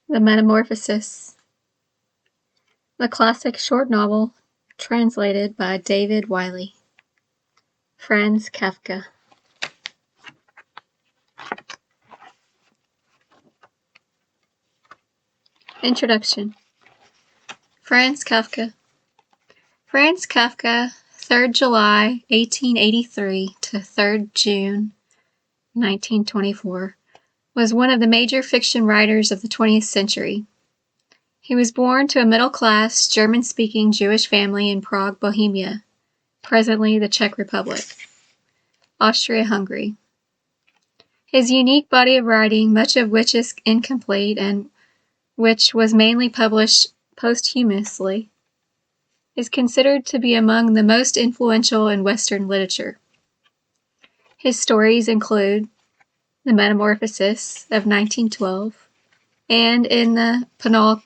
The Metamorphosis, the classic short novel translated by David Wiley. Franz Kafka. Introduction. Franz Kafka. Franz Kafka, 3rd July 1883 to 3rd June 1924, was one of the major fiction writers of the 20th century. He was born to a middle-class, German-speaking Jewish family in Prague, Bohemia, presently the Czech Republic, Austria-Hungary. His unique body of writing, much of which is incomplete and which was mainly published posthumously, is considered to be among the most influential in Western literature. His stories include The Metamorphosis of 1912 and In the Penal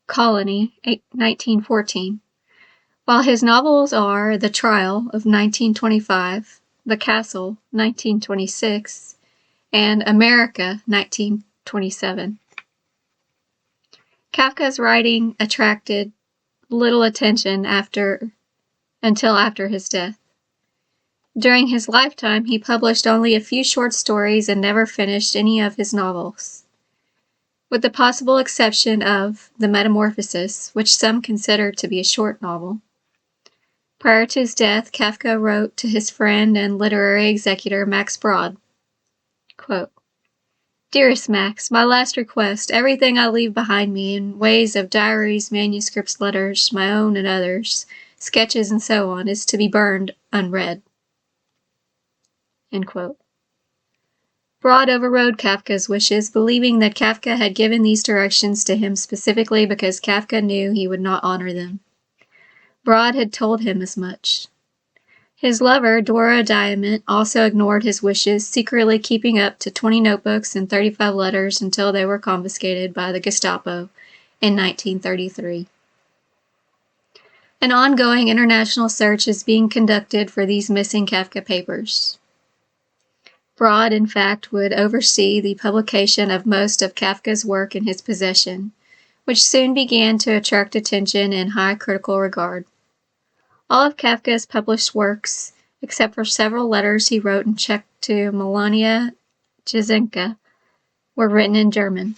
Colony, 1914, while his novels are The Trial of 1925, The Castle, 1926, and America, 1927. Kafka's writing attracted little attention until after his death. During his lifetime, he published only a few short stories and never finished any of his novels. With the possible exception of The Metamorphosis, which some consider to be a short novel. Prior to his death, Kafka wrote to his friend and literary executor Max Brod, quote, "Dearest Max, my last request, everything I leave behind me in ways of diaries, manuscripts, letters, my own and others, sketches, and so on, is to be burned unread." End quote. Brod overrode Kafka's wishes, believing that Kafka had given these directions to him specifically because Kafka knew he would not honor them. Brod had told him as much. His lover, Dora Diamant, also ignored his wishes, secretly keeping up to 20 notebooks and 35 letters until they were confiscated by the Gestapo in 1933. An ongoing international search is being conducted for these missing Kafka papers. Brod, in fact, would oversee the publication of most of Kafka's work in his possession, which soon began to attract attention and high critical regard. All of Kafka's published works, except for several letters he wrote in Czech to Melania Jasenka, were written in German.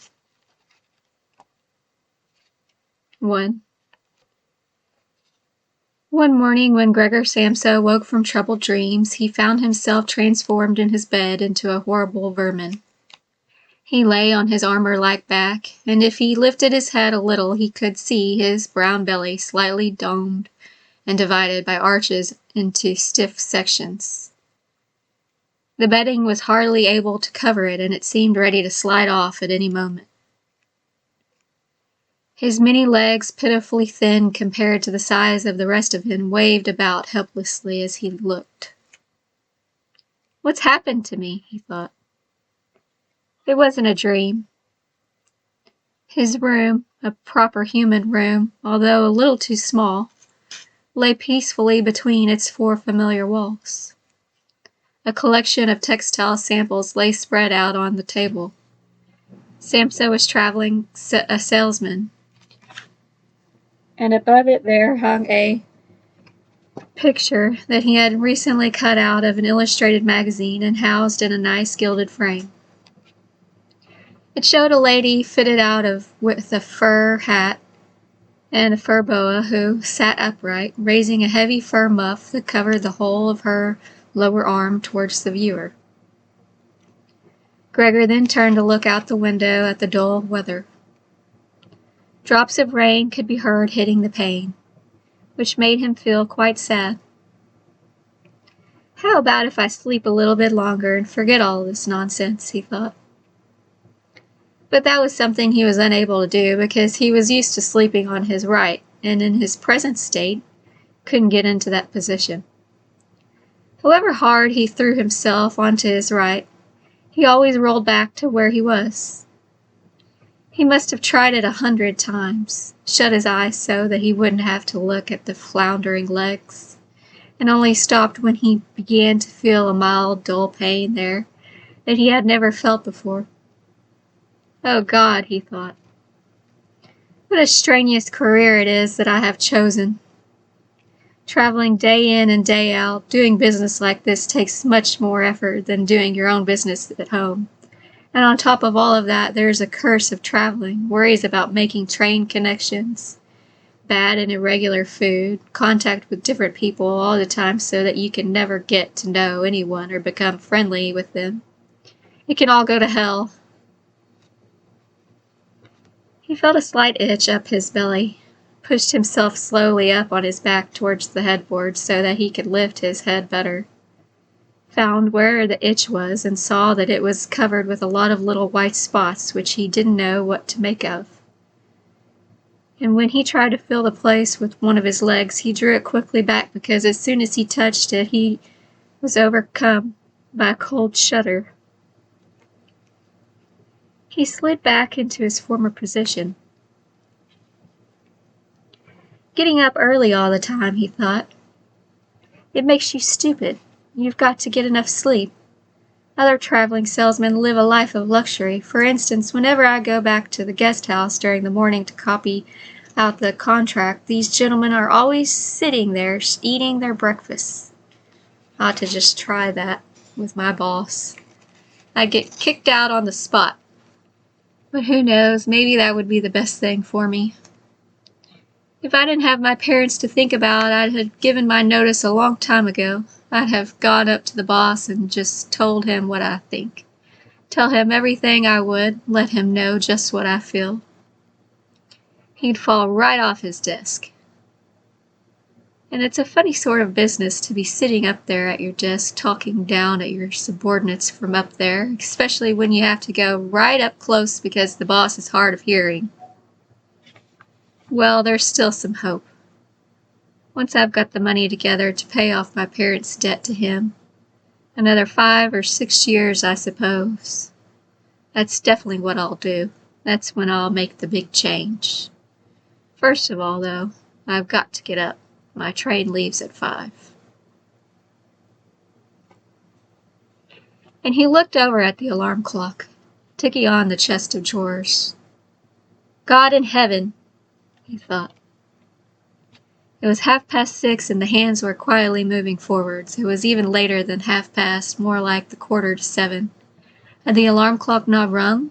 1. One morning when Gregor Samsa woke from troubled dreams, he found himself transformed in his bed into a horrible vermin. He lay on his armor-like back, and if he lifted his head a little he could see his brown belly slightly domed and divided by arches into stiff sections. The bedding was hardly able to cover it, and it seemed ready to slide off at any moment. His many legs, pitifully thin compared to the size of the rest of him, waved about helplessly as he looked. "What's happened to me?" he thought. It wasn't a dream. His room, a proper human room, although a little too small, lay peacefully between its 4 familiar walls. A collection of textile samples lay spread out on the table. Samsa was traveling a salesman, and above it there hung a picture that he had recently cut out of an illustrated magazine and housed in a nice gilded frame. It showed a lady fitted out with a fur hat and a fur boa who sat upright, raising a heavy fur muff that covered the whole of her lower arm towards the viewer. Gregor then turned to look out the window at the dull weather. Drops of rain could be heard hitting the pane, which made him feel quite sad. "How about if I sleep a little bit longer and forget all this nonsense?" he thought. But that was something he was unable to do because he was used to sleeping on his right, and in his present state, couldn't get into that position. However hard he threw himself onto his right, he always rolled back to where he was. He must have tried it 100 times, shut his eyes so that he wouldn't have to look at the floundering legs, and only stopped when he began to feel a mild, dull pain there that he had never felt before. Oh God, he thought. What a strenuous career it is that I have chosen. Traveling day in and day out, doing business like this takes much more effort than doing your own business at home. And on top of all of that, there's a curse of traveling, worries about making train connections, bad and irregular food, contact with different people all the time so that you can never get to know anyone or become friendly with them. It can all go to hell. He felt a slight itch up his belly, pushed himself slowly up on his back towards the headboard so that he could lift his head better. Found where the itch was and saw that it was covered with a lot of little white spots which he didn't know what to make of. And when he tried to feel the place with one of his legs, he drew it quickly back because as soon as he touched it, he was overcome by a cold shudder. He slid back into his former position. Getting up early all the time, he thought. It makes you stupid. You've got to get enough sleep. Other traveling salesmen live a life of luxury. For instance, whenever I go back to the guest house during the morning to copy out the contract, these gentlemen are always sitting there eating their breakfasts. I ought to just try that with my boss. I'd get kicked out on the spot. But who knows, maybe that would be the best thing for me. If I didn't have my parents to think about, I'd have given my notice a long time ago. I'd have gone up to the boss and just told him what I think. Tell him everything I would, let him know just what I feel. He'd fall right off his desk. And it's a funny sort of business to be sitting up there at your desk talking down at your subordinates from up there, especially when you have to go right up close because the boss is hard of hearing. Well, there's still some hope. Once I've got the money together to pay off my parents' debt to him. Another 5 or 6 years, I suppose. That's definitely what I'll do. That's when I'll make the big change. First of all, though, I've got to get up. My train leaves at 5. And he looked over at the alarm clock, ticking on the chest of drawers. God in heaven, he thought. It was 6:30 and the hands were quietly moving forwards. It was even later than 7:30, more like the 7:15. Had the alarm clock not rung?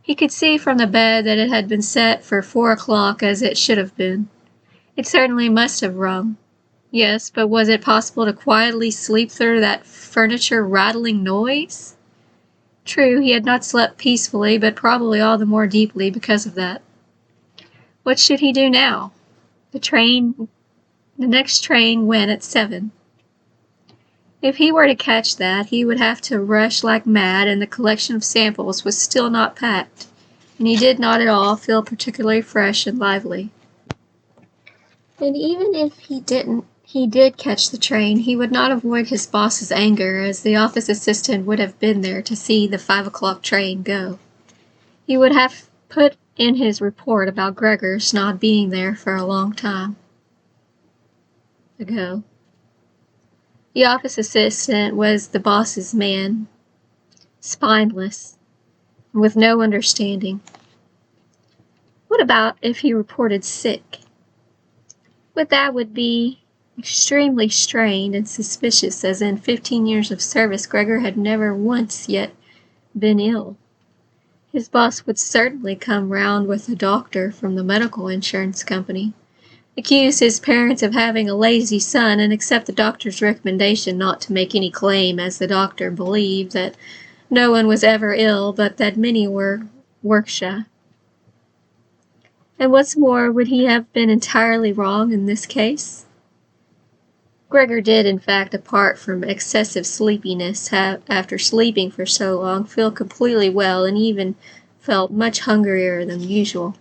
He could see from the bed that it had been set for 4 o'clock as it should have been. It certainly must have rung. Yes, but was it possible to quietly sleep through that furniture-rattling noise? True, he had not slept peacefully, but probably all the more deeply because of that. What should he do now? The next train went at 7. If he were to catch that, he would have to rush like mad, and the collection of samples was still not packed, and he did not at all feel particularly fresh and lively. And even if he did catch the train, he would not avoid his boss's anger, as the office assistant would have been there to see the 5 o'clock train go. He would have put in his report about Gregor's not being there for a long time ago. The office assistant was the boss's man, spineless, and with no understanding. What about if he reported sick? But that would be extremely strained and suspicious, as in 15 years of service Gregor had never once yet been ill. His boss would certainly come round with a doctor from the medical insurance company, accuse his parents of having a lazy son, and accept the doctor's recommendation not to make any claim, as the doctor believed that no one was ever ill, but that many were work-shy. And what's more, would he have been entirely wrong in this case? Gregor did, in fact, apart from excessive sleepiness, after sleeping for so long, feel completely well and even felt much hungrier than usual.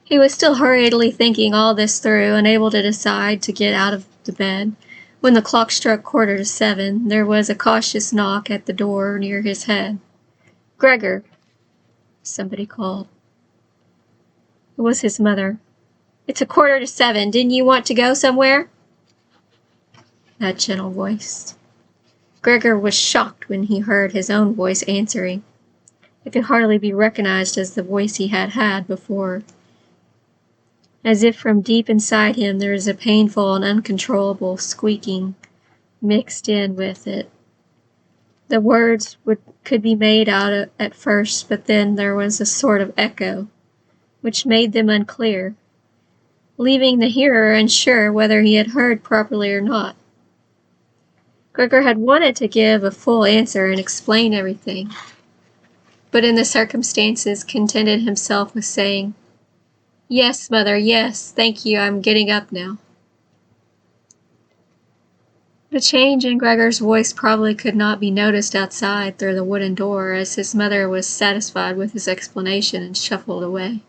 He was still hurriedly thinking all this through, unable to decide to get out of the bed. When the clock struck 7:15, there was a cautious knock at the door near his head. "Gregor," somebody called. It was his mother. "It's 7:15. Didn't you want to go somewhere?" That gentle voice. Gregor was shocked when he heard his own voice answering. It could hardly be recognized as the voice he had had before. As if from deep inside him there was a painful and uncontrollable squeaking mixed in with it. The words could be made out at first, but then there was a sort of echo, which made them unclear, leaving the hearer unsure whether he had heard properly or not. Gregor had wanted to give a full answer and explain everything, but in the circumstances contented himself with saying, "Yes, Mother, yes, thank you, I'm getting up now." The change in Gregor's voice probably could not be noticed outside through the wooden door, as his mother was satisfied with his explanation and shuffled away.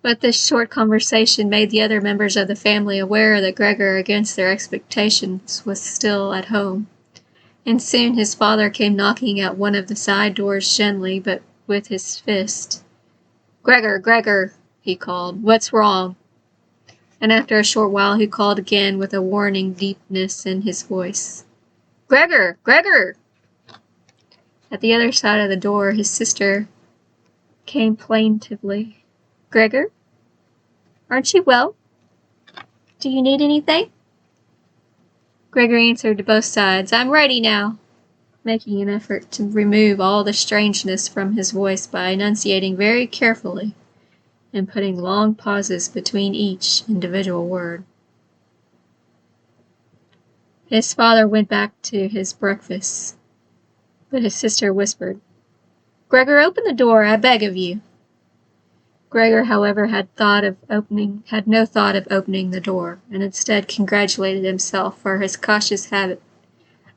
But this short conversation made the other members of the family aware that Gregor, against their expectations, was still at home, and soon his father came knocking at one of the side doors gently, but with his fist. "Gregor, Gregor," he called, "what's wrong?" And after a short while he called again with a warning deepness in his voice. "Gregor, Gregor!" At the other side of the door his sister came plaintively. "Gregor? Aren't you well? Do you need anything?" Gregor answered to both sides, "I'm ready now," making an effort to remove all the strangeness from his voice by enunciating very carefully and putting long pauses between each individual word. His father went back to his breakfast, but his sister whispered, "Gregor, open the door, I beg of you." Gregor, however, had no thought of opening the door, and instead congratulated himself for his cautious habit,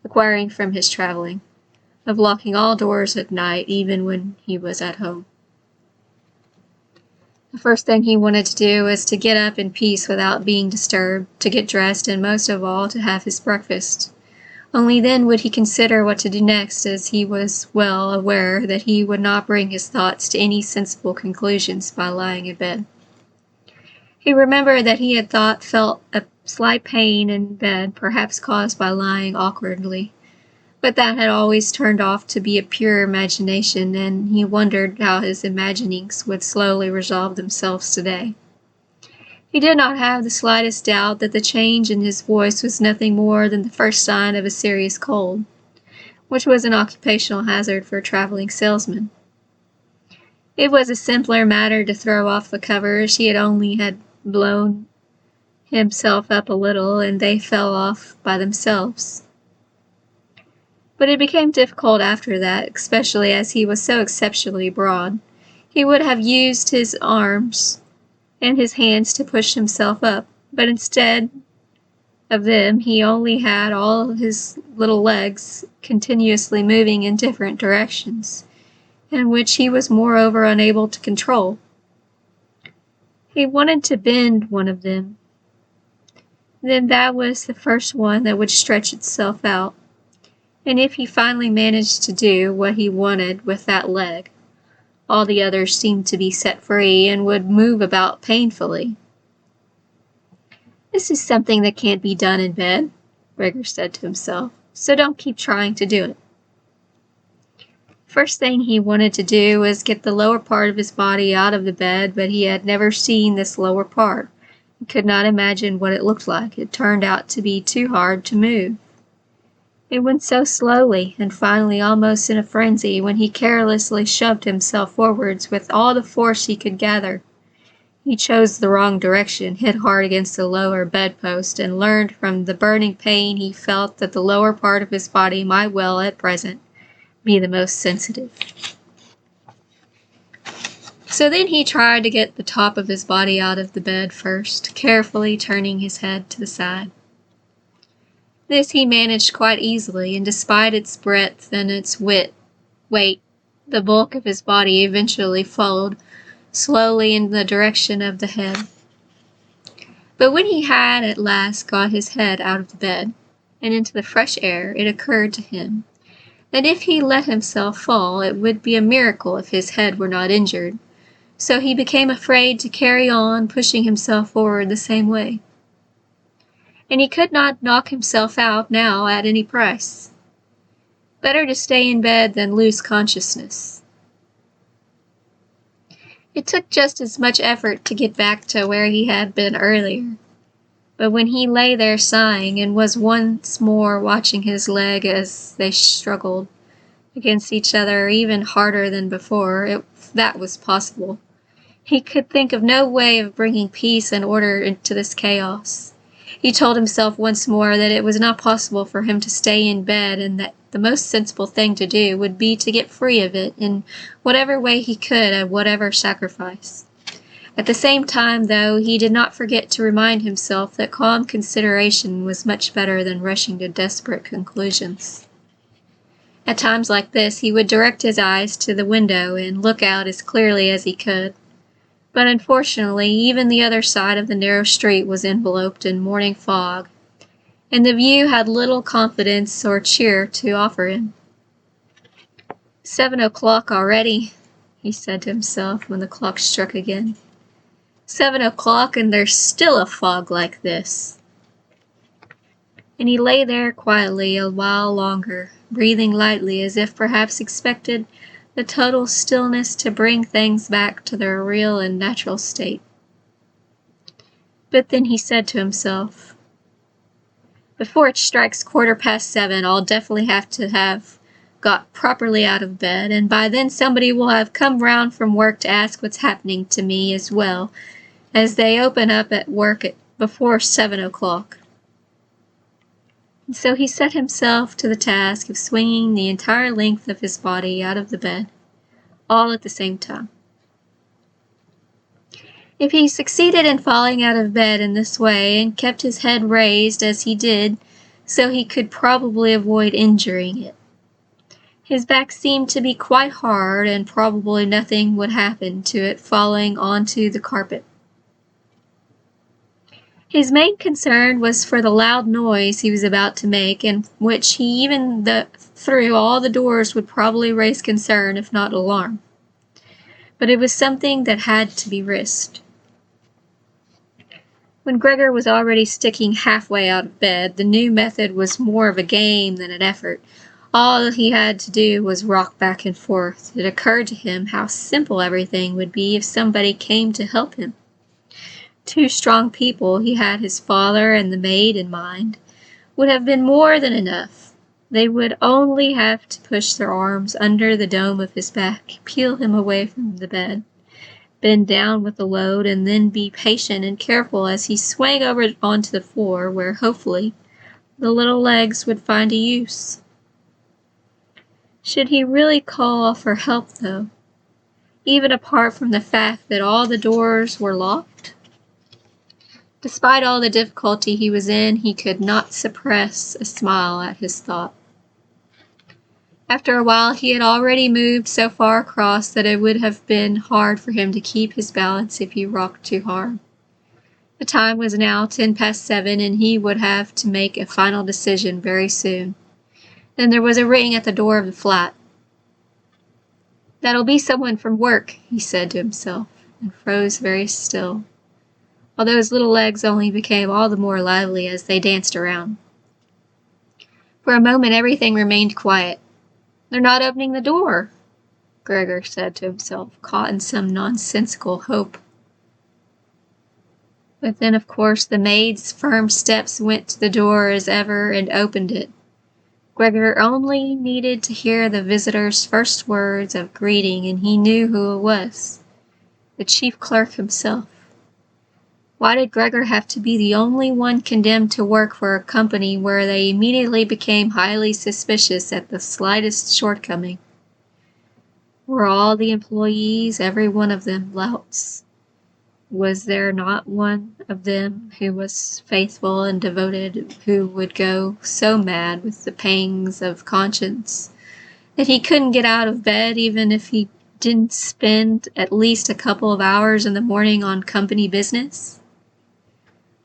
acquiring from his traveling, of locking all doors at night, even when he was at home. The first thing he wanted to do was to get up in peace without being disturbed, to get dressed, and most of all to have his breakfast. Only then would he consider what to do next, as he was well aware that he would not bring his thoughts to any sensible conclusions by lying in bed. He remembered that he had felt a slight pain in bed, perhaps caused by lying awkwardly, but that had always turned off to be a pure imagination, and he wondered how his imaginings would slowly resolve themselves today. He did not have the slightest doubt that the change in his voice was nothing more than the first sign of a serious cold, which was an occupational hazard for a traveling salesman. It was a simpler matter to throw off the covers. He had blown himself up a little, and they fell off by themselves. But it became difficult after that, especially as he was so exceptionally broad. He would have used his arms and his hands to push himself up, but instead of them he only had all his little legs continuously moving in different directions, and which he was moreover unable to control. He wanted to bend one of them. Then that was the first one that would stretch itself out. And if he finally managed to do what he wanted with that leg, all the others seemed to be set free and would move about painfully. "This is something that can't be done in bed," Gregor said to himself, "so don't keep trying to do it." First thing he wanted to do was get the lower part of his body out of the bed, but he had never seen this lower part and could not imagine what it looked like. It turned out to be too hard to move. It went so slowly, and finally almost in a frenzy, when he carelessly shoved himself forwards with all the force he could gather. He chose the wrong direction, hit hard against the lower bedpost, and learned from the burning pain he felt that the lower part of his body might well, at present, be the most sensitive. So then he tried to get the top of his body out of the bed first, carefully turning his head to the side. This he managed quite easily, and despite its breadth and its weight, the bulk of his body eventually followed slowly in the direction of the head. But when he had at last got his head out of the bed and into the fresh air, it occurred to him that if he let himself fall, it would be a miracle if his head were not injured, so he became afraid to carry on pushing himself forward the same way. And he could not knock himself out now at any price. Better to stay in bed than lose consciousness. It took just as much effort to get back to where he had been earlier. But when he lay there sighing and was once more watching his leg as they struggled against each other even harder than before, that was possible. He could think of no way of bringing peace and order into this chaos. He told himself once more that it was not possible for him to stay in bed, and that the most sensible thing to do would be to get free of it in whatever way he could, at whatever sacrifice. At the same time, though, he did not forget to remind himself that calm consideration was much better than rushing to desperate conclusions. At times like this, he would direct his eyes to the window and look out as clearly as he could. But unfortunately, even the other side of the narrow street was enveloped in morning fog, and the view had little confidence or cheer to offer him. 7 o'clock already, he said to himself when the clock struck again. 7 o'clock, and there's still a fog like this. And he lay there quietly a while longer, breathing lightly as if perhaps expected the total stillness to bring things back to their real and natural state. But then he said to himself, before it strikes 7:15, I'll definitely have got properly out of bed, and by then somebody will have come round from work to ask what's happening to me as well, as they open up at work before 7 o'clock. And so he set himself to the task of swinging the entire length of his body out of the bed, all at the same time. If he succeeded in falling out of bed in this way and kept his head raised as he did, so he could probably avoid injuring it. His back seemed to be quite hard, and probably nothing would happen to it falling onto the carpet. His main concern was for the loud noise he was about to make, and which he even through all the doors would probably raise concern, if not alarm. But it was something that had to be risked. When Gregor was already sticking halfway out of bed, the new method was more of a game than an effort. All he had to do was rock back and forth. It occurred to him how simple everything would be if somebody came to help him. 2 strong people, he had his father and the maid in mind, would have been more than enough. They would only have to push their arms under the dome of his back, peel him away from the bed, bend down with the load, and then be patient and careful as he swung over onto the floor, where hopefully the little legs would find a use. Should he really call for help, though, even apart from the fact that all the doors were locked? Despite all the difficulty he was in, he could not suppress a smile at his thought. After a while, he had already moved so far across that it would have been hard for him to keep his balance if he rocked too hard. The time was now 7:10, and he would have to make a final decision very soon. Then there was a ring at the door of the flat. That'll be someone from work, he said to himself, and froze very still, although his little legs only became all the more lively as they danced around. For a moment everything remained quiet. They're not opening the door, Gregor said to himself, caught in some nonsensical hope. But then, of course, the maid's firm steps went to the door as ever and opened it. Gregor only needed to hear the visitor's first words of greeting, and he knew who it was. The chief clerk himself. Why did Gregor have to be the only one condemned to work for a company where they immediately became highly suspicious at the slightest shortcoming? Were all the employees, every one of them, louts? Was there not one of them who was faithful and devoted, who would go so mad with the pangs of conscience that he couldn't get out of bed even if he didn't spend at least a couple of hours in the morning on company business?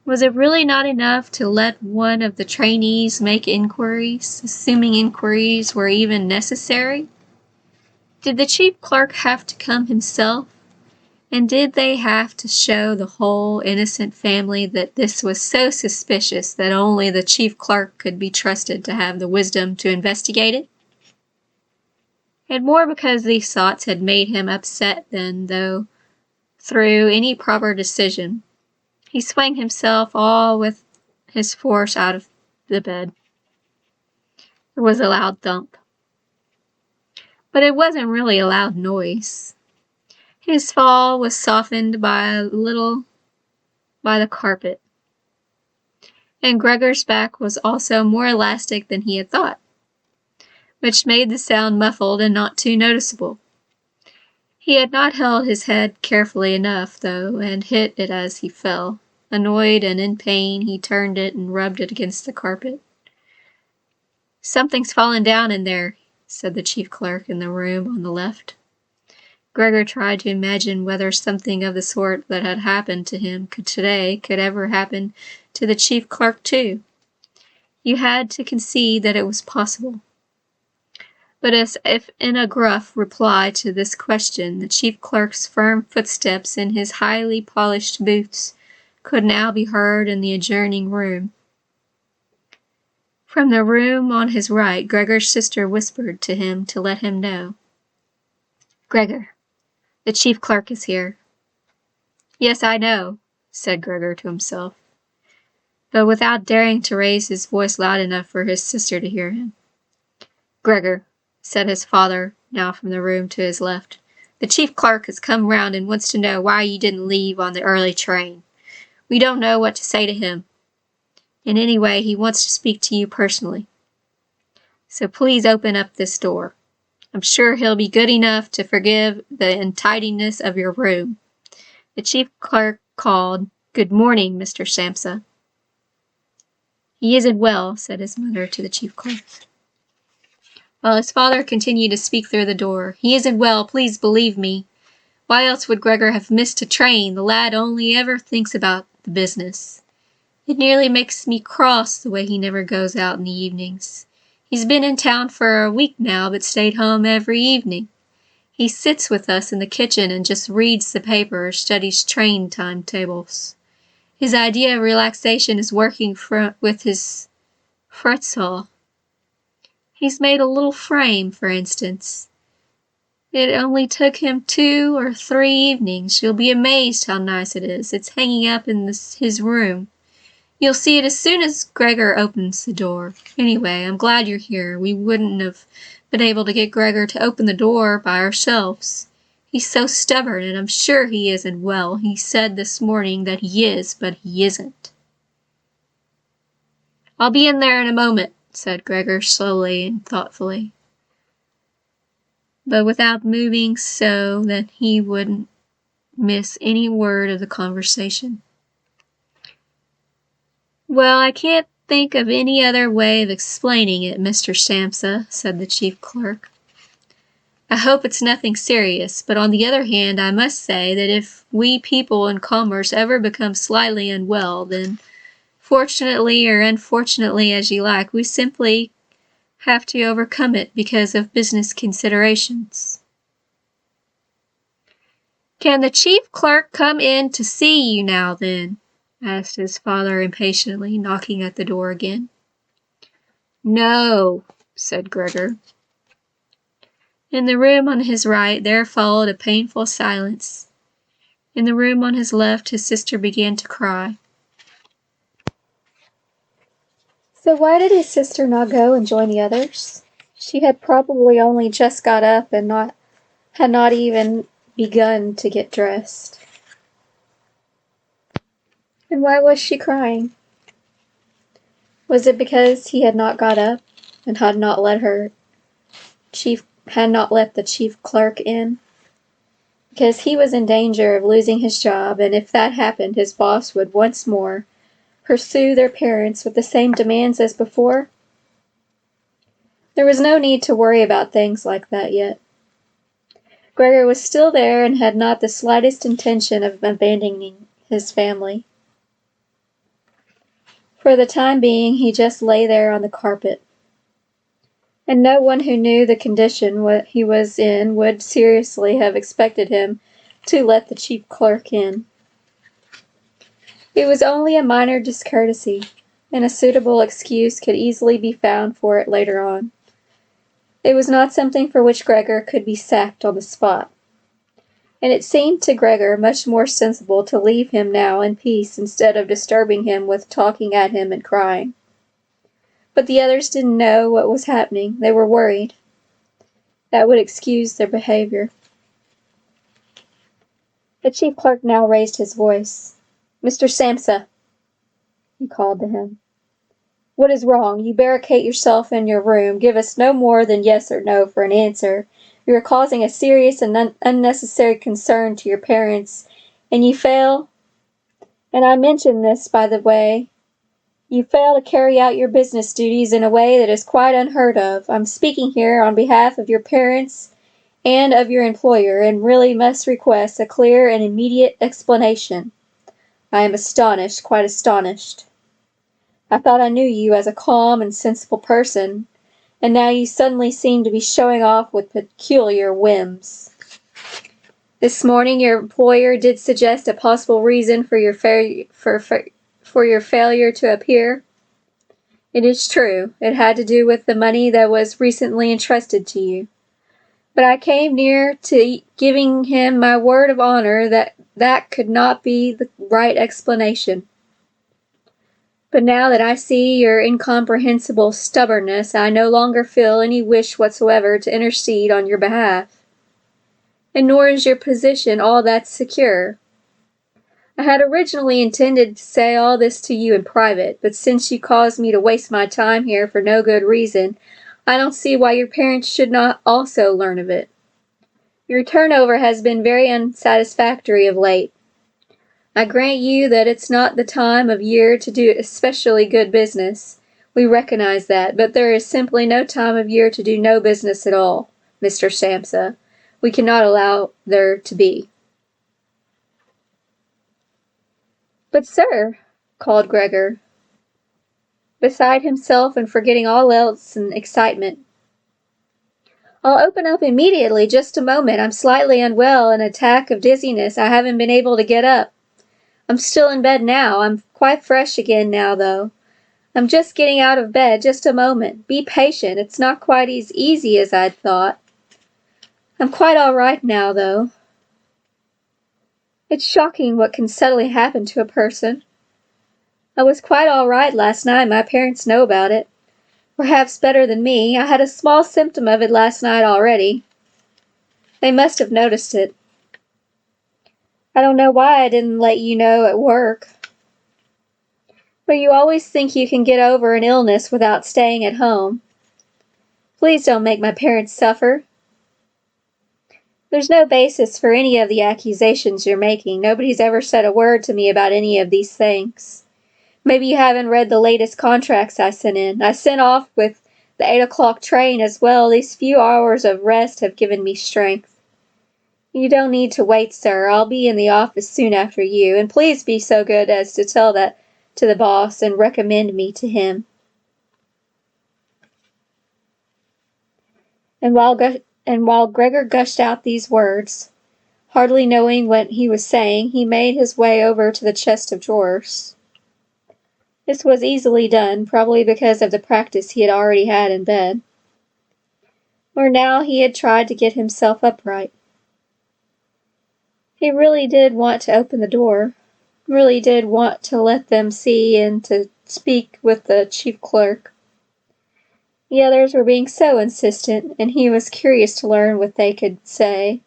Was it really not enough to let one of the trainees make inquiries, assuming inquiries were even necessary? Did the chief clerk have to come himself? And did they have to show the whole innocent family that this was so suspicious that only the chief clerk could be trusted to have the wisdom to investigate it? and more because these thoughts had made him upset than though through any proper decision. He swung himself all with his force out of the bed. There was a loud thump. But it wasn't really a loud noise. His fall was softened by a little by the carpet, and Gregor's back was also more elastic than he had thought, which made the sound muffled and not too noticeable. He had not held his head carefully enough, though, and hit it as he fell. Annoyed and in pain, he turned it and rubbed it against the carpet. "Something's fallen down in there," said the chief clerk in the room on the left. Gregor tried to imagine whether something of the sort that had happened to him today could ever happen to the chief clerk too. You had to concede that it was possible. But as if in a gruff reply to this question, the chief clerk's firm footsteps in his highly polished boots could now be heard in the adjoining room. From the room on his right, Gregor's sister whispered to him to let him know. "Gregor, the chief clerk is here." "Yes, I know," said Gregor to himself, but without daring to raise his voice loud enough for his sister to hear him. "Gregor," said his father, now from the room to his left, "the chief clerk has come round and wants to know why you didn't leave on the early train. We don't know what to say to him. And anyway, he wants to speak to you personally. So please open up this door. I'm sure he'll be good enough to forgive the untidiness of your room." The chief clerk called, "Good morning, Mr. Samsa." "He isn't well," said his mother to the chief clerk, while his father continued to speak through the door. "He isn't well, please believe me. Why else would Gregor have missed a train? The lad only ever thinks about the business. It nearly makes me cross the way he never goes out in the evenings. He's been in town for a week now, but stayed home every evening. He sits with us in the kitchen and just reads the paper or studies train timetables. His idea of relaxation is working with his fretsaw. He's made a little frame, for instance. It only took him 2 or 3 evenings. You'll be amazed how nice it is. It's hanging up in his room. You'll see it as soon as Gregor opens the door. Anyway, I'm glad you're here. We wouldn't have been able to get Gregor to open the door by ourselves. He's so stubborn, and I'm sure he isn't well. He said this morning that he is, but he isn't." "I'll be in there in a moment," said Gregor slowly and thoughtfully, but without moving so that he wouldn't miss any word of the conversation. "Well, I can't think of any other way of explaining it, Mr. Samsa," said the chief clerk. "I hope it's nothing serious, but on the other hand, I must say that if we people in commerce ever become slightly unwell, then, fortunately or unfortunately as you like, we simply have to overcome it because of business considerations." "Can the chief clerk come in to see you now, then?" asked his father impatiently, knocking at the door again. "No," said Gregor. In the room on his right there followed a painful silence. In the room on his left his sister began to cry. So why did his sister not go and join the others? She had probably only just got up and had not even begun to get dressed. And why was she crying? Was it because he had not got up and had not let the chief clerk in? Because he was in danger of losing his job, and if that happened, his boss would once more pursue their parents with the same demands as before? There was no need to worry about things like that yet. Gregor was still there and had not the slightest intention of abandoning his family. For the time being, he just lay there on the carpet. And no one who knew the condition he was in would seriously have expected him to let the chief clerk in. It was only a minor discourtesy, and a suitable excuse could easily be found for it later on. It was not something for which Gregor could be sacked on the spot, and it seemed to Gregor much more sensible to leave him now in peace instead of disturbing him with talking at him and crying. But the others didn't know what was happening. They were worried. That would excuse their behavior. The chief clerk now raised his voice. "Mr. Samsa," he called to him. "What is wrong? You barricade yourself in your room, give us no more than yes or no for an answer. You are causing a serious and unnecessary concern to your parents, and you fail, and I mention this, by the way, you fail to carry out your business duties in a way that is quite unheard of. I'm speaking here on behalf of your parents and of your employer, and really must request a clear and immediate explanation. I am astonished, quite astonished. I thought I knew you as a calm and sensible person, and now you suddenly seem to be showing off with peculiar whims. This morning your employer did suggest a possible reason for your failure to appear. It is true, it had to do with the money that was recently entrusted to you. But I came near to giving him my word of honor that that could not be the right explanation. But now that I see your incomprehensible stubbornness, I no longer feel any wish whatsoever to intercede on your behalf. And nor is your position all that secure. I had originally intended to say all this to you in private, but since you caused me to waste my time here for no good reason, I don't see why your parents should not also learn of it. Your turnover has been very unsatisfactory of late. I grant you that it's not the time of year to do especially good business. We recognize that, but there is simply no time of year to do no business at all, Mr. Samsa. We cannot allow there to be." "But, sir," called Gregor, beside himself and forgetting all else in excitement. "I'll open up immediately. Just a moment. I'm slightly unwell, an attack of dizziness. I haven't been able to get up. I'm still in bed now. I'm quite fresh again now, though. I'm just getting out of bed. Just a moment. Be patient. It's not quite as easy as I'd thought. I'm quite all right now, though. It's shocking what can suddenly happen to a person. I was quite all right last night. My parents know about it. Perhaps better than me. I had a small symptom of it last night already. They must have noticed it. I don't know why I didn't let you know at work. But you always think you can get over an illness without staying at home. Please don't make my parents suffer. There's no basis for any of the accusations you're making. Nobody's ever said a word to me about any of these things. Maybe you haven't read the latest contracts I sent in. I sent off with the 8 o'clock train as well. These few hours of rest have given me strength. You don't need to wait, sir. I'll be in the office soon after you, and please be so good as to tell that to the boss and recommend me to him." And while Gregor gushed out these words, hardly knowing what he was saying, he made his way over to the chest of drawers. This was easily done, probably because of the practice he had already had in bed. For now he had tried to get himself upright. He really did want to open the door, really did want to let them see and to speak with the chief clerk. The others were being so insistent, and he was curious to learn what they could say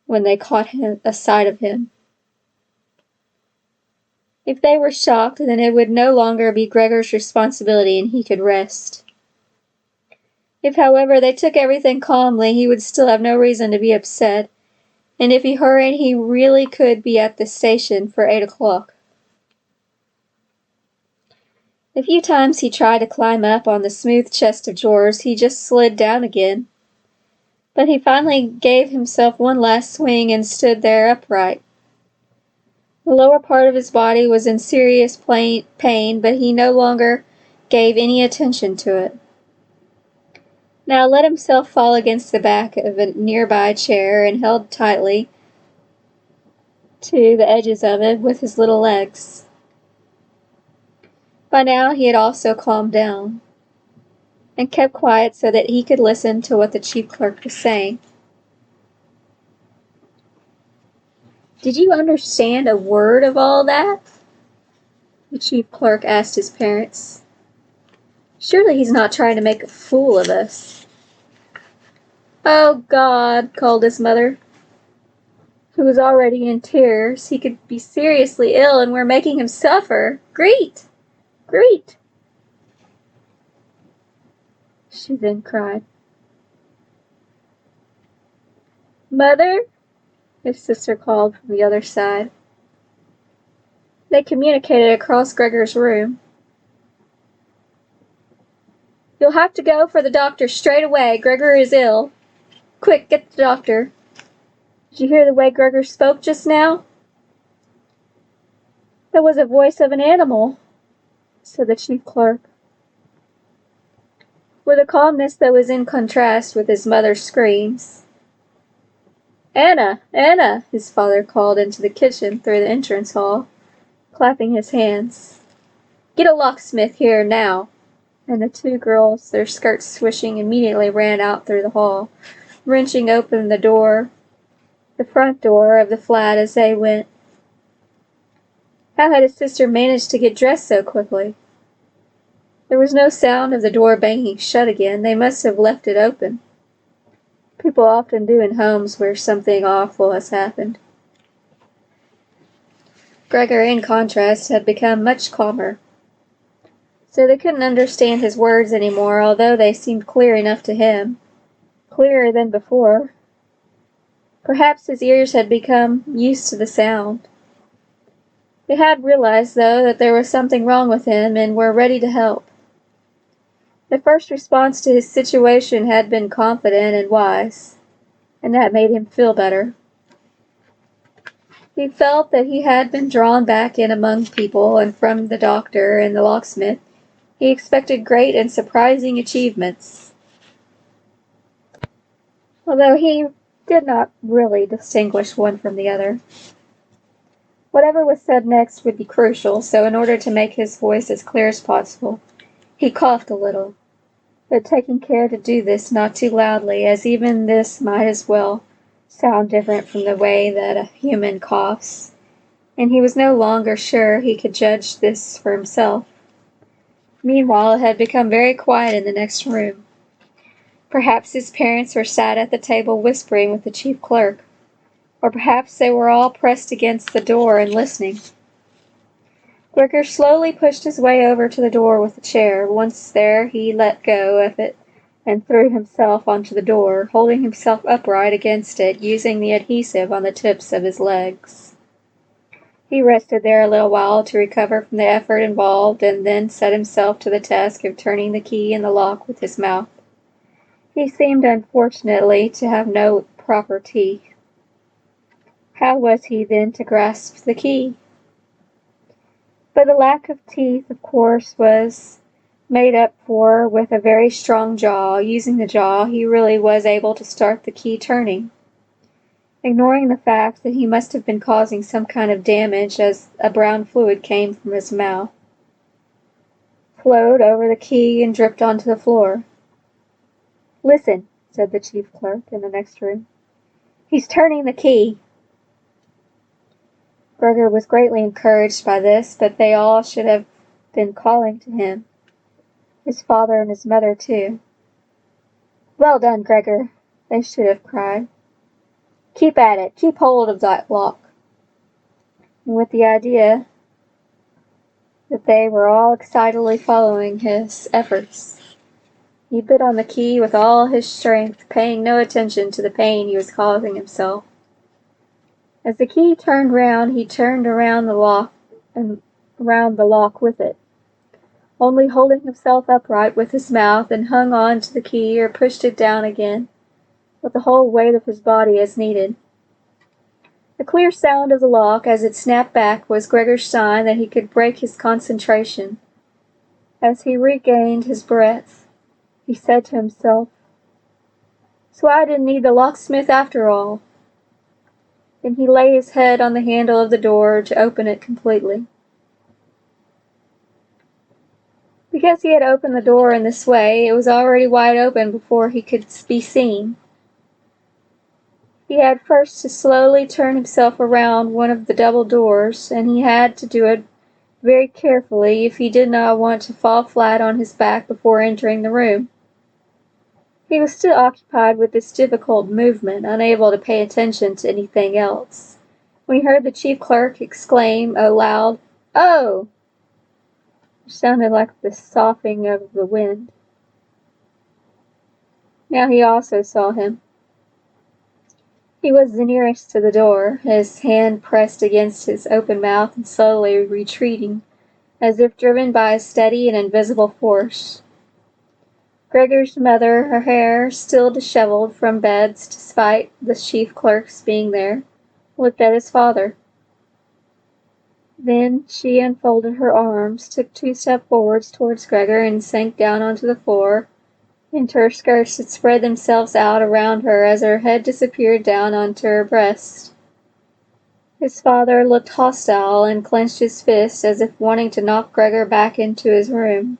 when they caught a sight of him. If they were shocked, then it would no longer be Gregor's responsibility and he could rest. If, however, they took everything calmly, he would still have no reason to be upset, and if he hurried, he really could be at the station for 8 o'clock. The few times he tried to climb up on the smooth chest of drawers, he just slid down again. But he finally gave himself one last swing and stood there upright. The lower part of his body was in serious pain, but he no longer gave any attention to it. Now let himself fall against the back of a nearby chair and held tightly to the edges of it with his little legs. By now he had also calmed down. and kept quiet so that he could listen to what the chief clerk was saying. "Did you understand a word of all that?" the chief clerk asked his parents. "Surely he's not trying to make a fool of us." "Oh, God," called his mother, who was already in tears. "He could be seriously ill, and we're making him suffer. Greet! Greet!" she then cried. "Mother," his sister called from the other side. They communicated across Gregor's room. "You'll have to go for the doctor straight away. Gregor is ill. Quick, get the doctor. Did you hear the way Gregor spoke just now?" "That was the voice of an animal," said the chief clerk, with a calmness that was in contrast with his mother's screams. "Anna, Anna," his father called into the kitchen through the entrance hall, clapping his hands. "Get a locksmith here now." And the two girls, their skirts swishing, immediately ran out through the hall, wrenching open the front door of the flat as they went. How had his sister managed to get dressed so quickly? There was no sound of the door banging shut again. They must have left it open. People often do in homes where something awful has happened. Gregor, in contrast, had become much calmer. So they couldn't understand his words anymore, although they seemed clear enough to him. Clearer than before. Perhaps his ears had become used to the sound. They had realized, though, that there was something wrong with him and were ready to help. The first response to his situation had been confident and wise, and that made him feel better. He felt that he had been drawn back in among people, and from the doctor and the locksmith he expected great and surprising achievements, although he did not really distinguish one from the other. Whatever was said next would be crucial, so in order to make his voice as clear as possible, he coughed a little, but taking care to do this not too loudly, as even this might as well sound different from the way that a human coughs, and he was no longer sure he could judge this for himself. Meanwhile, it had become very quiet in the next room. Perhaps his parents were sat at the table whispering with the chief clerk, or perhaps they were all pressed against the door and listening. Gregor slowly pushed his way over to the door with the chair. Once there, he let go of it and threw himself onto the door, holding himself upright against it, using the adhesive on the tips of his legs. He rested there a little while to recover from the effort involved, and then set himself to the task of turning the key in the lock with his mouth. He seemed, unfortunately, to have no proper teeth. How was he, then, to grasp the key? But the lack of teeth, of course, was made up for with a very strong jaw. Using the jaw, he really was able to start the key turning, ignoring the fact that he must have been causing some kind of damage as a brown fluid came from his mouth, flowed over the key, and dripped onto the floor. "Listen," said the chief clerk in the next room. "He's turning the key." Gregor was greatly encouraged by this, but they all should have been calling to him. His father and his mother, too. "Well done, Gregor," they should have cried. "Keep at it. Keep hold of that lock." And with the idea that they were all excitedly following his efforts, he bit on the key with all his strength, paying no attention to the pain he was causing himself. As the key turned round, he turned around the lock and round the lock with it, only holding himself upright with his mouth, and hung on to the key or pushed it down again with the whole weight of his body as needed. The clear sound of the lock as it snapped back was Gregor's sign that he could break his concentration. As he regained his breath, he said to himself, "So I didn't need the locksmith after all." Then he lay his head on the handle of the door to open it completely. Because he had opened the door in this way, it was already wide open before he could be seen. He had first to slowly turn himself around one of the double doors, and he had to do it very carefully if he did not want to fall flat on his back before entering the room. He was still occupied with this difficult movement, unable to pay attention to anything else, when he heard the chief clerk exclaim aloud, "Oh!" which sounded like the soughing of the wind. Now he also saw him. He was the nearest to the door, his hand pressed against his open mouth and slowly retreating, as if driven by a steady and invisible force. Gregor's mother, her hair still disheveled from beds despite the chief clerk's being there, looked at his father. Then she unfolded her arms, took 2 steps forwards towards Gregor, and sank down onto the floor, and her skirts had spread themselves out around her as her head disappeared down onto her breast. His father looked hostile and clenched his fist as if wanting to knock Gregor back into his room.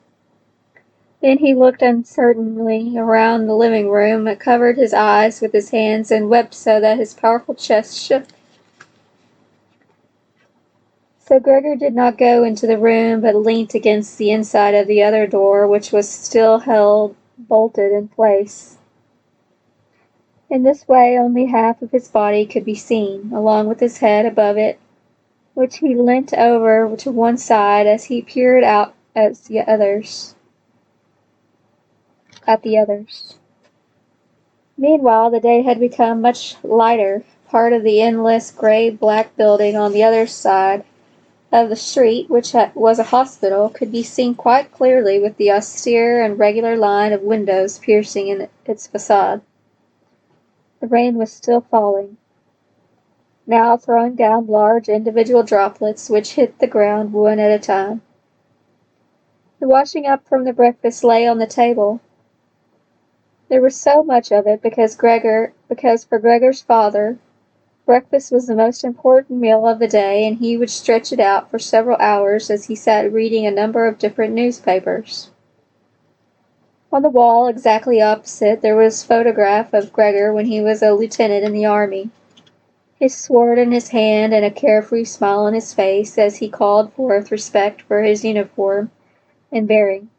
Then he looked uncertainly around the living room, covered his eyes with his hands, and wept so that his powerful chest shook. So Gregor did not go into the room, but leant against the inside of the other door, which was still held bolted in place. In this way only half of his body could be seen, along with his head above it, which he leant over to one side as he peered out at the others. Meanwhile, the day had become much lighter. Part of the endless gray-black building on the other side of the street, which was a hospital, could be seen quite clearly with the austere and regular line of windows piercing in its facade. The rain was still falling, now throwing down large individual droplets which hit the ground one at a time. The washing up from the breakfast lay on the table. There was so much of it because for Gregor's father, breakfast was the most important meal of the day, and he would stretch it out for several hours as he sat reading a number of different newspapers. On the wall, exactly opposite, there was a photograph of Gregor when he was a lieutenant in the army, his sword in his hand and a carefree smile on his face as he called forth respect for his uniform and bearing.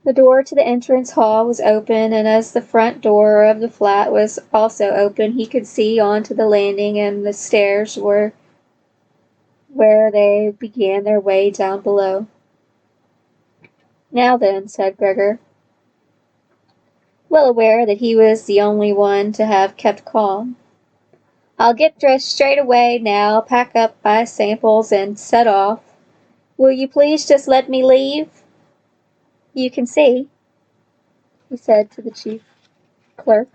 The door to the entrance hall was open, and as the front door of the flat was also open, he could see onto the landing and the stairs where they began their way down below. "Now then," said Gregor, well aware that he was the only one to have kept calm. "I'll get dressed straight away now, pack up my samples, and set off. Will you please just let me leave? You can see," he said to the chief clerk,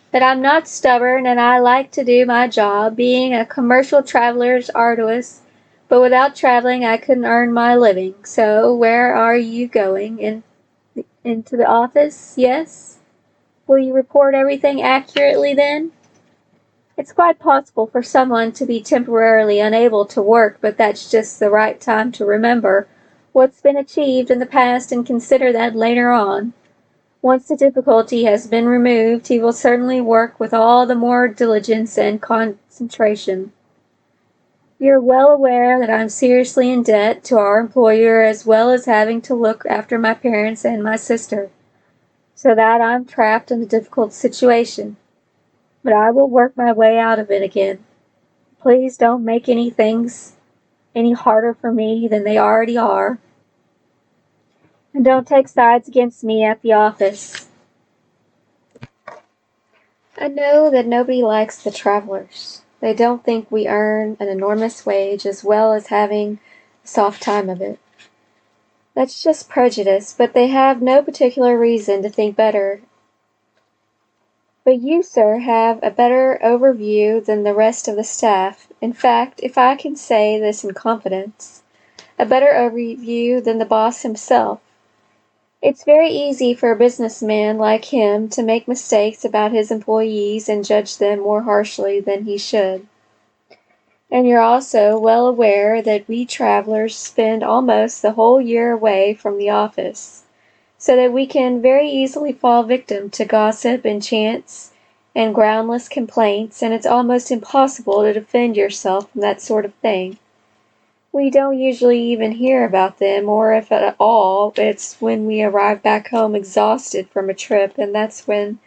"that I'm not stubborn and I like to do my job. Being a commercial traveler is arduous, but without traveling I couldn't earn my living. So where are you going? Into the office? Yes? Will you report everything accurately then? It's quite possible for someone to be temporarily unable to work, but that's just the right time to remember what's been achieved in the past and consider that later on. Once the difficulty has been removed, he will certainly work with all the more diligence and concentration. You're well aware that I'm seriously in debt to our employer, as well as having to look after my parents and my sister, so that I'm trapped in a difficult situation. But I will work my way out of it again. Please don't make things any harder for me than they already are. And don't take sides against me at the office. I know that nobody likes the travelers. They don't think we earn an enormous wage as well as having a soft time of it. That's just prejudice, but they have no particular reason to think better. But you, sir, have a better overview than the rest of the staff. In fact, if I can say this in confidence, a better overview than the boss himself. It's very easy for a businessman like him to make mistakes about his employees and judge them more harshly than he should. And you're also well aware that we travelers spend almost the whole year away from the office, so that we can very easily fall victim to gossip and chance and groundless complaints, and it's almost impossible to defend yourself from that sort of thing. We don't usually even hear about them, or if at all, it's when we arrive back home exhausted from a trip, and that's when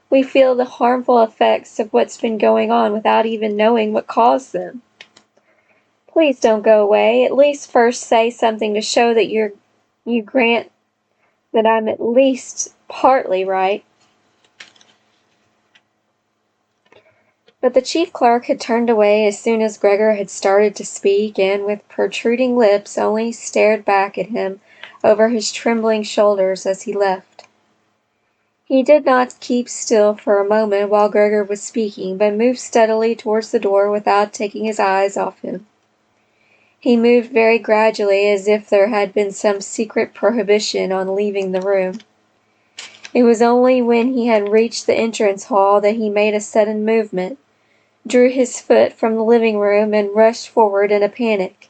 we feel the harmful effects of what's been going on without even knowing what caused them. Please don't go away. At least first say something to show that you grant that I'm at least partly right. But the chief clerk had turned away as soon as Gregor had started to speak, and with protruding lips only stared back at him over his trembling shoulders as he left. He did not keep still for a moment while Gregor was speaking, but moved steadily towards the door without taking his eyes off him. He moved very gradually, as if there had been some secret prohibition on leaving the room. It was only when he had reached the entrance hall that he made a sudden movement, drew his foot from the living room, and rushed forward in a panic.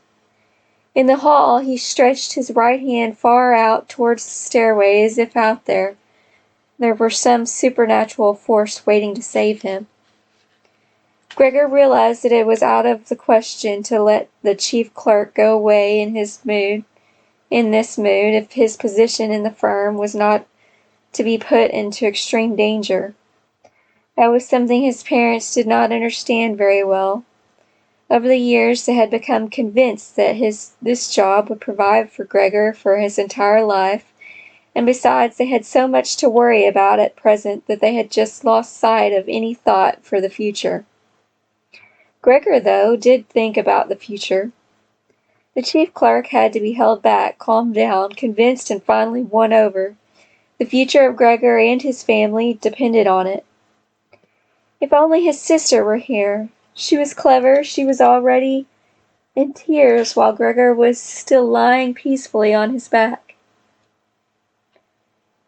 In the hall he stretched his right hand far out towards the stairway, as if out there were some supernatural force waiting to save him. Gregor realized that it was out of the question to let the chief clerk go away in this mood, if his position in the firm was not to be put into extreme danger. That was something his parents did not understand very well. Over the years they had become convinced that this job would provide for Gregor for his entire life, and besides they had so much to worry about at present that they had just lost sight of any thought for the future. Gregor, though, did think about the future. The chief clerk had to be held back, calmed down, convinced, and finally won over. The future of Gregor and his family depended on it. If only his sister were here. She was clever. She was already in tears while Gregor was still lying peacefully on his back.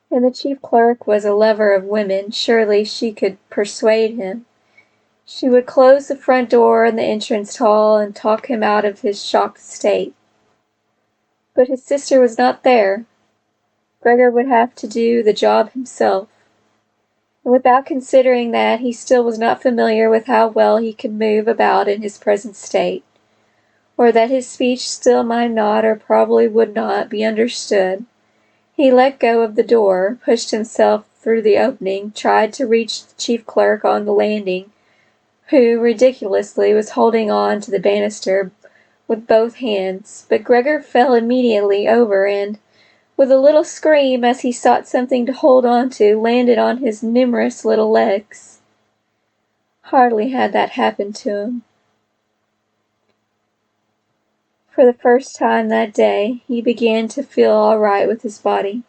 And the chief clerk was a lover of women. Surely she could persuade him. She would close the front door in the entrance hall and talk him out of his shocked state. But his sister was not there. Gregor would have to do the job himself. And without considering that, he still was not familiar with how well he could move about in his present state, or that his speech still might not, or probably would not, be understood. He let go of the door, pushed himself through the opening, tried to reach the chief clerk on the landing, who, ridiculously, was holding on to the banister with both hands, but Gregor fell immediately over and, with a little scream as he sought something to hold on to, landed on his numerous little legs. Hardly had that happened to him. For the first time that day, he began to feel all right with his body.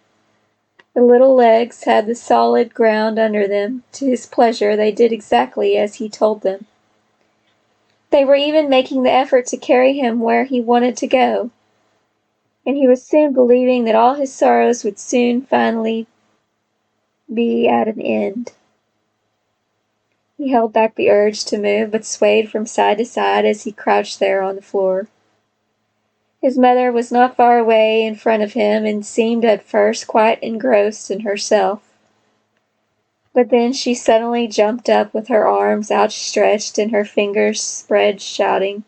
The little legs had the solid ground under them. To his pleasure, they did exactly as he told them. They were even making the effort to carry him where he wanted to go, and he was soon believing that all his sorrows would soon finally be at an end. He held back the urge to move, but swayed from side to side as he crouched there on the floor. His mother was not far away in front of him, and seemed at first quite engrossed in herself. But then she suddenly jumped up with her arms outstretched and her fingers spread, shouting,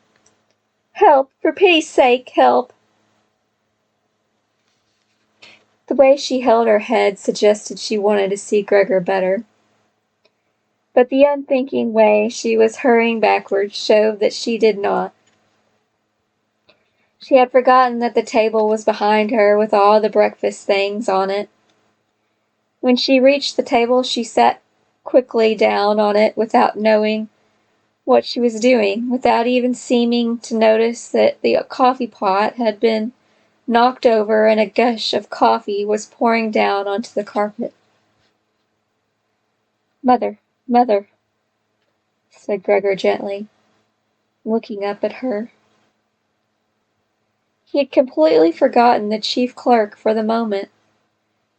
"Help! For pity's sake, help!" The way she held her head suggested she wanted to see Gregor better. But the unthinking way she was hurrying backwards showed that she did not. She had forgotten that the table was behind her with all the breakfast things on it. When she reached the table, she sat quickly down on it without knowing what she was doing, without even seeming to notice that the coffee pot had been knocked over and a gush of coffee was pouring down onto the carpet. "Mother, mother," said Gregor gently, looking up at her. He had completely forgotten the chief clerk for the moment,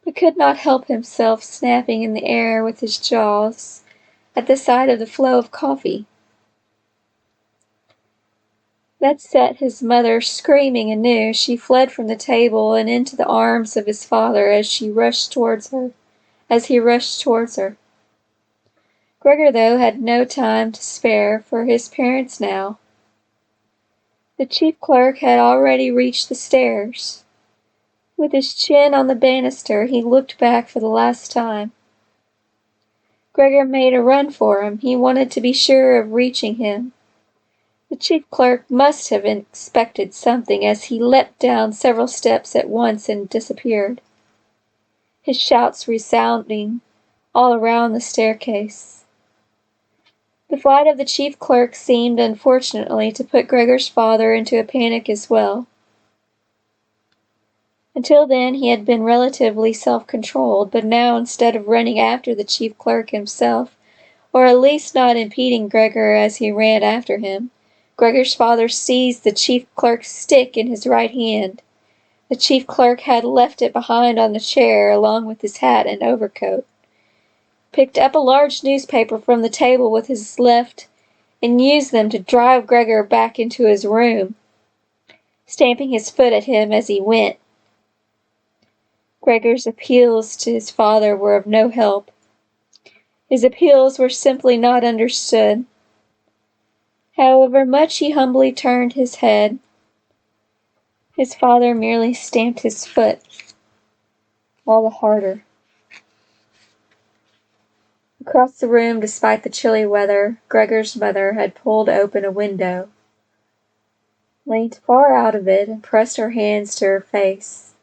but could not help himself snapping in the air with his jaws at the sight of the flow of coffee. That set his mother screaming anew. She fled from the table and into the arms of his father as he rushed towards her. Gregor, though, had no time to spare for his parents now. The chief clerk had already reached the stairs. With his chin on the banister, he looked back for the last time. Gregor made a run for him. He wanted to be sure of reaching him. The chief clerk must have expected something, as he leapt down several steps at once and disappeared, his shouts resounding all around the staircase. The flight of the chief clerk seemed, unfortunately, to put Gregor's father into a panic as well. Until then he had been relatively self-controlled, but now, instead of running after the chief clerk himself, or at least not impeding Gregor as he ran after him, Gregor's father seized the chief clerk's stick in his right hand. The chief clerk had left it behind on the chair, along with his hat and overcoat, picked up a large newspaper from the table with his left, and used them to drive Gregor back into his room, stamping his foot at him as he went. Gregor's appeals to his father were of no help. His appeals were simply not understood. However much he humbly turned his head, his father merely stamped his foot all the harder. Across the room, despite the chilly weather, Gregor's mother had pulled open a window, leaned far out of it, and pressed her hands to her face.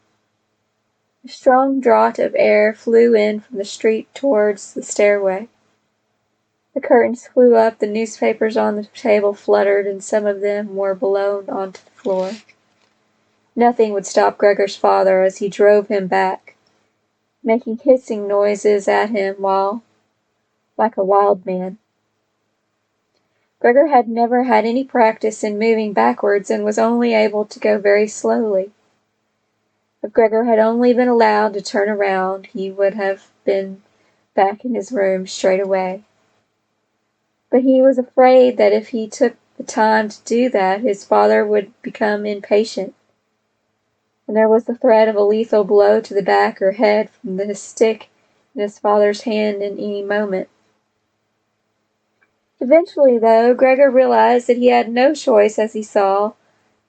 A strong draught of air flew in from the street towards the stairway. The curtains flew up, the newspapers on the table fluttered, and some of them were blown onto the floor. Nothing would stop Gregor's father as he drove him back, making hissing noises at him like a wild man. Gregor had never had any practice in moving backwards and was only able to go very slowly. If Gregor had only been allowed to turn around, he would have been back in his room straight away. But he was afraid that if he took the time to do that, his father would become impatient, and there was the threat of a lethal blow to the back or head from the stick in his father's hand in any moment. Eventually, though, Gregor realized that he had no choice, as he saw,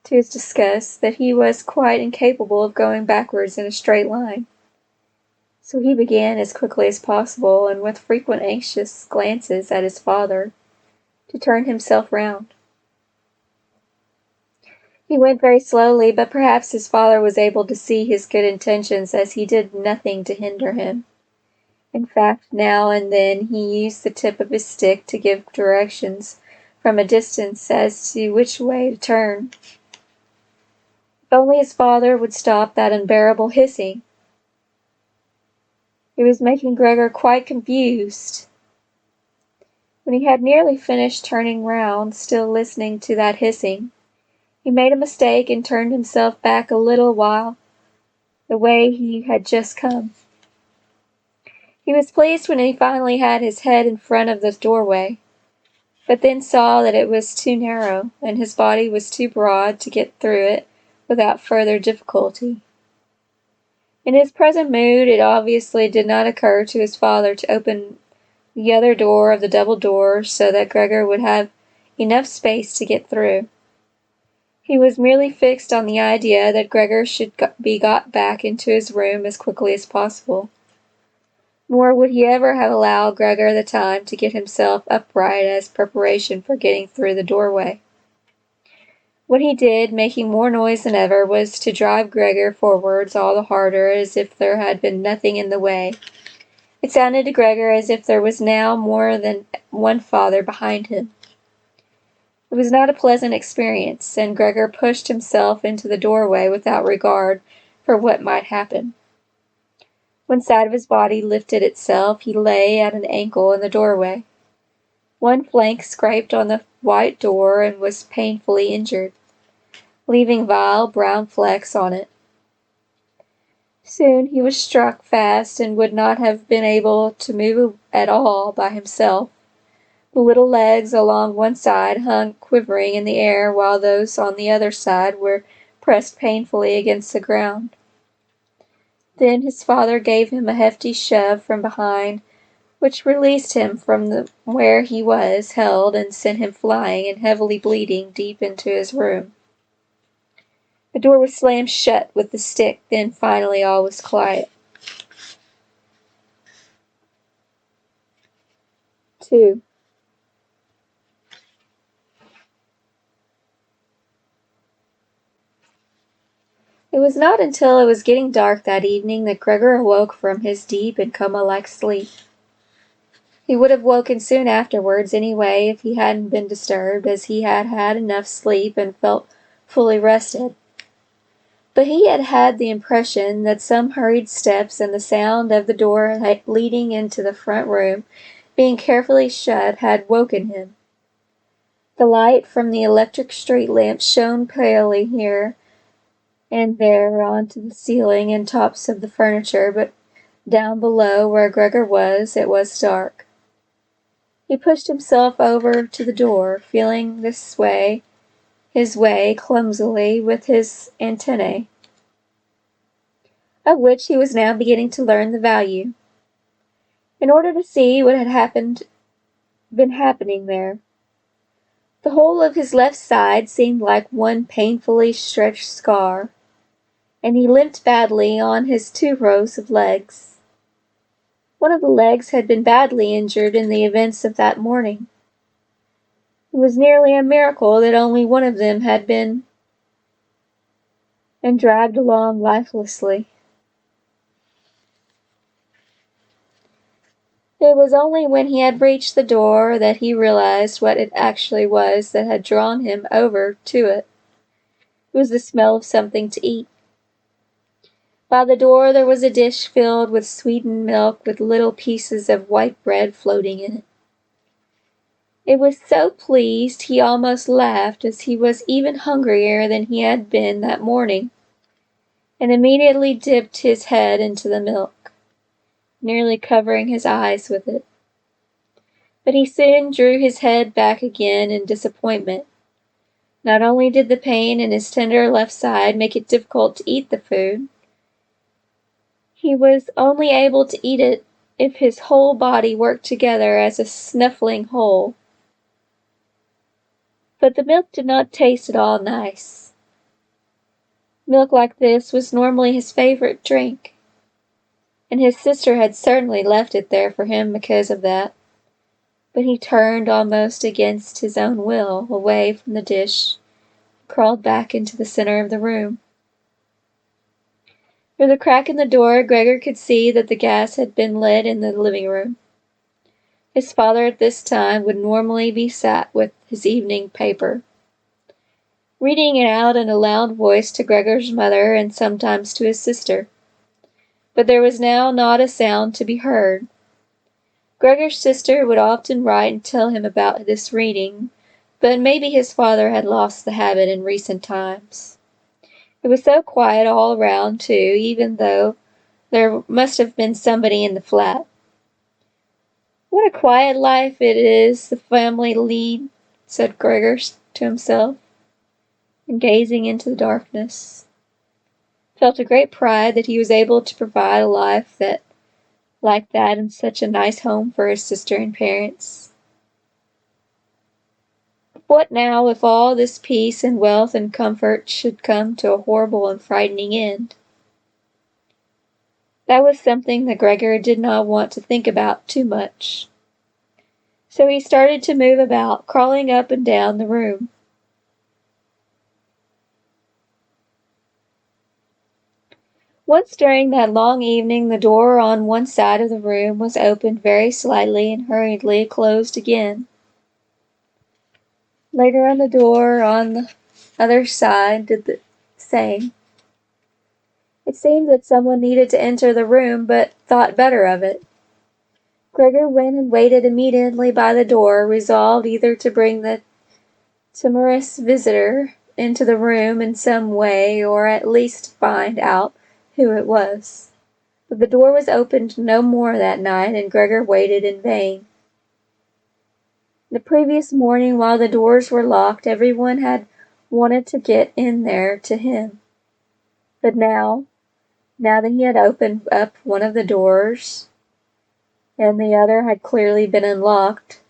to his disgust, that he was quite incapable of going backwards in a straight line. So he began as quickly as possible, and with frequent anxious glances at his father, to turn himself round. He went very slowly, but perhaps his father was able to see his good intentions, as he did nothing to hinder him. In fact, now and then he used the tip of his stick to give directions from a distance as to which way to turn. If only his father would stop that unbearable hissing. It was making Gregor quite confused. When he had nearly finished turning round, still listening to that hissing, he made a mistake and turned himself back a little while the way he had just come. He was pleased when he finally had his head in front of the doorway, but then saw that it was too narrow, and his body was too broad to get through it without further difficulty. In his present mood, it obviously did not occur to his father to open the other door of the double door so that Gregor would have enough space to get through. He was merely fixed on the idea that Gregor should be got back into his room as quickly as possible. Nor would he ever have allowed Gregor the time to get himself upright as preparation for getting through the doorway. What he did, making more noise than ever, was to drive Gregor forwards all the harder, as if there had been nothing in the way. It sounded to Gregor as if there was now more than one father behind him. It was not a pleasant experience, and Gregor pushed himself into the doorway without regard for what might happen. One side of his body lifted itself. He lay at an angle in the doorway. One flank scraped on the white door and was painfully injured, leaving vile brown flecks on it. Soon he was struck fast and would not have been able to move at all by himself, The little legs along one side hung quivering in the air, while those on the other side were pressed painfully against the ground. Then his father gave him a hefty shove from behind, which released him from where he was held and sent him flying and heavily bleeding deep into his room. The door was slammed shut with the stick. Then finally all was quiet. 2. It was not until it was getting dark that evening that Gregor awoke from his deep and coma-like sleep. He would have woken soon afterwards anyway if he hadn't been disturbed, as he had had enough sleep and felt fully rested. But he had had the impression that some hurried steps and the sound of the door leading into the front room being carefully shut had woken him. The light from the electric street lamp shone palely here and there onto the ceiling and tops of the furniture, but down below where Gregor was, it was dark. He pushed himself over to the door, feeling his way clumsily with his antennae, of which he was now beginning to learn the value, in order to see what had been happening there. The whole of his left side seemed like one painfully stretched scar, and he limped badly on his 2 rows of legs. One of the legs had been badly injured in the events of that morning. It was nearly a miracle that only one of them had been and dragged along lifelessly. It was only when he had reached the door that he realized what it actually was that had drawn him over to it. It was the smell of something to eat. By the door there was a dish filled with sweetened milk with little pieces of white bread floating in it. It was so pleased he almost laughed, as he was even hungrier than he had been that morning, and immediately dipped his head into the milk, nearly covering his eyes with it. But he soon drew his head back again in disappointment. Not only did the pain in his tender left side make it difficult to eat the food, he was only able to eat it if his whole body worked together as a snuffling whole. But the milk did not taste at all nice. Milk like this was normally his favorite drink, and his sister had certainly left it there for him because of that. But he turned almost against his own will away from the dish and crawled back into the center of the room. Through the crack in the door, Gregor could see that the gas had been lit in the living room. His father at this time would normally be sat with his evening paper, reading it out in a loud voice to Gregor's mother and sometimes to his sister. But there was now not a sound to be heard. Gregor's sister would often write and tell him about this reading, but maybe his father had lost the habit in recent times. It was so quiet all around, too, even though there must have been somebody in the flat. "What a quiet life it is the family lead," said Gregor to himself, and gazing into the darkness, felt a great pride that he was able to provide a life like that in such a nice home for his sister and parents. What now if all this peace and wealth and comfort should come to a horrible and frightening end? That was something that Gregor did not want to think about too much. So he started to move about, crawling up and down the room. Once during that long evening, the door on one side of the room was opened very slightly and hurriedly closed again. Later on, the door on the other side did the same. It seemed that someone needed to enter the room, but thought better of it. Gregor went and waited immediately by the door, resolved either to bring the timorous visitor into the room in some way, or at least find out who it was. But the door was opened no more that night, and Gregor waited in vain. The previous morning, while the doors were locked, everyone had wanted to get in there to him. But now that he had opened up one of the doors, and the other had clearly been unlocked,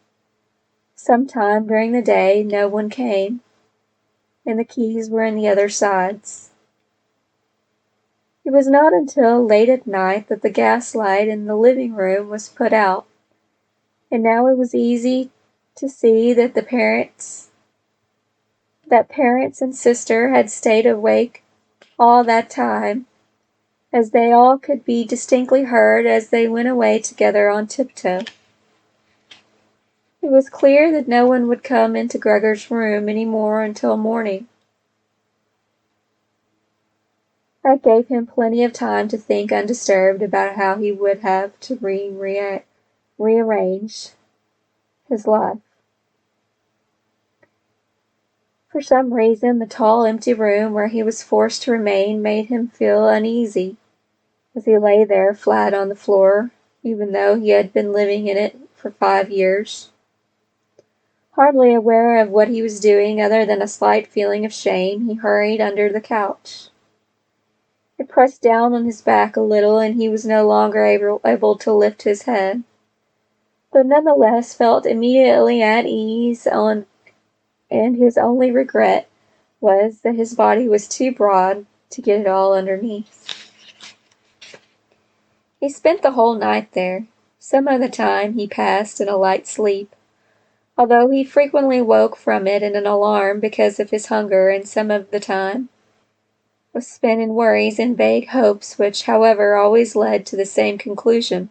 sometime during the day no one came, and the keys were in the other sides. It was not until late at night that the gas light in the living room was put out, and now it was easy to see that parents and sister had stayed awake all that time, as they all could be distinctly heard as they went away together on tiptoe. It was clear that no one would come into Gregor's room any more until morning. That gave him plenty of time to think undisturbed about how he would have to rearrange his life. For some reason, the tall, empty room where he was forced to remain made him feel uneasy as he lay there flat on the floor, even though he had been living in it for 5 years. Hardly aware of what he was doing other than a slight feeling of shame, he hurried under the couch. It pressed down on his back a little, and he was no longer able to lift his head, but nonetheless felt immediately at ease, and his only regret was that his body was too broad to get it all underneath. He spent the whole night there. Some of the time he passed in a light sleep, although he frequently woke from it in an alarm because of his hunger, and some of the time was spent in worries and vague hopes which, however, always led to the same conclusion.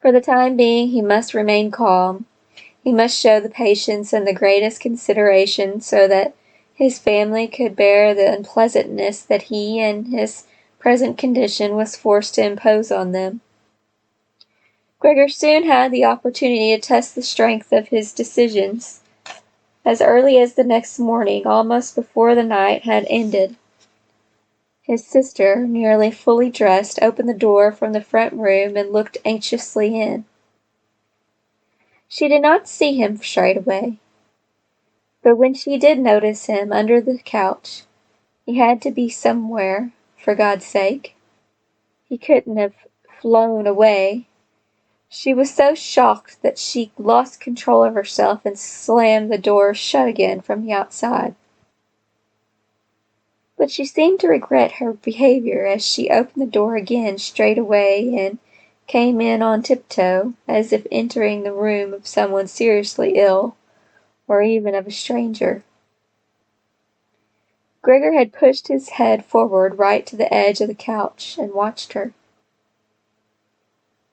For the time being he must remain calm. He must show the patience and the greatest consideration so that his family could bear the unpleasantness that he in his present condition was forced to impose on them. Gregor soon had the opportunity to test the strength of his decisions. As early as the next morning, almost before the night had ended, his sister, nearly fully dressed, opened the door from the front room and looked anxiously in. She did not see him straight away, but when she did notice him under the couch, he had to be somewhere, for God's sake. He couldn't have flown away. She was so shocked that she lost control of herself and slammed the door shut again from the outside. But she seemed to regret her behavior as she opened the door again straight away and came in on tiptoe, as if entering the room of someone seriously ill, or even of a stranger. Gregor had pushed his head forward right to the edge of the couch and watched her.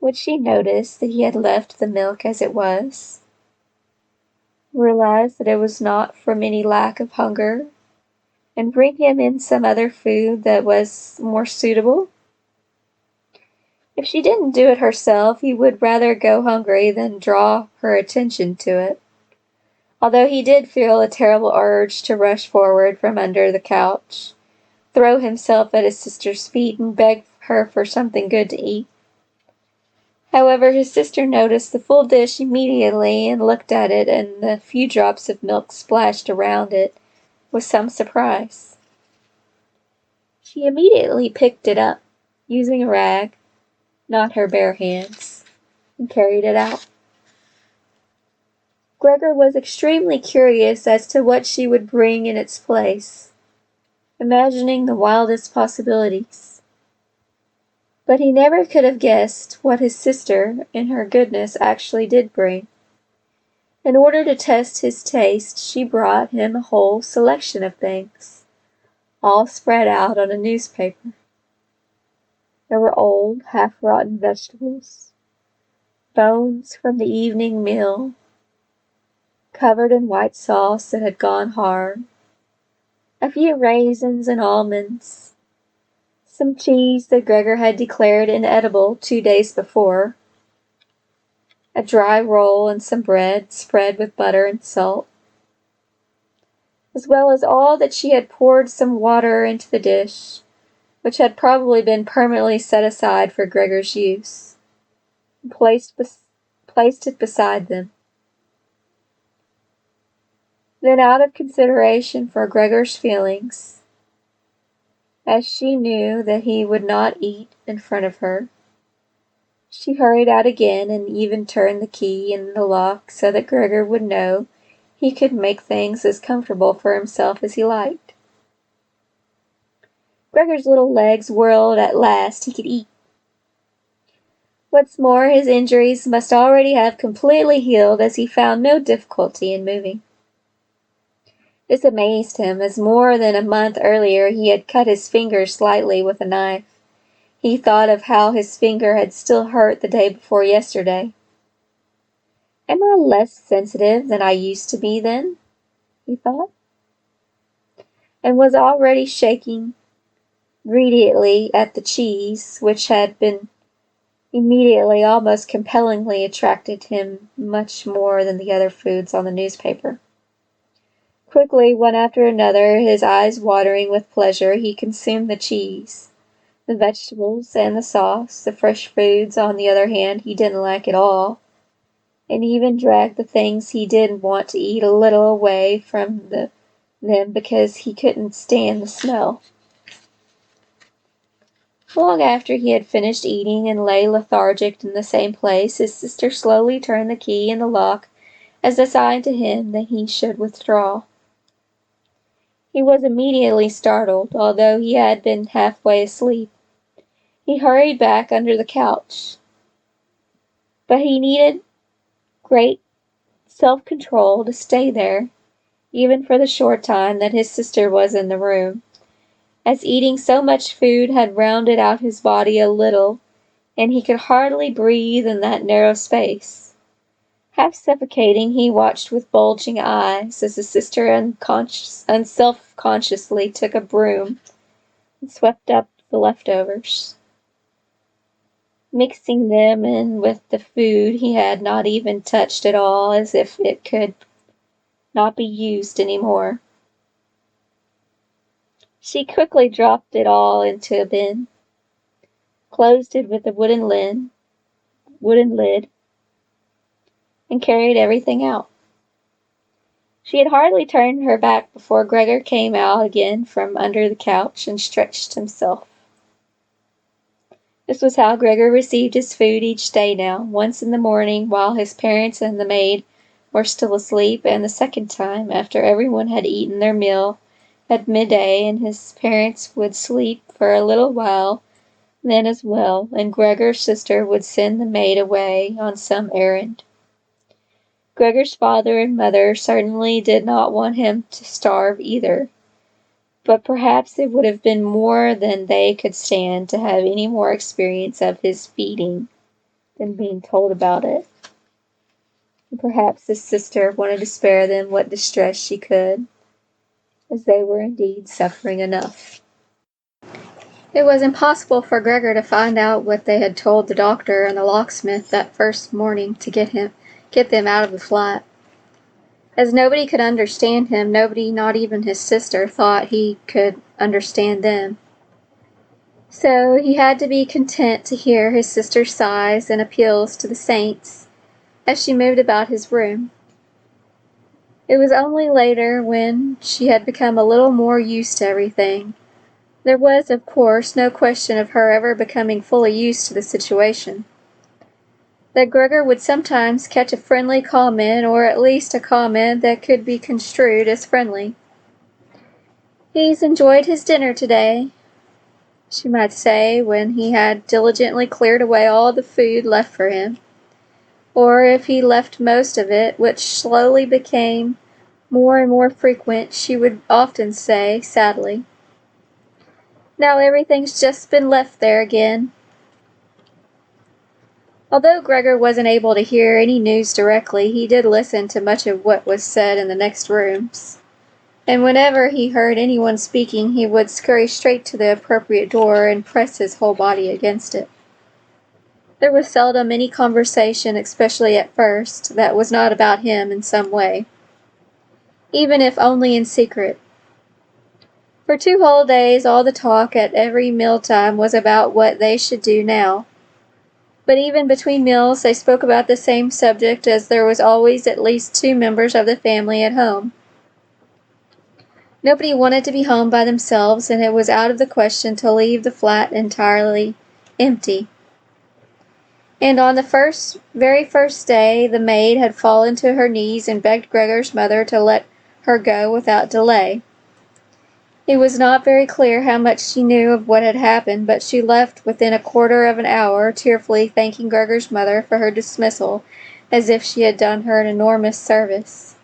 Would she notice that he had left the milk as it was? Realize that it was not from any lack of hunger, and bring him in some other food that was more suitable? If she didn't do it herself, he would rather go hungry than draw her attention to it, although he did feel a terrible urge to rush forward from under the couch, throw himself at his sister's feet, and beg her for something good to eat. However, his sister noticed the full dish immediately and looked at it and the few drops of milk splashed around it with some surprise. She immediately picked it up, using a rag, not her bare hands, and carried it out. Gregor was extremely curious as to what she would bring in its place, imagining the wildest possibilities. But he never could have guessed what his sister, in her goodness, actually did bring. In order to test his taste, she brought him a whole selection of things, all spread out on a newspaper. There were old, half-rotten vegetables, bones from the evening meal, covered in white sauce that had gone hard, a few raisins and almonds, some cheese that Gregor had declared inedible 2 days before, a dry roll and some bread spread with butter and salt, as well as all that she had poured some water into the dish, which had probably been permanently set aside for Gregor's use, and placed it beside them. Then, out of consideration for Gregor's feelings, as she knew that he would not eat in front of her, she hurried out again and even turned the key in the lock so that Gregor would know he could make things as comfortable for himself as he liked. Gregor's little legs whirled. At last he could eat. What's more, his injuries must already have completely healed, as he found no difficulty in moving. This amazed him, as more than a month earlier he had cut his finger slightly with a knife. He thought of how his finger had still hurt the day before yesterday. Am I less sensitive than I used to be then? He thought, and was already shaking greedily at the cheese, which had been immediately, almost compellingly, attracted him much more than the other foods on the newspaper. Quickly, one after another, his eyes watering with pleasure, he consumed the cheese, the vegetables, and the sauce. The fresh foods, on the other hand, he didn't like at all, and even dragged the things he didn't want to eat a little away from them because he couldn't stand the smell. Long after he had finished eating and lay lethargic in the same place, his sister slowly turned the key in the lock as a sign to him that he should withdraw. He was immediately startled, although he had been halfway asleep. He hurried back under the couch. But he needed great self-control to stay there, even for the short time that his sister was in the room, as eating so much food had rounded out his body a little, and he could hardly breathe in that narrow space. Half suffocating, he watched with bulging eyes as his sister unself-consciously took a broom and swept up the leftovers, mixing them in with the food he had not even touched at all, as if it could not be used any more. She quickly dropped it all into a bin, closed it with a wooden lid, and carried everything out. She had hardly turned her back before Gregor came out again from under the couch and stretched himself. This was how Gregor received his food each day now, once in the morning while his parents and the maid were still asleep, and the second time after everyone had eaten their meal at midday, and his parents would sleep for a little while then as well, and Gregor's sister would send the maid away on some errand. Gregor's father and mother certainly did not want him to starve either, but perhaps it would have been more than they could stand to have any more experience of his feeding than being told about it. And perhaps his sister wanted to spare them what distress she could, as they were indeed suffering enough. It was impossible for Gregor to find out what they had told the doctor and the locksmith that first morning to get them out of the flat. As nobody could understand him, nobody, not even his sister, thought he could understand them. So he had to be content to hear his sister's sighs and appeals to the saints as she moved about his room. It was only later, when she had become a little more used to everything. There was, of course, no question of her ever becoming fully used to the situation, that Gregor would sometimes catch a friendly comment, or at least a comment that could be construed as friendly. "He's enjoyed his dinner today," she might say, when he had diligently cleared away all the food left for him, or if he left most of it, which slowly became more and more frequent, she would often say, sadly, "Now everything's just been left there again." Although Gregor wasn't able to hear any news directly, he did listen to much of what was said in the next rooms, and whenever he heard anyone speaking, he would scurry straight to the appropriate door and press his whole body against it. There was seldom any conversation, especially at first, that was not about him in some way, even if only in secret. For 2 whole days, all the talk at every mealtime was about what they should do now. But even between meals, they spoke about the same subject, as there was always at least 2 members of the family at home. Nobody wanted to be home by themselves, and it was out of the question to leave the flat entirely empty. And on the very first day, the maid had fallen to her knees and begged Gregor's mother to let her go without delay. It was not very clear how much she knew of what had happened, but she left within a quarter of an hour, tearfully thanking Gregor's mother for her dismissal, as if she had done her an enormous service.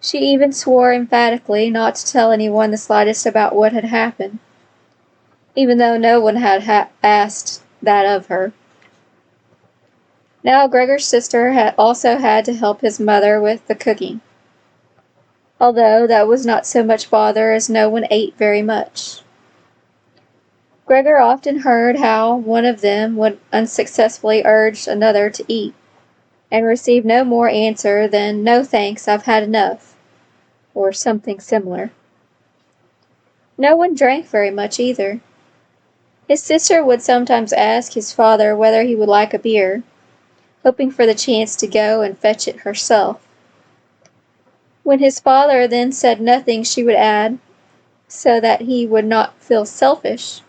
She even swore emphatically not to tell anyone the slightest about what had happened, even though no one had asked that of her. Now Gregor's sister had also had to help his mother with the cooking, although that was not so much bother as no one ate very much. Gregor often heard how one of them would unsuccessfully urge another to eat, and receive no more answer than, "No thanks, I've had enough," or something similar. No one drank very much either. His sister would sometimes ask his father whether he would like a beer, hoping for the chance to go and fetch it herself. When his father then said nothing, she would add, so that he would not feel selfish,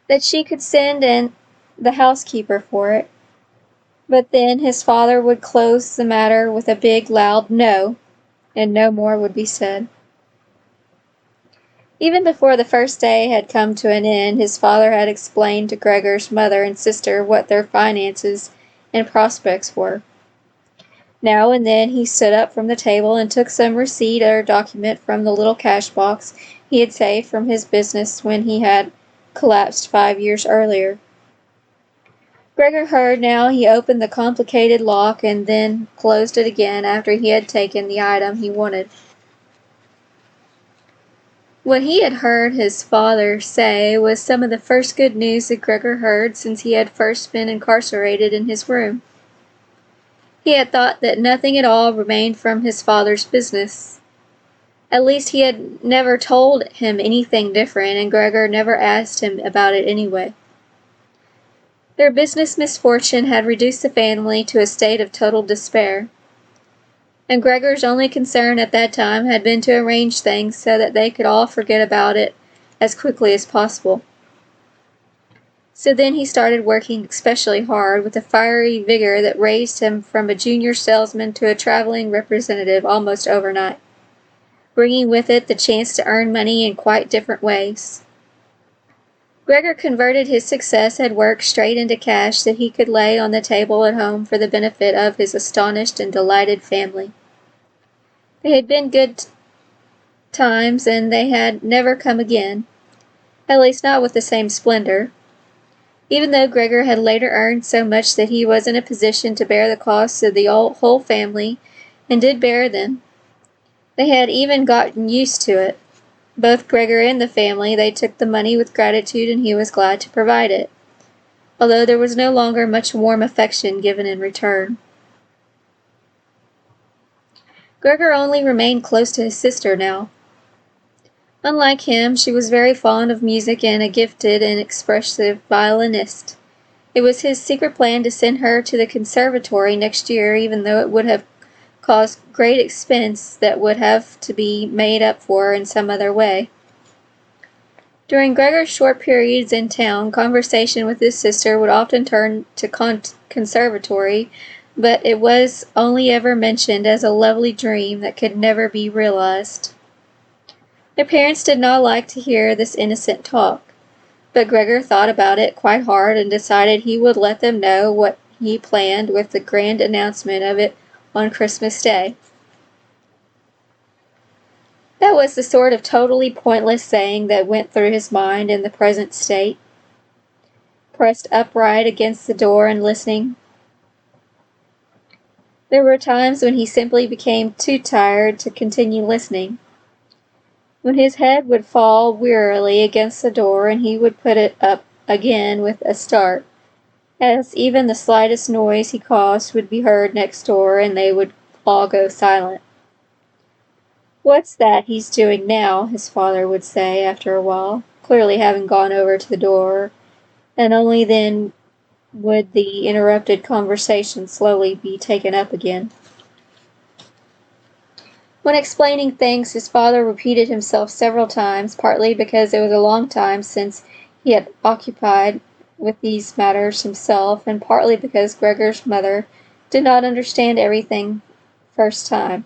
that she could send in the housekeeper for it. But then his father would close the matter with a big, loud no, and no more would be said. Even before the first day had come to an end, his father had explained to Gregor's mother and sister what their finances and prospects were. Now and then he stood up from the table and took some receipt or document from the little cash box he had saved from his business when he had collapsed 5 years earlier. Gregor heard now he opened the complicated lock and then closed it again after he had taken the item he wanted. What he had heard his father say was some of the first good news that Gregor heard since he had first been incarcerated in his room. He had thought that nothing at all remained from his father's business. At least he had never told him anything different, and Gregor never asked him about it anyway. Their business misfortune had reduced the family to a state of total despair, and Gregor's only concern at that time had been to arrange things so that they could all forget about it as quickly as possible. So then he started working especially hard with a fiery vigor that raised him from a junior salesman to a traveling representative almost overnight, bringing with it the chance to earn money in quite different ways. Gregor converted his success at work straight into cash that he could lay on the table at home for the benefit of his astonished and delighted family. They had been good times, and they had never come again, at least not with the same splendor. Even though Gregor had later earned so much that he was in a position to bear the costs of the whole family, and did bear them, they had even gotten used to it. Both Gregor and the family, they took the money with gratitude, and he was glad to provide it, although there was no longer much warm affection given in return. Gregor only remained close to his sister now. Unlike him, she was very fond of music and a gifted and expressive violinist. It was his secret plan to send her to the conservatory next year, even though it would have caused great expense that would have to be made up for in some other way. During Gregor's short periods in town, conversation with his sister would often turn to conservatory, but it was only ever mentioned as a lovely dream that could never be realized. Their parents did not like to hear this innocent talk, but Gregor thought about it quite hard and decided he would let them know what he planned with the grand announcement of it on Christmas Day. That was the sort of totally pointless saying that went through his mind in the present state. Pressed upright against the door and listening, there were times when he simply became too tired to continue listening, when his head would fall wearily against the door and he would put it up again with a start, as even the slightest noise he caused would be heard next door, and they would all go silent. "What's that he's doing now?" his father would say after a while, clearly having gone over to the door, and only then would the interrupted conversation slowly be taken up again. When explaining things, his father repeated himself several times, partly because it was a long time since he had occupied with these matters himself, and partly because Gregor's mother did not understand everything first time.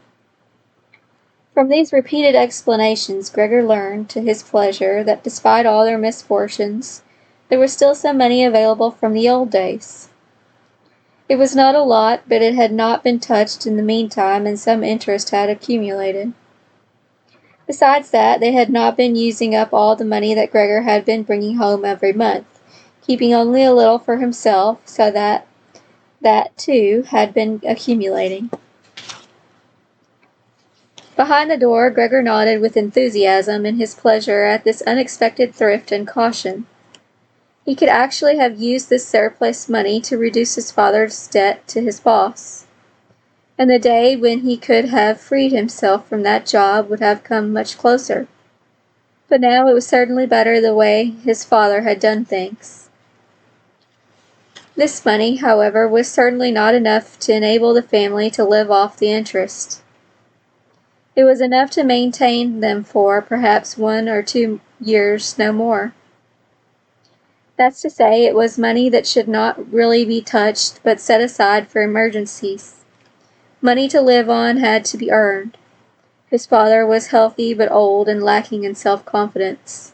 From these repeated explanations, Gregor learned, to his pleasure, that despite all their misfortunes, there was still some money available from the old days. It was not a lot, but it had not been touched in the meantime, and some interest had accumulated. Besides that, they had not been using up all the money that Gregor had been bringing home every month, keeping only a little for himself, so that too had been accumulating. Behind the door, Gregor nodded with enthusiasm in his pleasure at this unexpected thrift and caution. He could actually have used this surplus money to reduce his father's debt to his boss, and the day when he could have freed himself from that job would have come much closer. But now it was certainly better the way his father had done things. This money, however, was certainly not enough to enable the family to live off the interest. It was enough to maintain them for perhaps 1 or 2 years, no more. That's to say, it was money that should not really be touched, but set aside for emergencies. Money to live on had to be earned. His father was healthy but old and lacking in self-confidence.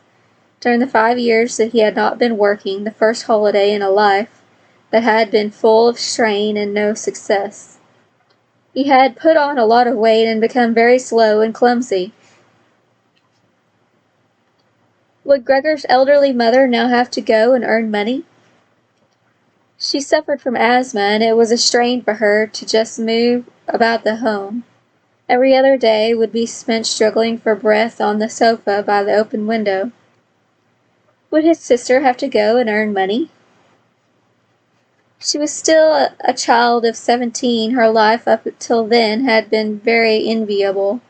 During the 5 years that he had not been working, the first holiday in a life that had been full of strain and no success, he had put on a lot of weight and become very slow and clumsy. Would Gregor's elderly mother now have to go and earn money? She suffered from asthma, and it was a strain for her to just move about the home. Every other day would be spent struggling for breath on the sofa by the open window. Would his sister have to go and earn money? She was still a child of 17. Her life up till then had been very enviable,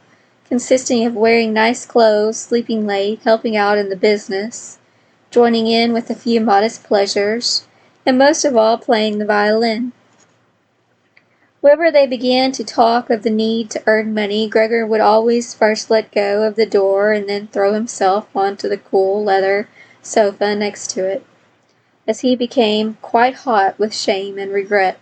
consisting of wearing nice clothes, sleeping late, helping out in the business, joining in with a few modest pleasures, and most of all playing the violin. Whenever they began to talk of the need to earn money, Gregor would always first let go of the door and then throw himself onto the cool leather sofa next to it, as he became quite hot with shame and regret.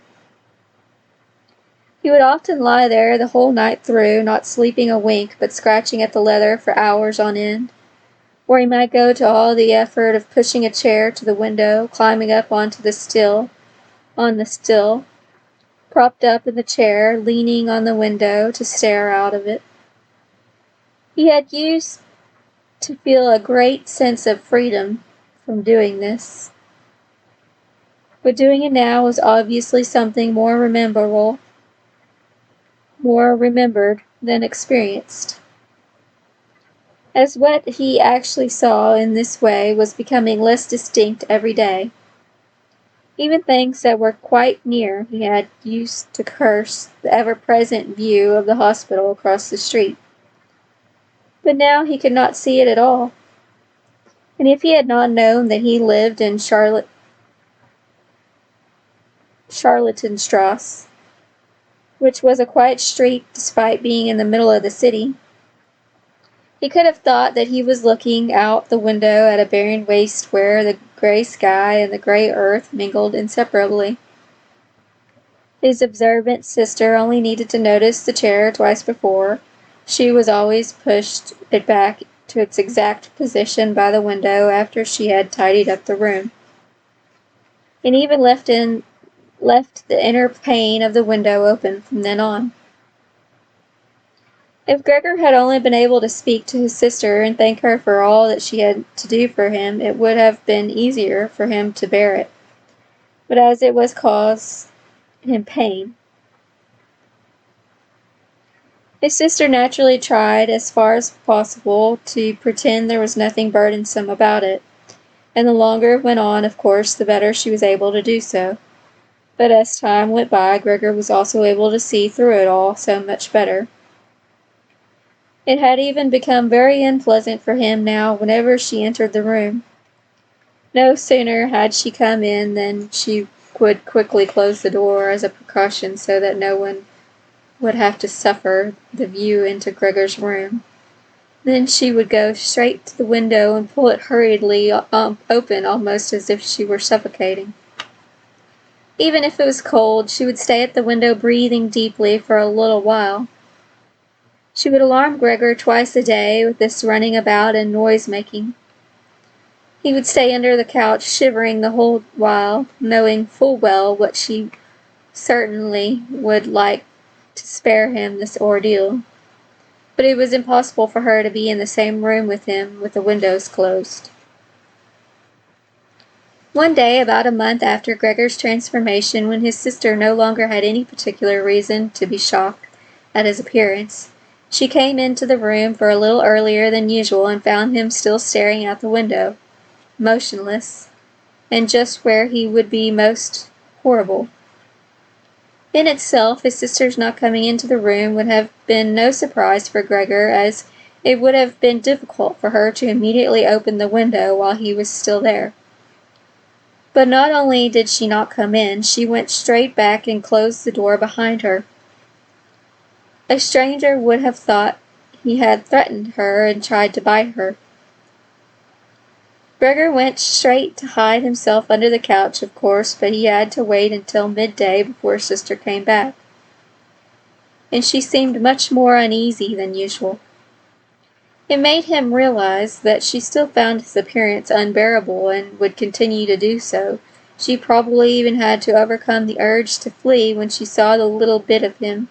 He would often lie there the whole night through, not sleeping a wink, but scratching at the leather for hours on end, or he might go to all the effort of pushing a chair to the window, climbing up onto the sill, propped up in the chair, leaning on the window to stare out of it. He had used to feel a great sense of freedom from doing this, but doing it now was obviously something more remembered than experienced. As what he actually saw in this way was becoming less distinct every day. Even things that were quite near he had used to curse the ever-present view of the hospital across the street. But now he could not see it at all. And if he had not known that he lived in Charlottenstrasse, which was a quiet street despite being in the middle of the city, he could have thought that he was looking out the window at a barren waste where the gray sky and the gray earth mingled inseparably. His observant sister only needed to notice the chair twice before. She was always pushed it back to its exact position by the window after she had tidied up the room, and even left the inner pane of the window open from then on. If Gregor had only been able to speak to his sister and thank her for all that she had to do for him, it would have been easier for him to bear it. But as it was caused him pain. His sister naturally tried, as far as possible, to pretend there was nothing burdensome about it, and the longer it went on, of course, the better she was able to do so. But as time went by, Gregor was also able to see through it all so much better. It had even become very unpleasant for him now whenever she entered the room. No sooner had she come in than she would quickly close the door as a precaution so that no one would have to suffer the view into Gregor's room. Then she would go straight to the window and pull it hurriedly open, almost as if she were suffocating. Even if it was cold, she would stay at the window breathing deeply for a little while. She would alarm Gregor twice a day with this running about and noise-making. He would stay under the couch shivering the whole while, knowing full well what she certainly would like to spare him this ordeal. But it was impossible for her to be in the same room with him with the windows closed. One day, about a month after Gregor's transformation, when his sister no longer had any particular reason to be shocked at his appearance, she came into the room for a little earlier than usual and found him still staring out the window, motionless, and just where he would be most horrible. In itself, his sister's not coming into the room would have been no surprise for Gregor, as it would have been difficult for her to immediately open the window while he was still there. But not only did she not come in, she went straight back and closed the door behind her. A stranger would have thought he had threatened her and tried to bite her. Gregor went straight to hide himself under the couch, of course, but he had to wait until midday before his sister came back, and she seemed much more uneasy than usual. It made him realize that she still found his appearance unbearable and would continue to do so. She probably even had to overcome the urge to flee when she saw the little bit of him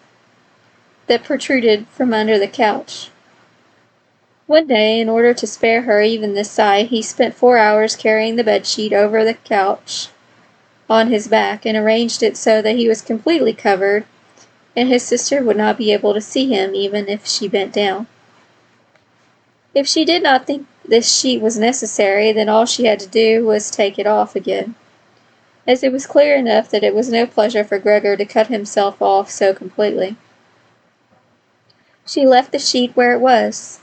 that protruded from under the couch. One day, in order to spare her even this sight, he spent 4 hours carrying the bedsheet over the couch on his back and arranged it so that he was completely covered and his sister would not be able to see him even if she bent down. If she did not think this sheet was necessary, then all she had to do was take it off again, as it was clear enough that it was no pleasure for Gregor to cut himself off so completely. She left the sheet where it was.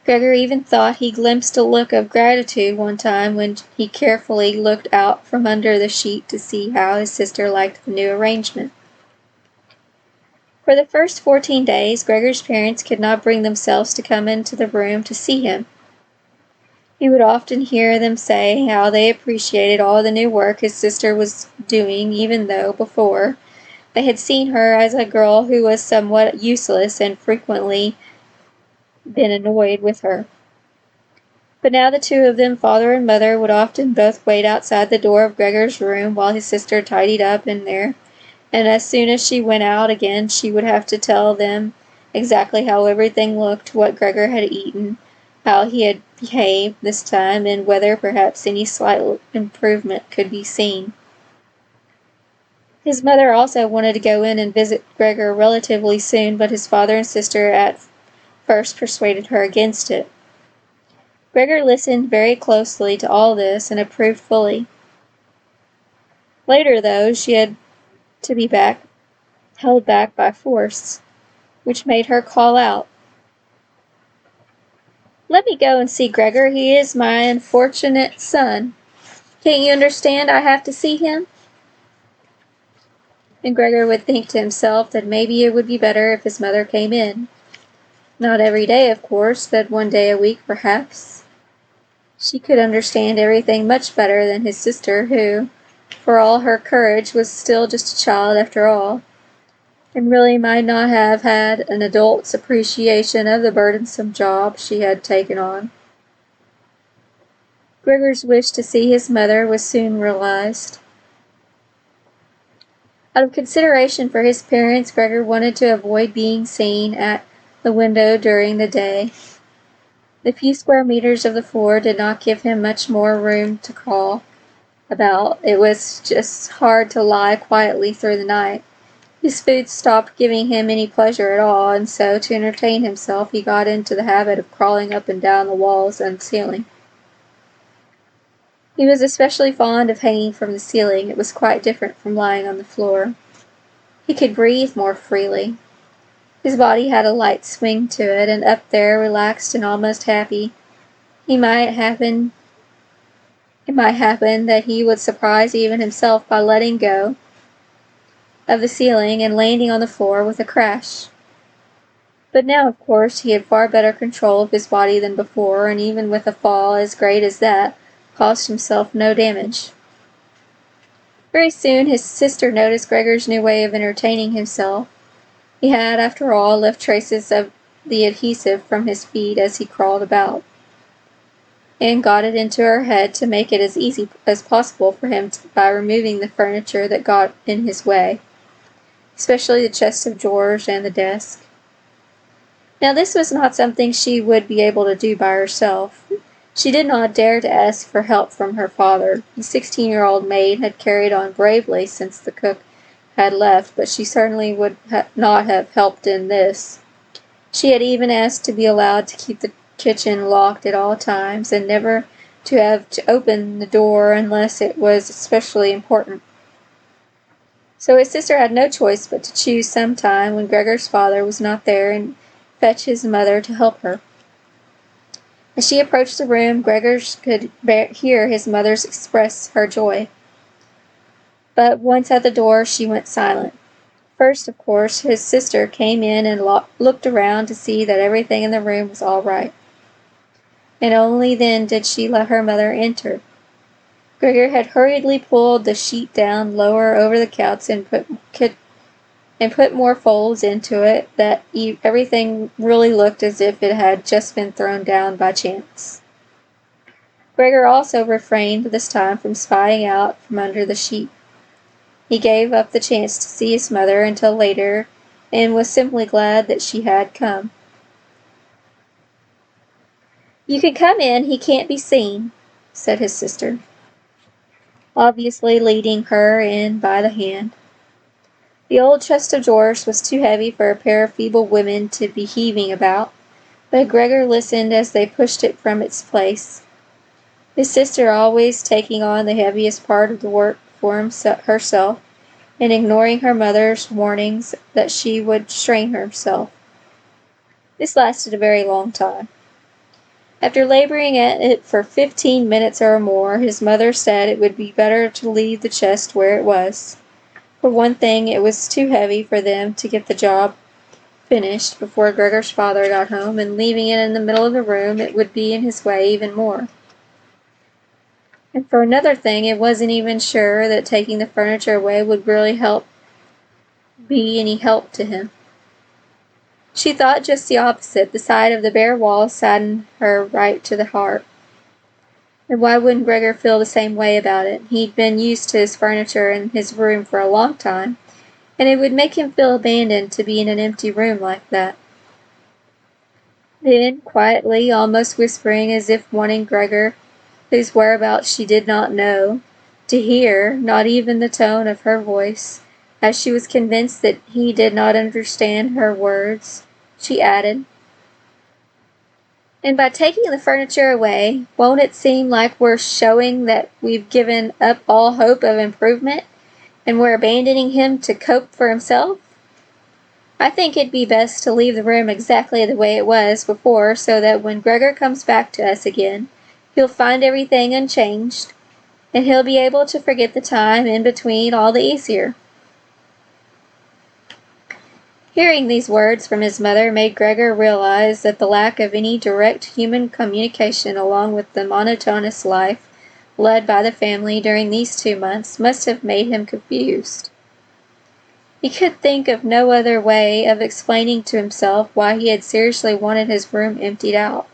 Gregor even thought he glimpsed a look of gratitude one time when he carefully looked out from under the sheet to see how his sister liked the new arrangement. For the first 14 days, Gregor's parents could not bring themselves to come into the room to see him. He would often hear them say how they appreciated all the new work his sister was doing, even though, before, they had seen her as a girl who was somewhat useless and frequently been annoyed with her. But now the two of them, father and mother, would often both wait outside the door of Gregor's room while his sister tidied up in there, and as soon as she went out again she would have to tell them exactly how everything looked, what Gregor had eaten, how he had behaved this time, and whether perhaps any slight improvement could be seen. His mother also wanted to go in and visit Gregor relatively soon, but his father and sister at first persuaded her against it. Gregor listened very closely to all this and approved fully. Later, though, she had to be held back by force, which made her call out, "Let me go and see Gregor. He is my unfortunate son. Can't you understand I have to see him?" And Gregor would think to himself that maybe it would be better if his mother came in. Not every day, of course, but one day a week, perhaps. She could understand everything much better than his sister, who, for all her courage, was still just a child after all, and really might not have had an adult's appreciation of the burdensome job she had taken on. Gregor's wish to see his mother was soon realized. Out of consideration for his parents, Gregor wanted to avoid being seen at the window during the day. The few square meters of the floor did not give him much more room to crawl about. It was just hard to lie quietly through the night. His food stopped giving him any pleasure at all, and so, to entertain himself, he got into the habit of crawling up and down the walls and ceiling. He was especially fond of hanging from the ceiling. It was quite different from lying on the floor. He could breathe more freely. His body had a light swing to it, and up there, relaxed and almost happy, it might happen that he would surprise even himself by letting go of the ceiling and landing on the floor with a crash. But now, of course, he had far better control of his body than before, and even with a fall as great as that, caused himself no damage. Very soon his sister noticed Gregor's new way of entertaining himself. He had, after all, left traces of the adhesive from his feet as he crawled about, and got it into her head to make it as easy as possible for him by removing the furniture that got in his way, especially the chest of drawers and the desk. Now this was not something she would be able to do by herself. She did not dare to ask for help from her father. The 16-year-old maid had carried on bravely since the cook had left, but she certainly would not have helped in this. She had even asked to be allowed to keep the kitchen locked at all times, and never to have to open the door unless it was especially important. So his sister had no choice but to choose some time when Gregor's father was not there and fetch his mother to help her. As she approached the room, Gregor could hear his mother express her joy. But once at the door, she went silent. First, of course, his sister came in and looked around to see that everything in the room was all right. And only then did she let her mother enter. Gregor had hurriedly pulled the sheet down lower over the couch and put more folds into it, that everything really looked as if it had just been thrown down by chance. Gregor also refrained this time from spying out from under the sheet. He gave up the chance to see his mother until later, and was simply glad that she had come. "You can come in, he can't be seen," said his sister, obviously leading her in by the hand. The old chest of drawers was too heavy for a pair of feeble women to be heaving about, but Gregor listened as they pushed it from its place, his sister always taking on the heaviest part of the work for herself, and ignoring her mother's warnings that she would strain herself. This lasted a very long time. After laboring at it for 15 minutes or more, his mother said it would be better to leave the chest where it was. For one thing, it was too heavy for them to get the job finished before Gregor's father got home, and leaving it in the middle of the room, it would be in his way even more. And for another thing, it wasn't even sure that taking the furniture away would really be any help to him. She thought just the opposite. The sight of the bare walls saddened her right to the heart. And why wouldn't Gregor feel the same way about it? He'd been used to his furniture in his room for a long time, and it would make him feel abandoned to be in an empty room like that. Then, quietly, almost whispering as if wanting Gregor, whose whereabouts she did not know, to hear, not even the tone of her voice, as she was convinced that he did not understand her words, she added, "And by taking the furniture away, won't it seem like we're showing that we've given up all hope of improvement, and we're abandoning him to cope for himself? I think it'd be best to leave the room exactly the way it was before, so that when Gregor comes back to us again, he'll find everything unchanged, and he'll be able to forget the time in between all the easier." Hearing these words from his mother made Gregor realize that the lack of any direct human communication, along with the monotonous life led by the family during these 2 months, must have made him confused. He could think of no other way of explaining to himself why he had seriously wanted his room emptied out.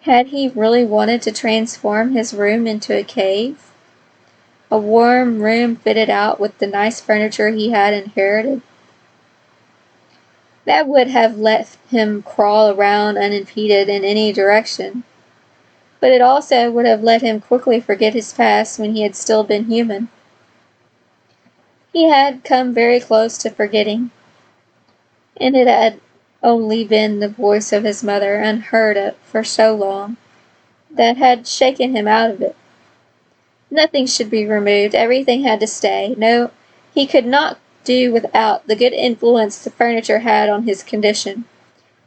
Had he really wanted to transform his room into a cave? A warm room fitted out with the nice furniture he had inherited? That would have let him crawl around unimpeded in any direction, but it also would have let him quickly forget his past when he had still been human. He had come very close to forgetting, and it had only been the voice of his mother, unheard for so long, that had shaken him out of it. Nothing should be removed, everything had to stay. No, he could not do without the good influence the furniture had on his condition,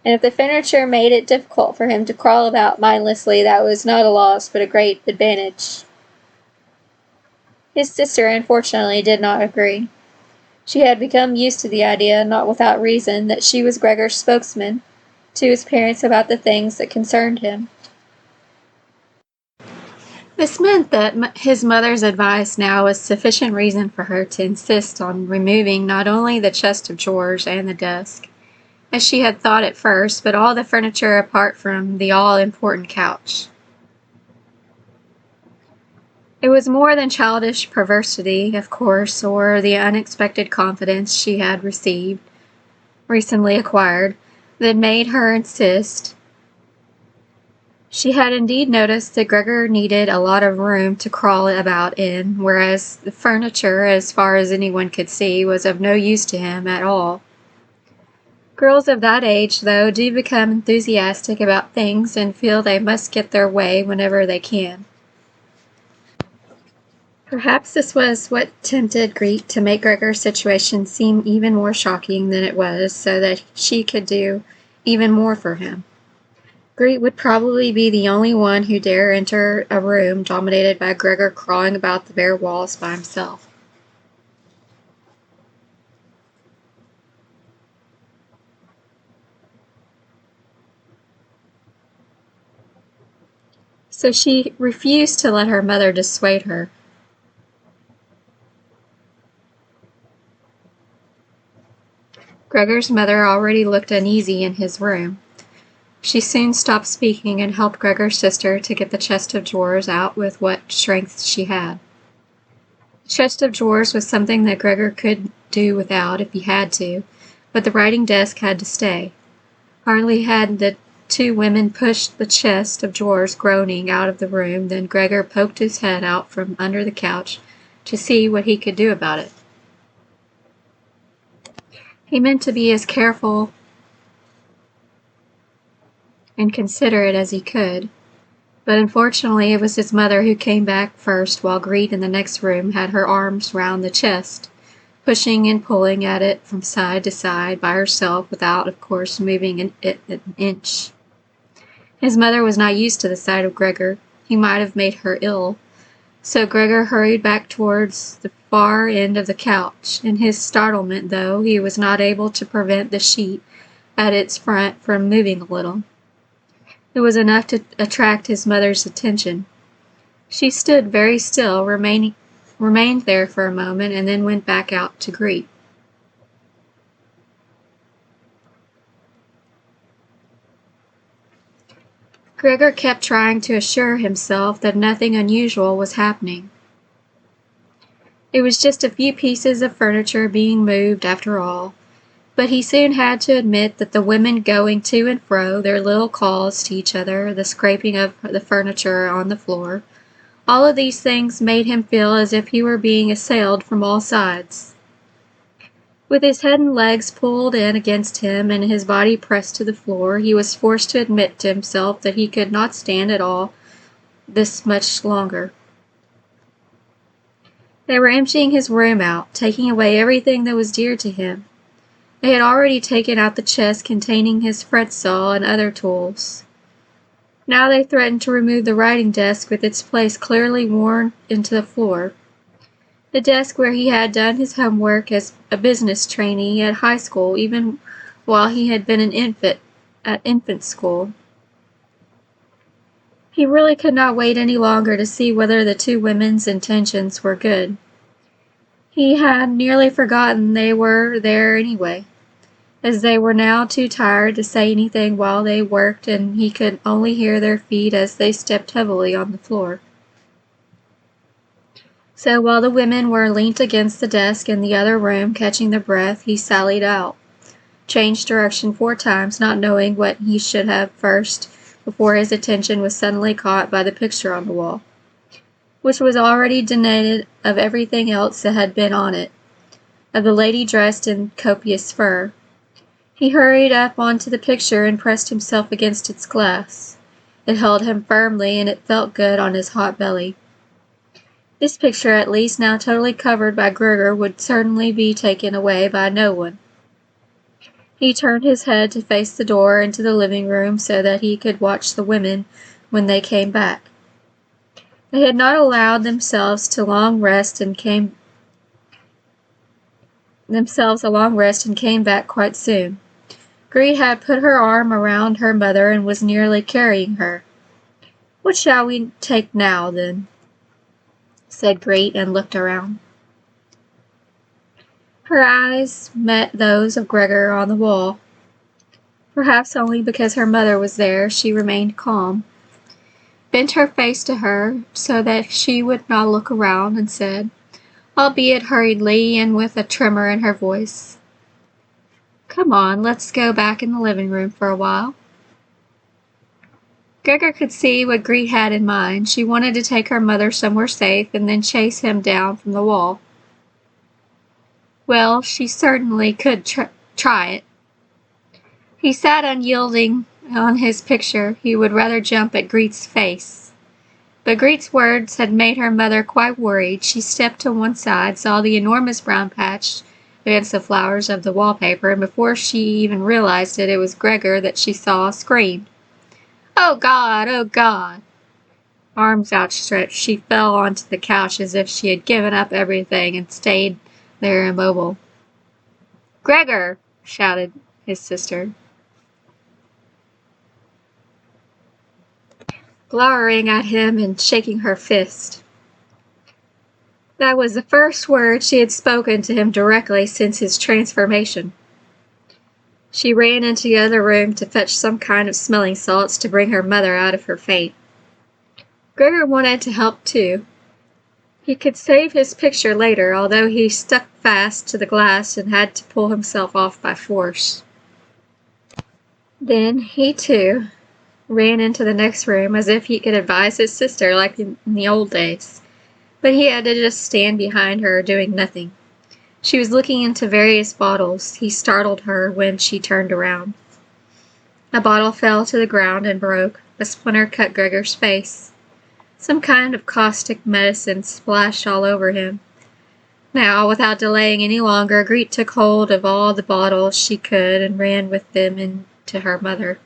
and if the furniture made it difficult for him to crawl about mindlessly, that was not a loss but a great advantage. His sister, unfortunately, did not agree. She had become used to the idea, not without reason, that she was Gregor's spokesman to his parents about the things that concerned him. This meant that his mother's advice now was sufficient reason for her to insist on removing not only the chest of drawers and the desk, as she had thought at first, but all the furniture apart from the all-important couch. It was more than childish perversity, of course, or the unexpected confidence she had recently acquired, that made her insist. She had indeed noticed that Gregor needed a lot of room to crawl about in, whereas the furniture, as far as anyone could see, was of no use to him at all. Girls of that age, though, do become enthusiastic about things and feel they must get their way whenever they can. Perhaps this was what tempted Greet to make Gregor's situation seem even more shocking than it was, so that she could do even more for him. Greet would probably be the only one who dare enter a room dominated by Gregor crawling about the bare walls by himself. So she refused to let her mother dissuade her. Gregor's mother already looked uneasy in his room. She soon stopped speaking and helped Gregor's sister to get the chest of drawers out with what strength she had. The chest of drawers was something that Gregor could do without if he had to, but the writing desk had to stay. Hardly had the two women pushed the chest of drawers groaning out of the room than Gregor poked his head out from under the couch to see what he could do about it. He meant to be as careful and considerate as he could, but unfortunately it was his mother who came back first, while Greet in the next room had her arms round the chest, pushing and pulling at it from side to side by herself without, of course, moving it an inch. His mother was not used to the sight of Gregor. He might have made her ill. So Gregor hurried back towards the far end of the couch. In his startlement, though, he was not able to prevent the sheet at its front from moving a little. It was enough to attract his mother's attention. She stood very still, remained there for a moment, and then went back out to greet. Gregor kept trying to assure himself that nothing unusual was happening. It was just a few pieces of furniture being moved after all, but he soon had to admit that the women going to and fro, their little calls to each other, the scraping of the furniture on the floor, all of these things made him feel as if he were being assailed from all sides. With his head and legs pulled in against him and his body pressed to the floor, he was forced to admit to himself that he could not stand it all this much longer. They were emptying his room out, taking away everything that was dear to him. They had already taken out the chest containing his fret saw and other tools. Now they threatened to remove the writing desk with its place clearly worn into the floor. The desk where he had done his homework as a business trainee at high school, even while he had been an infant at infant school. He really could not wait any longer to see whether the two women's intentions were good. He had nearly forgotten they were there anyway, as they were now too tired to say anything while they worked, and he could only hear their feet as they stepped heavily on the floor. So while the women were leant against the desk in the other room, catching their breath, he sallied out, changed direction 4 times, not knowing what he should have first, before his attention was suddenly caught by the picture on the wall, which was already denuded of everything else that had been on it, of the lady dressed in copious fur. He hurried up onto the picture and pressed himself against its glass. It held him firmly, and it felt good on his hot belly. This picture, at least now totally covered by Gregor, would certainly be taken away by no one. He turned his head to face the door into the living room so that he could watch the women when they came back. They had not allowed themselves to long rest and came themselves a long rest and came back quite soon. Greet had put her arm around her mother and was nearly carrying her. "What shall we take now, then?" said Greet, and looked around. Her eyes met those of Gregor on the wall. Perhaps only because her mother was there, she remained calm, bent her face to her so that she would not look around, and said, albeit hurriedly and with a tremor in her voice, "Come on, let's go back in the living room for a while." Gregor could see what Greet had in mind. She wanted to take her mother somewhere safe and then chase him down from the wall. Well, she certainly could try it. He sat unyielding on his picture. He would rather jump at Greet's face. But Greet's words had made her mother quite worried. She stepped to one side, saw the enormous brown patch against the flowers of the wallpaper, and before she even realized it was Gregor that she saw, screamed, "Oh God! Oh God!" Arms outstretched, she fell onto the couch as if she had given up everything and stayed there immobile. "Gregor!" shouted his sister, glowering at him and shaking her fist. That was the first word she had spoken to him directly since his transformation. She ran into the other room to fetch some kind of smelling salts to bring her mother out of her faint. Gregor wanted to help too. He could save his picture later, although he stuck fast to the glass and had to pull himself off by force. Then he too ran into the next room as if he could advise his sister like in the old days, but he had to just stand behind her doing nothing. She was looking into various bottles. He startled her when she turned around. A bottle fell to the ground and broke. A splinter cut Gregor's face. Some kind of caustic medicine splashed all over him. Now, without delaying any longer, Greet took hold of all the bottles she could and ran with them into her mother.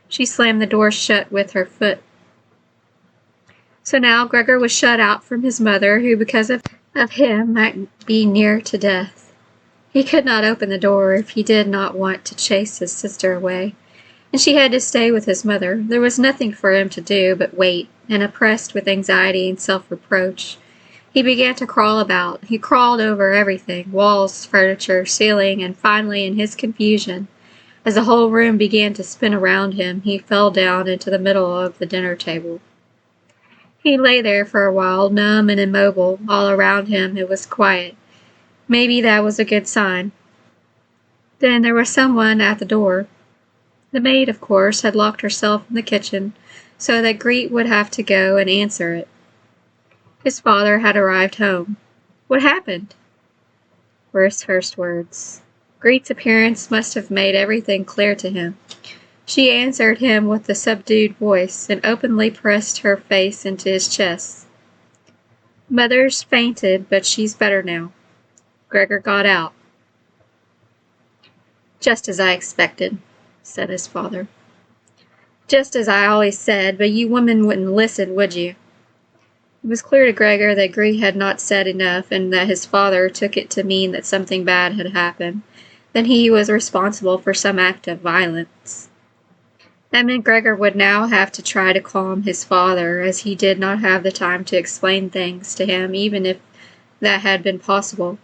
She slammed the door shut with her foot. So now Gregor was shut out from his mother, who, because of him, might be near to death. He could not open the door if he did not want to chase his sister away, and she had to stay with his mother. There was nothing for him to do but wait, and oppressed with anxiety and self-reproach, he began to crawl about. He crawled over everything, walls, furniture, ceiling, and finally, in his confusion, as the whole room began to spin around him, he fell down into the middle of the dinner table. He lay there for a while, numb and immobile. All around him it was quiet. Maybe that was a good sign. Then there was someone at the door. The maid, of course, had locked herself in the kitchen, so that Greet would have to go and answer it. His father had arrived home. What happened? Were his first words. Greet's appearance must have made everything clear to him. She answered him with a subdued voice and openly pressed her face into his chest. "Mother's fainted, but she's better now." Gregor got out. "Just as I expected," said his father. "Just as I always said, but you women wouldn't listen, would you?" It was clear to Gregor that Greet had not said enough, and that his father took it to mean that something bad had happened, that he was responsible for some act of violence. That meant Gregor would now have to try to calm his father, as he did not have the time to explain things to him, even if that had been possible.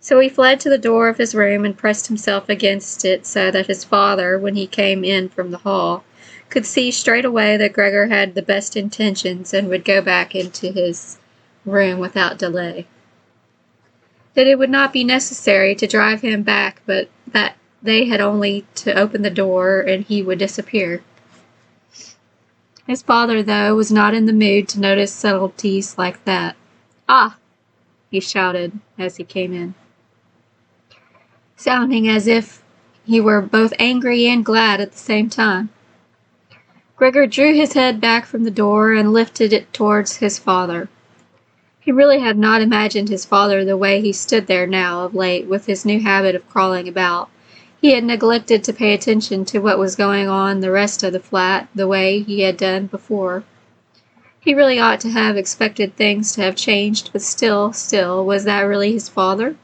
So he fled to the door of his room and pressed himself against it so that his father, when he came in from the hall, could see straight away that Gregor had the best intentions and would go back into his room without delay. That it would not be necessary to drive him back, but that they had only to open the door and he would disappear. His father, though, was not in the mood to notice subtleties like that. "Ah!" he shouted as he came in, sounding as if he were both angry and glad at the same time. Gregor drew his head back from the door and lifted it towards his father. He really had not imagined his father the way he stood there now of late, with his new habit of crawling about. He had neglected to pay attention to what was going on in the rest of the flat the way he had done before. He really ought to have expected things to have changed, but still, was that really his father?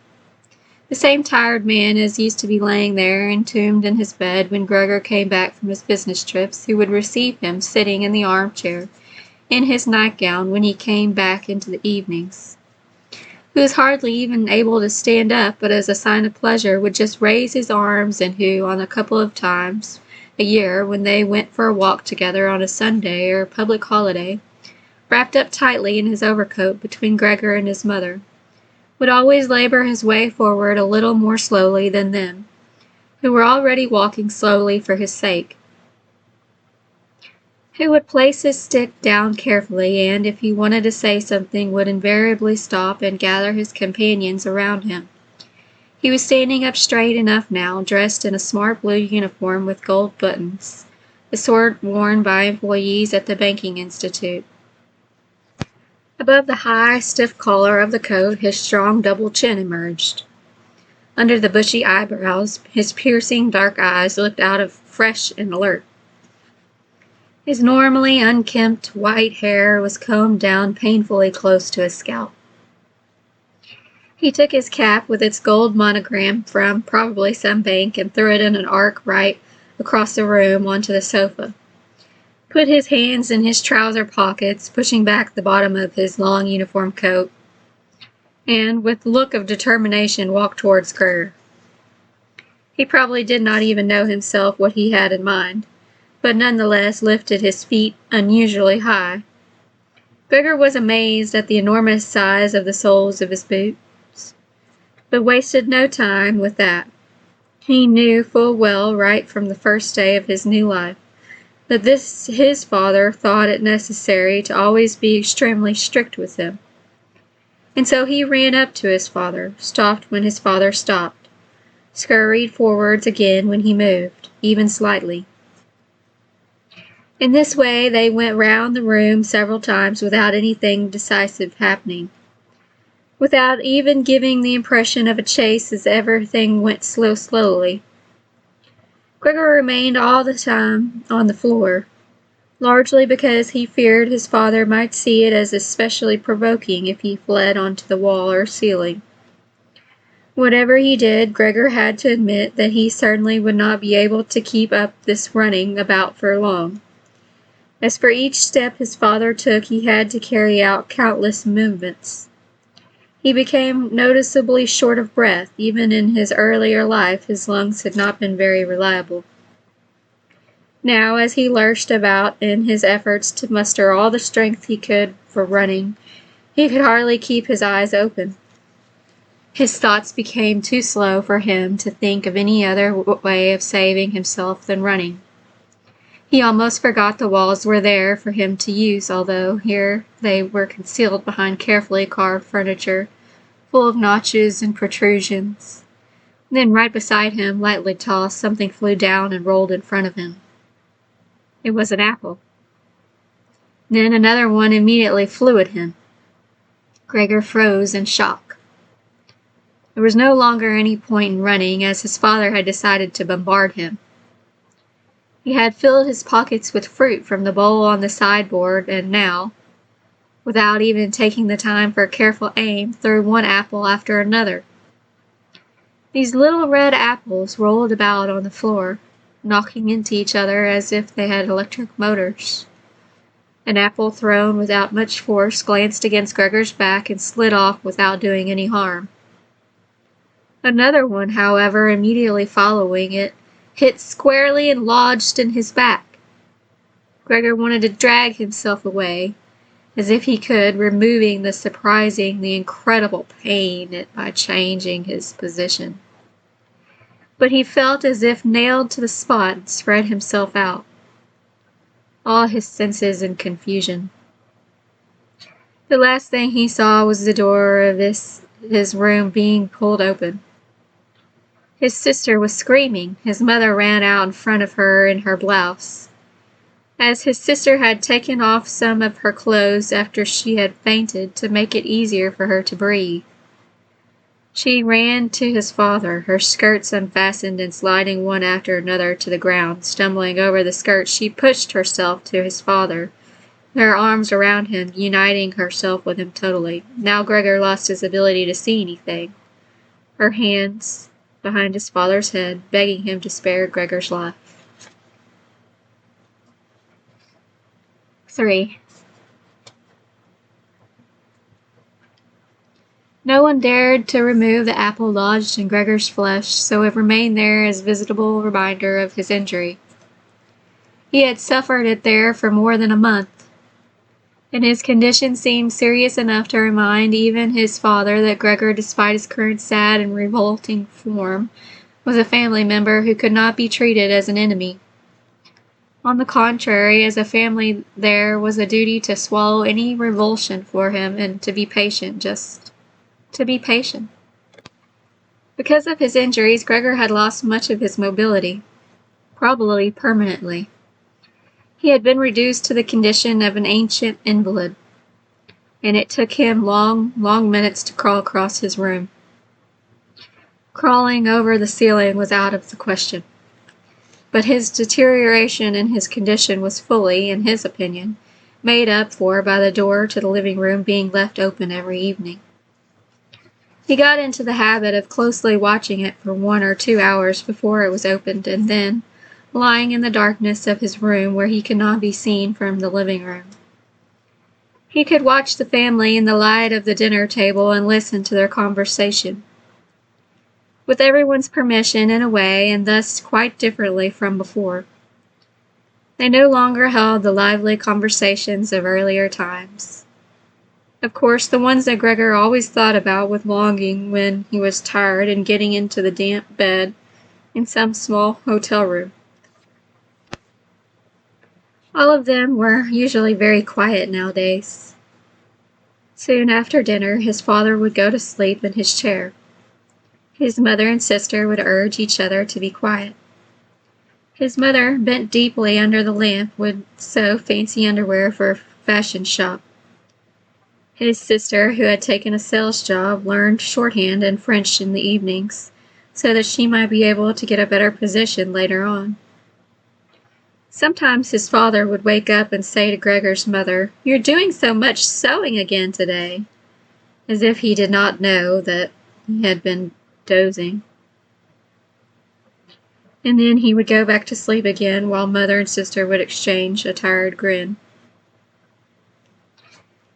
The same tired man as used to be laying there, entombed in his bed when Gregor came back from his business trips, who would receive him sitting in the armchair in his nightgown when he came back into the evenings, who was hardly even able to stand up, but as a sign of pleasure would just raise his arms, and who, on a couple of times a year, when they went for a walk together on a Sunday or public holiday, wrapped up tightly in his overcoat between Gregor and his mother, would always labor his way forward a little more slowly than them, who were already walking slowly for his sake, who would place his stick down carefully, and, if he wanted to say something, would invariably stop and gather his companions around him. He was standing up straight enough now, dressed in a smart blue uniform with gold buttons, the sort worn by employees at the banking institute. Above the high, stiff collar of the coat, his strong double chin emerged. Under the bushy eyebrows, his piercing dark eyes looked out of fresh and alert. His normally unkempt white hair was combed down painfully close to his scalp. He took his cap with its gold monogram from probably some bank and threw it in an arc right across the room onto the sofa, put his hands in his trouser pockets, pushing back the bottom of his long uniform coat, and, with a look of determination, walked towards Gregor. He probably did not even know himself what he had in mind, but nonetheless lifted his feet unusually high. Gregor was amazed at the enormous size of the soles of his boots, but wasted no time with that. He knew full well, right from the first day of his new life, that his father thought it necessary to always be extremely strict with him. And so he ran up to his father, stopped when his father stopped, scurried forwards again when he moved, even slightly. In this way they went round the room several times without anything decisive happening, without even giving the impression of a chase, as everything went slowly. Gregor remained all the time on the floor, largely because he feared his father might see it as especially provoking if he fled onto the wall or ceiling. Whatever he did, Gregor had to admit that he certainly would not be able to keep up this running about for long. As for each step his father took, he had to carry out countless movements. He became noticeably short of breath. Even in his earlier life, his lungs had not been very reliable. Now, as he lurched about in his efforts to muster all the strength he could for running, he could hardly keep his eyes open. His thoughts became too slow for him to think of any other way of saving himself than running. He almost forgot the walls were there for him to use, although here they were concealed behind carefully carved furniture, full of notches and protrusions. Then, right beside him, lightly tossed, something flew down and rolled in front of him. It was an apple. Then another one immediately flew at him. Gregor froze in shock. There was no longer any point in running, as his father had decided to bombard him. He had filled his pockets with fruit from the bowl on the sideboard, and now, without even taking the time for a careful aim, threw one apple after another. These little red apples rolled about on the floor, knocking into each other as if they had electric motors. An apple thrown without much force glanced against Gregor's back and slid off without doing any harm. Another one, however, immediately following it, hit squarely and lodged in his back. Gregor wanted to drag himself away, as if he could, removing the incredible pain by changing his position. But he felt as if nailed to the spot and spread himself out, all his senses in confusion. The last thing he saw was the door of his room being pulled open. His sister was screaming. His mother ran out in front of her in her blouse. As his sister had taken off some of her clothes after she had fainted to make it easier for her to breathe. She ran to his father, her skirts unfastened and sliding one after another to the ground. Stumbling over the skirts, she pushed herself to his father, her arms around him, uniting herself with him totally. Now Gregor lost his ability to see anything. her hands behind his father's head, begging him to spare Gregor's life. 3. No one dared to remove the apple lodged in Gregor's flesh, so it remained there as a visible reminder of his injury. He had suffered it there for more than a month, and his condition seemed serious enough to remind even his father that Gregor, despite his current sad and revolting form, was a family member who could not be treated as an enemy. On the contrary, as a family, there was a duty to swallow any revulsion for him and to be patient, just to be patient. Because of his injuries, Gregor had lost much of his mobility, probably permanently. He had been reduced to the condition of an ancient invalid, and it took him long minutes to crawl across his room. Crawling over the ceiling was out of the question. But his deterioration in his condition was fully, in his opinion, made up for by the door to the living room being left open every evening. He got into the habit of closely watching it for 1 or 2 hours before it was opened, and then, lying in the darkness of his room where he could not be seen from the living room, he could watch the family in the light of the dinner table and listen to their conversation. With everyone's permission in a way, and thus quite differently from before. They no longer held the lively conversations of earlier times. Of course, the ones that Gregor always thought about with longing when he was tired and getting into the damp bed in some small hotel room. All of them were usually very quiet nowadays. Soon after dinner, his father would go to sleep in his chair. His mother and sister would urge each other to be quiet. His mother, bent deeply under the lamp, would sew fancy underwear for a fashion shop. His sister, who had taken a sales job, learned shorthand and French in the evenings, so that she might be able to get a better position later on. Sometimes his father would wake up and say to Gregor's mother, "You're doing so much sewing again today," as if he did not know that he had been dozing. And then he would go back to sleep again, while mother and sister would exchange a tired grin.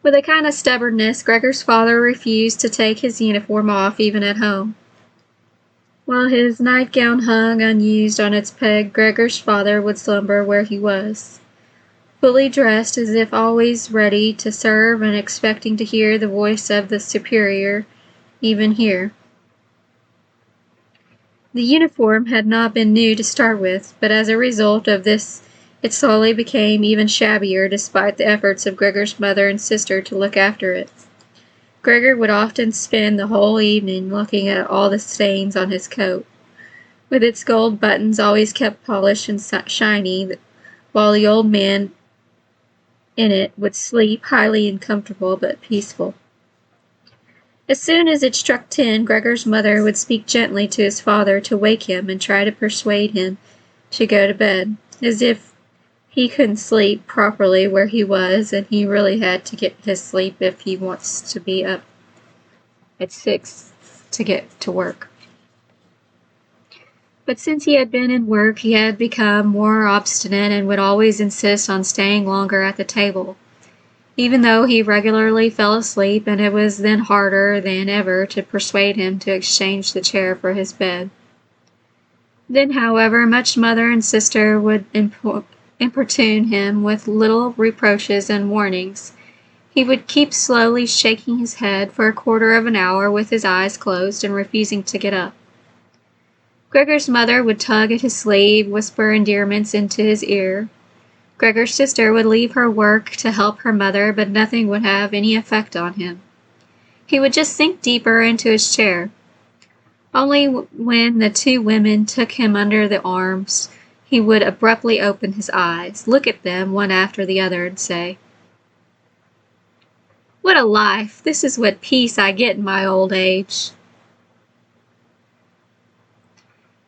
With a kind of stubbornness, Gregor's father refused to take his uniform off even at home. While his nightgown hung unused on its peg, Gregor's father would slumber where he was, fully dressed as if always ready to serve and expecting to hear the voice of the superior, even here. The uniform had not been new to start with, but as a result of this it slowly became even shabbier despite the efforts of Gregor's mother and sister to look after it. Gregor would often spend the whole evening looking at all the stains on his coat, with its gold buttons always kept polished and shiny, while the old man in it would sleep, highly uncomfortable but peaceful. As soon as it struck 10, Gregor's mother would speak gently to his father to wake him and try to persuade him to go to bed, as if he couldn't sleep properly where he was, and he really had to get his sleep if he wants to be up at 6 to get to work. But since he had been in work, he had become more obstinate and would always insist on staying longer at the table, even though he regularly fell asleep, and it was then harder than ever to persuade him to exchange the chair for his bed. Then, however much mother and sister would importune him with little reproaches and warnings, he would keep slowly shaking his head for a quarter of an hour with his eyes closed and refusing to get up. Gregor's mother would tug at his sleeve, whisper endearments into his ear. Gregor's sister would leave her work to help her mother, but nothing would have any effect on him. He would just sink deeper into his chair. Only when the 2 women took him under the arms, he would abruptly open his eyes, look at them one after the other, and say, "What a life! This is what peace I get in my old age."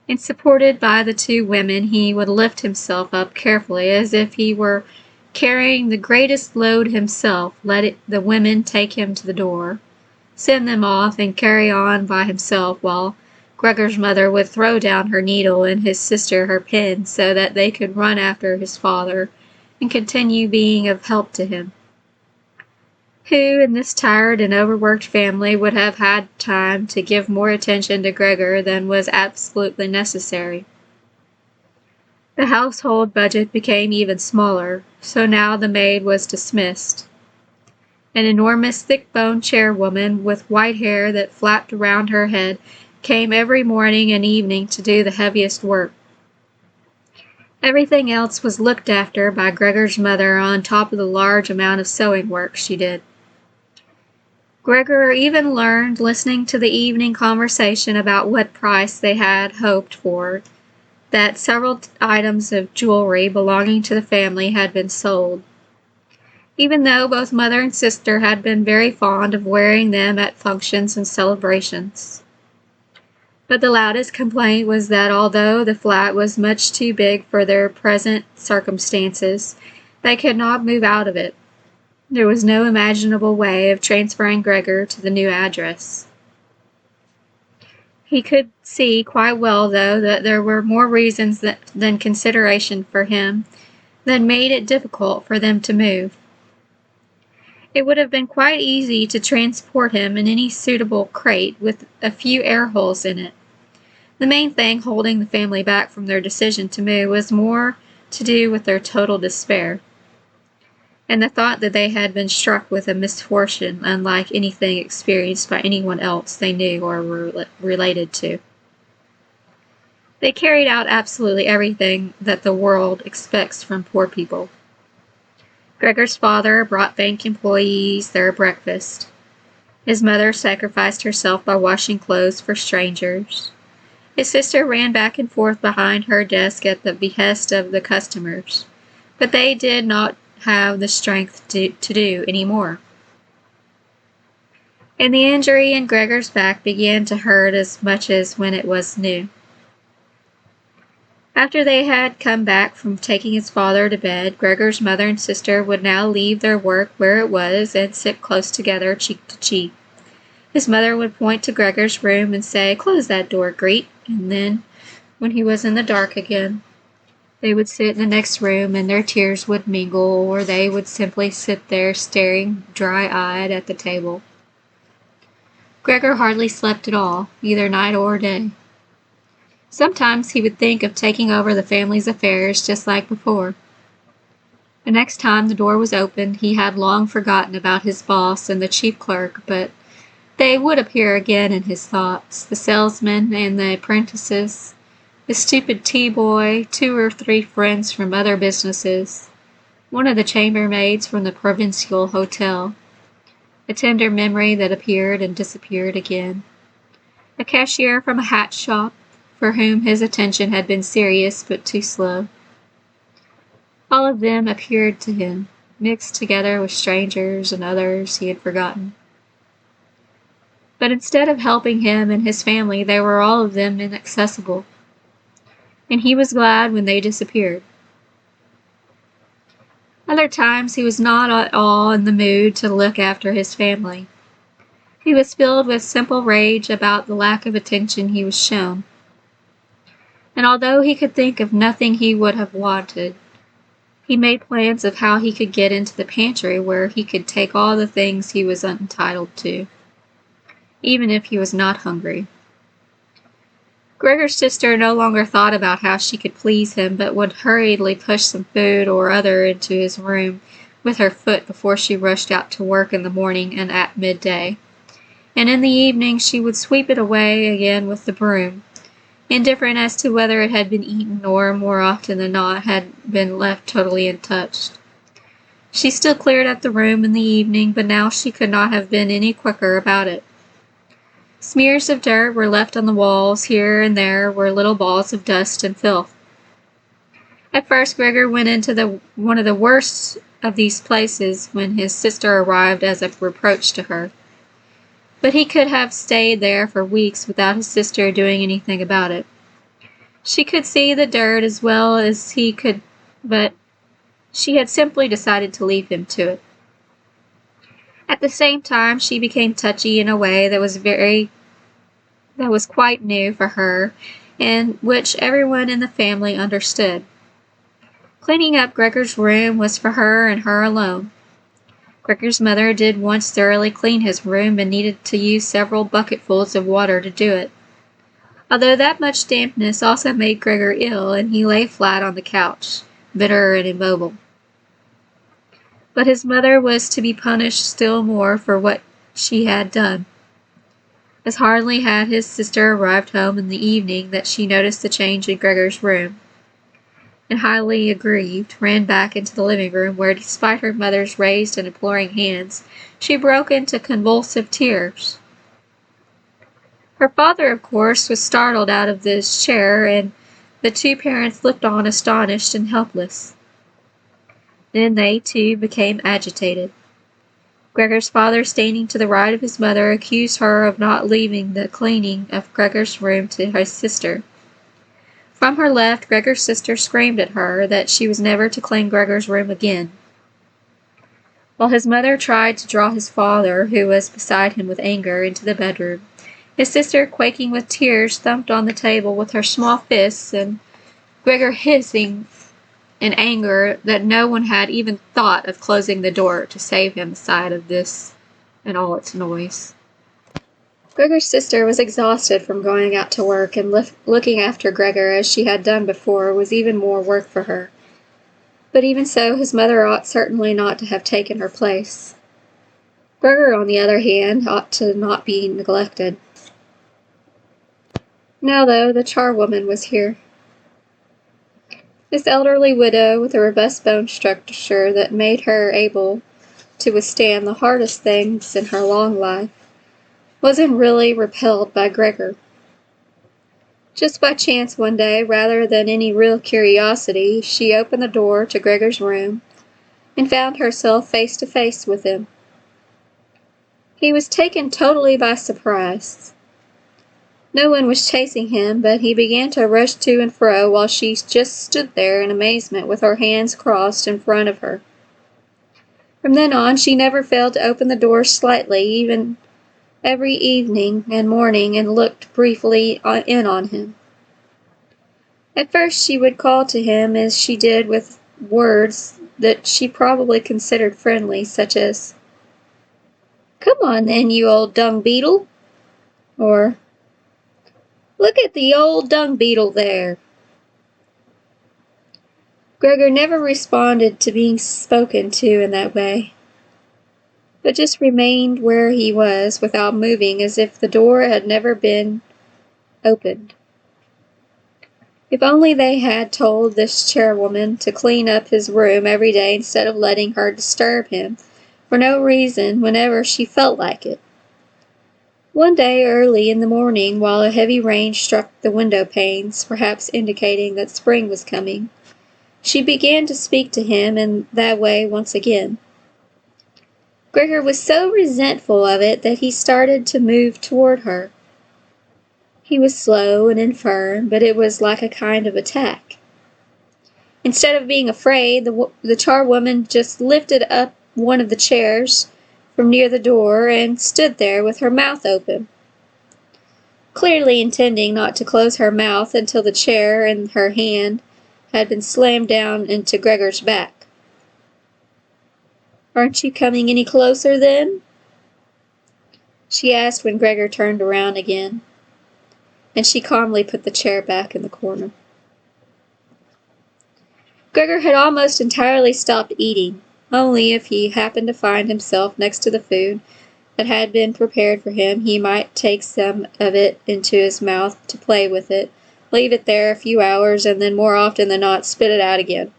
And supported by the 2 women, he would lift himself up carefully, as if he were carrying the greatest load himself, let the women take him to the door, send them off, and carry on by himself, while Gregor's mother would throw down her needle and his sister her pen so that they could run after his father and continue being of help to him. Who in this tired and overworked family would have had time to give more attention to Gregor than was absolutely necessary? The household budget became even smaller, so now the maid was dismissed. An enormous thick-boned chairwoman with white hair that flapped around her head came every morning and evening to do the heaviest work. Everything else was looked after by Gregor's mother on top of the large amount of sewing work she did. Gregor even learned, listening to the evening conversation about what price they had hoped for, that several items of jewelry belonging to the family had been sold, even though both mother and sister had been very fond of wearing them at functions and celebrations. But the loudest complaint was that although the flat was much too big for their present circumstances, they could not move out of it. There was no imaginable way of transferring Gregor to the new address. He could see quite well, though, that there were more reasons than consideration for him that made it difficult for them to move. It would have been quite easy to transport him in any suitable crate with a few air holes in it. The main thing holding the family back from their decision to move was more to do with their total despair, and the thought that they had been struck with a misfortune unlike anything experienced by anyone else they knew or were related to. They carried out absolutely everything that the world expects from poor people. Gregor's father brought bank employees their breakfast. His mother sacrificed herself by washing clothes for strangers. His sister ran back and forth behind her desk at the behest of the customers, but they did not have the strength to do any more. And the injury in Gregor's back began to hurt as much as when it was new. After they had come back from taking his father to bed, Gregor's mother and sister would now leave their work where it was and sit close together, cheek to cheek. His mother would point to Gregor's room and say, "Close that door, Greet," and then, when he was in the dark again, they would sit in the next room and their tears would mingle, or they would simply sit there staring dry-eyed at the table. Gregor hardly slept at all, either night or day. Sometimes he would think of taking over the family's affairs just like before. The next time the door was opened, he had long forgotten about his boss and the chief clerk, but they would appear again in his thoughts, the salesman and the apprentices, the stupid tea-boy, 2 or 3 friends from other businesses, one of the chambermaids from the provincial hotel, a tender memory that appeared and disappeared again, a cashier from a hat shop, for whom his attention had been serious but too slow. All of them appeared to him, mixed together with strangers and others he had forgotten. But instead of helping him and his family, they were all of them inaccessible, and he was glad when they disappeared. Other times he was not at all in the mood to look after his family. He was filled with simple rage about the lack of attention he was shown. And although he could think of nothing he would have wanted, he made plans of how he could get into the pantry where he could take all the things he was entitled to, even if he was not hungry. Gregor's sister no longer thought about how she could please him, but would hurriedly push some food or other into his room with her foot before she rushed out to work in the morning and at midday. And in the evening she would sweep it away again with the broom, indifferent as to whether it had been eaten or, more often than not, had been left totally untouched. She still cleared up the room in the evening, but now she could not have been any quicker about it. Smears of dirt were left on the walls. Here and there were little balls of dust and filth. At first Gregor went into one of the worst of these places when his sister arrived as a reproach to her. But he could have stayed there for weeks without his sister doing anything about it. She could see the dirt as well as he could, but she had simply decided to leave him to it. At the same time, she became touchy in a way that was quite new for her, and which everyone in the family understood. Cleaning up Gregor's room was for her and her alone. Gregor's mother did once thoroughly clean his room and needed to use several bucketfuls of water to do it. Although that much dampness also made Gregor ill, and he lay flat on the couch, bitter and immobile. But his mother was to be punished still more for what she had done. As hardly had his sister arrived home in the evening that she noticed the change in Gregor's room, and highly aggrieved, ran back into the living room, where, despite her mother's raised and imploring hands, she broke into convulsive tears. Her father, of course, was startled out of his chair, and the two parents looked on astonished and helpless. Then they, too, became agitated. Gregor's father, standing to the right of his mother, accused her of not leaving the cleaning of Gregor's room to his sister. From her left, Gregor's sister screamed at her that she was never to clean Gregor's room again. While his mother tried to draw his father, who was beside him with anger, into the bedroom, his sister, quaking with tears, thumped on the table with her small fists, and Gregor hissing in anger that no one had even thought of closing the door to save him the sight of this and all its noise. Gregor's sister was exhausted from going out to work, and looking after Gregor as she had done before was even more work for her. But even so, his mother ought certainly not to have taken her place. Gregor, on the other hand, ought to not be neglected. Now, though, the charwoman was here. This elderly widow, with a robust bone structure that made her able to withstand the hardest things in her long life, wasn't really repelled by Gregor. Just by chance one day, rather than any real curiosity, she opened the door to Gregor's room and found herself face to face with him. He was taken totally by surprise. No one was chasing him, but he began to rush to and fro while she just stood there in amazement with her hands crossed in front of her. From then on, she never failed to open the door slightly, even every evening and morning, and looked briefly in on him. At first she would call to him as she did with words that she probably considered friendly, such as, "Come on then, you old dung beetle," or, "Look at the old dung beetle there." Gregor never responded to being spoken to in that way, but just remained where he was without moving, as if the door had never been opened. If only they had told this chairwoman to clean up his room every day instead of letting her disturb him for no reason whenever she felt like it. One day early in the morning, while a heavy rain struck the window panes, perhaps indicating that spring was coming, she began to speak to him in that way once again. Gregor was so resentful of it that he started to move toward her. He was slow and infirm, but it was like a kind of attack. Instead of being afraid, the charwoman just lifted up one of the chairs from near the door and stood there with her mouth open, clearly intending not to close her mouth until the chair in her hand had been slammed down into Gregor's back. "Aren't you coming any closer, then?" she asked when Gregor turned around again, and she calmly put the chair back in the corner. Gregor had almost entirely stopped eating. Only if he happened to find himself next to the food that had been prepared for him, he might take some of it into his mouth to play with it, leave it there a few hours, and then more often than not spit it out again.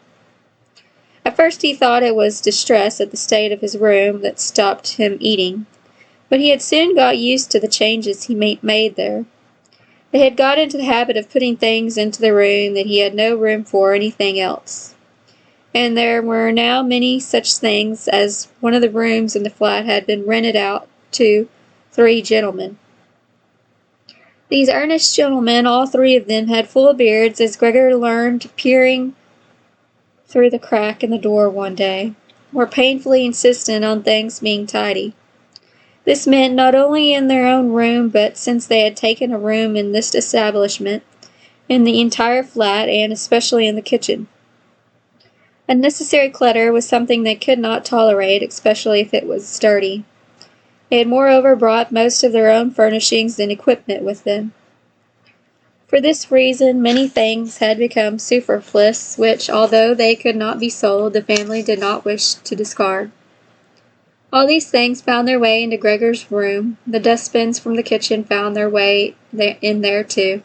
At first he thought it was distress at the state of his room that stopped him eating, but he had soon got used to the changes he made there. They had got into the habit of putting things into the room that he had no room for anything else. And there were now many such things as one of the rooms in the flat had been rented out to 3 gentlemen. These earnest gentlemen, all 3 of them, had full beards, as Gregor learned peering through the crack in the door one day, were painfully insistent on things being tidy. This meant not only in their own room, but since they had taken a room in this establishment, in the entire flat, and especially in the kitchen. Unnecessary clutter was something they could not tolerate, especially if it was dirty. They had moreover brought most of their own furnishings and equipment with them. For this reason, many things had become superfluous, which, although they could not be sold, the family did not wish to discard. All these things found their way into Gregor's room. The dustbins from the kitchen found their way in there too.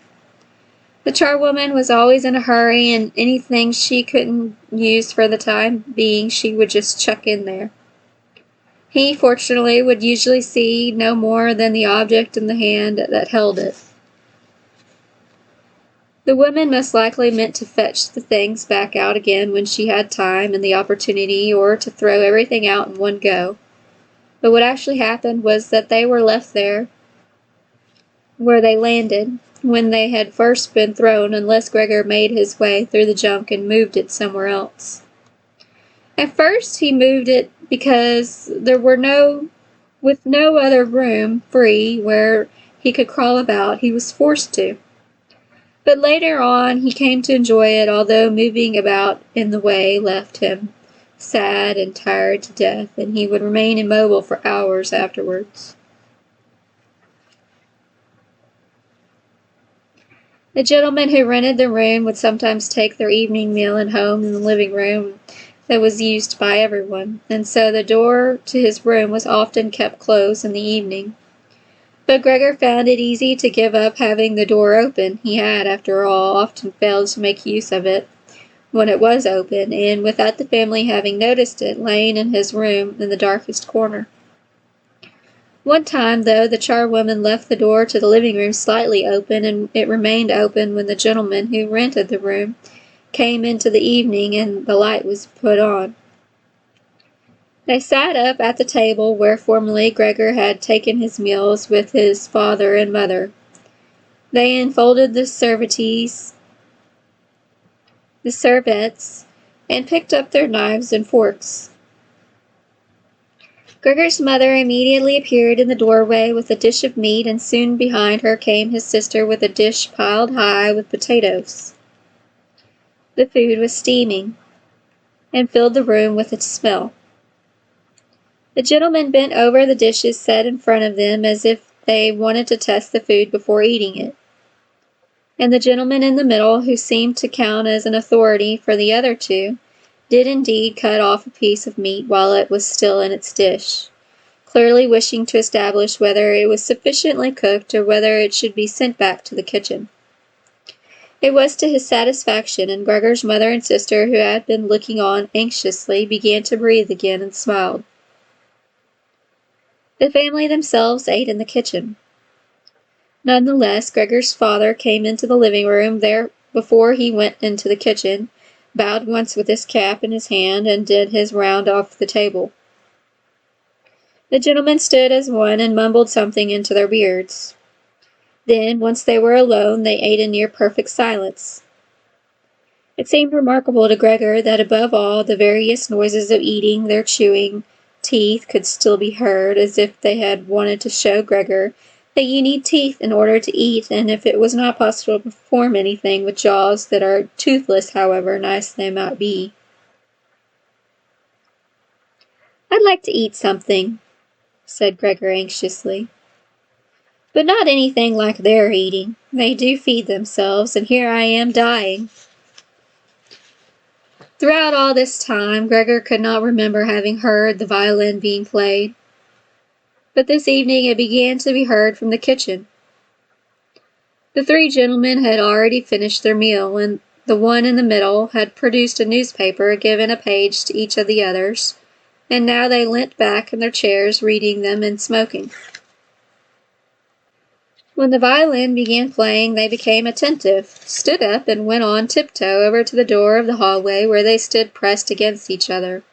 The charwoman was always in a hurry, and anything she couldn't use for the time being she would just chuck in there. He, fortunately, would usually see no more than the object in the hand that held it. The woman most likely meant to fetch the things back out again when she had time and the opportunity, or to throw everything out in one go. But what actually happened was that they were left there where they landed when they had first been thrown, unless Gregor made his way through the junk and moved it somewhere else. At first he moved it because there were no other room free where he could crawl about, he was forced to. But later on he came to enjoy it, although moving about in the way left him sad and tired to death, and he would remain immobile for hours afterwards. The gentleman who rented the room would sometimes take their evening meal at home in the living room that was used by everyone, and so the door to his room was often kept closed in the evening. But Gregor found it easy to give up having the door open. He had, after all, often failed to make use of it when it was open, and without the family having noticed it, laying in his room in the darkest corner. One time, though, the charwoman left the door to the living room slightly open, and it remained open when the gentleman who rented the room came into the evening and the light was put on. They sat up at the table where formerly Gregor had taken his meals with his father and mother. They unfolded the serviettes, and picked up their knives and forks. Gregor's mother immediately appeared in the doorway with a dish of meat, and soon behind her came his sister with a dish piled high with potatoes. The food was steaming, and filled the room with its smell. The gentleman bent over the dishes set in front of them as if they wanted to test the food before eating it. And the gentleman in the middle, who seemed to count as an authority for the other two, did indeed cut off a piece of meat while it was still in its dish, clearly wishing to establish whether it was sufficiently cooked or whether it should be sent back to the kitchen. It was to his satisfaction, and Gregor's mother and sister, who had been looking on anxiously, began to breathe again and smiled. The family themselves ate in the kitchen. Nonetheless, Gregor's father came into the living room there before he went into the kitchen, bowed once with his cap in his hand, and did his round off the table. The gentlemen stood as one and mumbled something into their beards. Then, once they were alone, they ate in near perfect silence. It seemed remarkable to Gregor that above all the various noises of eating, their chewing teeth could still be heard, as if they had wanted to show Gregor that you need teeth in order to eat, and if it was not possible to perform anything with jaws that are toothless, however nice they might be. "I'd like to eat something," said Gregor anxiously. "But not anything like they're eating. They do feed themselves, and here I am dying." Throughout all this time, Gregor could not remember having heard the violin being played. But this evening it began to be heard from the kitchen. The three gentlemen had already finished their meal, and the one in the middle had produced a newspaper, given a page to each of the others, and now they leant back in their chairs, reading them and smoking. When the violin began playing, they became attentive, stood up, and went on tiptoe over to the door of the hallway, where they stood pressed against each other.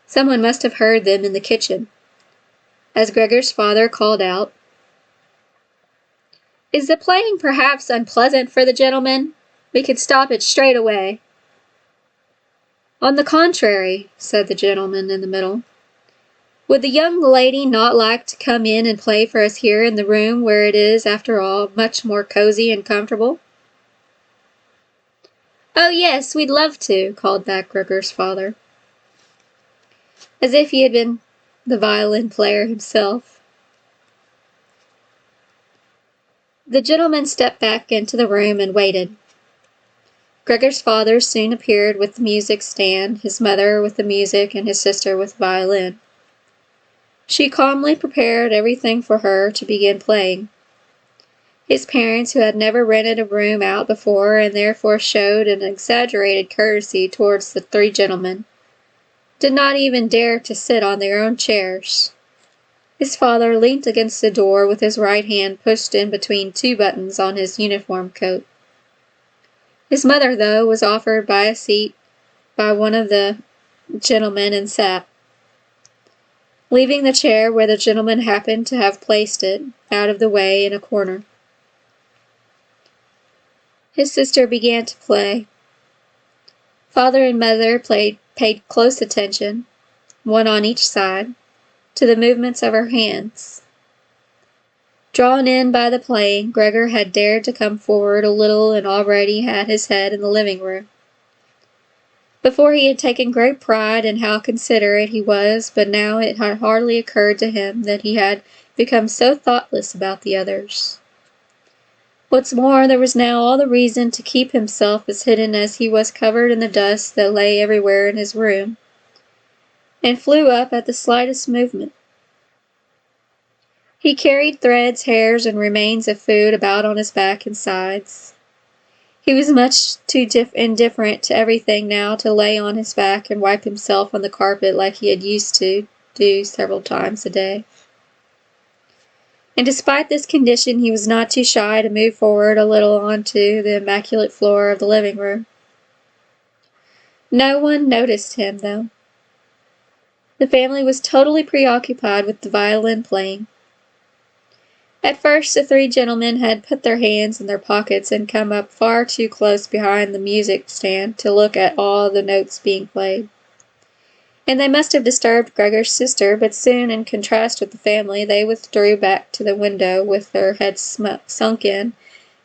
Someone must have heard them in the kitchen, as Gregor's father called out, "Is the playing perhaps unpleasant for the gentlemen? We could stop it straight away." "On the contrary," said the gentleman in the middle. Would the young lady not like to come in and play for us here in the room where it is, after all, much more cozy and comfortable? Oh, yes, we'd love to, called back Gregor's father, as if he had been the violin player himself. The gentleman stepped back into the room and waited. Gregor's father soon appeared with the music stand, his mother with the music, and his sister with the violin. She calmly prepared everything for her to begin playing. His parents, who had never rented a room out before and therefore showed an exaggerated courtesy towards the three gentlemen, did not even dare to sit on their own chairs. His father leant against the door with his right hand pushed in between two buttons on his uniform coat. His mother, though, was offered a seat by one of the gentlemen and sat, leaving the chair where the gentleman happened to have placed it, out of the way in a corner. His sister began to play. Father and mother paid close attention, one on each side, to the movements of her hands. Drawn in by the playing, Gregor had dared to come forward a little and already had his head in the living room. Before he had taken great pride in how considerate he was, but now it had hardly occurred to him that he had become so thoughtless about the others. What's more, there was now all the reason to keep himself as hidden as he was covered in the dust that lay everywhere in his room, and flew up at the slightest movement. He carried threads, hairs, and remains of food about on his back and sides. He was much too indifferent to everything now to lay on his back and wipe himself on the carpet like he had used to do several times a day. And despite this condition, he was not too shy to move forward a little onto the immaculate floor of the living room. No one noticed him, though. The family was totally preoccupied with the violin playing. At first, the three gentlemen had put their hands in their pockets and come up far too close behind the music stand to look at all the notes being played. And they must have disturbed Gregor's sister, but soon, in contrast with the family, they withdrew back to the window with their heads sunk in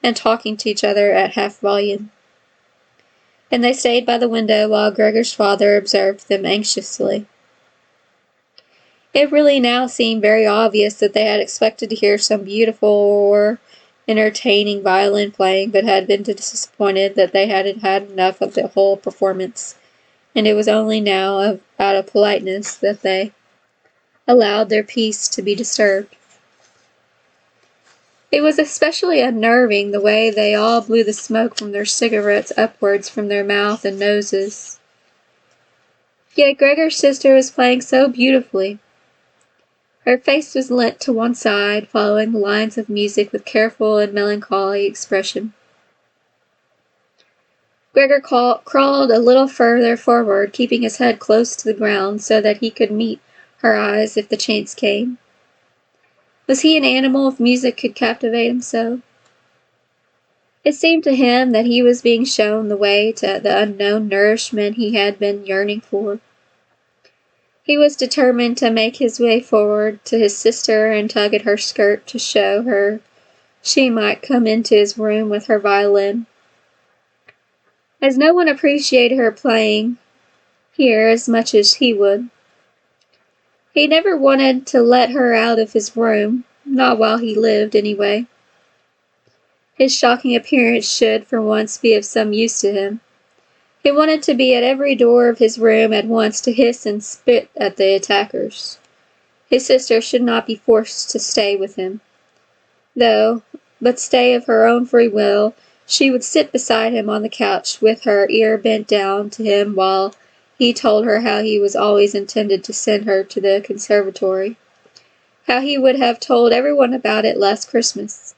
and talking to each other at half volume. And they stayed by the window while Gregor's father observed them anxiously. It really now seemed very obvious that they had expected to hear some beautiful or entertaining violin playing, but had been disappointed that they had had enough of the whole performance, and it was only now out of politeness that they allowed their peace to be disturbed. It was especially unnerving the way they all blew the smoke from their cigarettes upwards from their mouth and noses. Yet Gregor's sister was playing so beautifully. Her face was leant to one side, following the lines of music with careful and melancholy expression. Gregor crawled a little further forward, keeping his head close to the ground so that he could meet her eyes if the chance came. Was he an animal if music could captivate him so? It seemed to him that he was being shown the way to the unknown nourishment he had been yearning for. He was determined to make his way forward to his sister and tug at her skirt to show her she might come into his room with her violin. As no one appreciated her playing here as much as he would, he never wanted to let her out of his room, not while he lived, anyway. His shocking appearance should, for once, be of some use to him. He wanted to be at every door of his room at once to hiss and spit at the attackers. His sister should not be forced to stay with him, but stay of her own free will. She would sit beside him on the couch with her ear bent down to him while he told her how he was always intended to send her to the conservatory, how he would have told everyone about it last Christmas.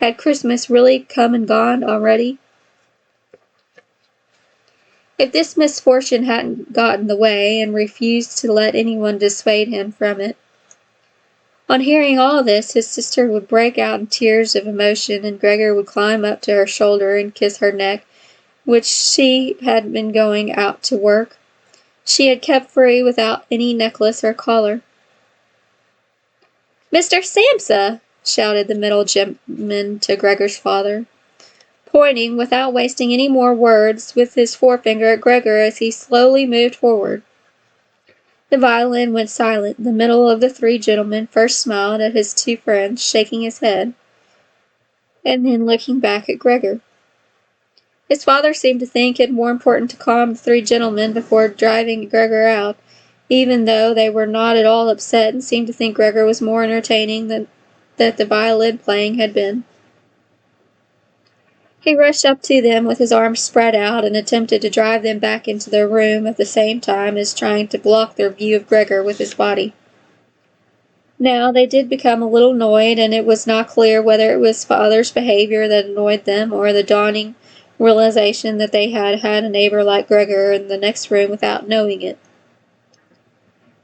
Had Christmas really come and gone already? If this misfortune hadn't got in the way and refused to let anyone dissuade him from it. On hearing all this, his sister would break out in tears of emotion, and Gregor would climb up to her shoulder and kiss her neck, which she had been going out to work. She had kept free without any necklace or collar. "Mr. Samsa!" shouted the middle gentleman to Gregor's father, pointing, without wasting any more words, with his forefinger at Gregor as he slowly moved forward. The violin went silent. The middle of the three gentlemen first smiled at his two friends, shaking his head, and then looking back at Gregor. His father seemed to think it more important to calm the three gentlemen before driving Gregor out, even though they were not at all upset and seemed to think Gregor was more entertaining than that the violin playing had been. He rushed up to them with his arms spread out and attempted to drive them back into their room at the same time as trying to block their view of Gregor with his body. Now they did become a little annoyed, and it was not clear whether it was father's behavior that annoyed them or the dawning realization that they had had a neighbor like Gregor in the next room without knowing it.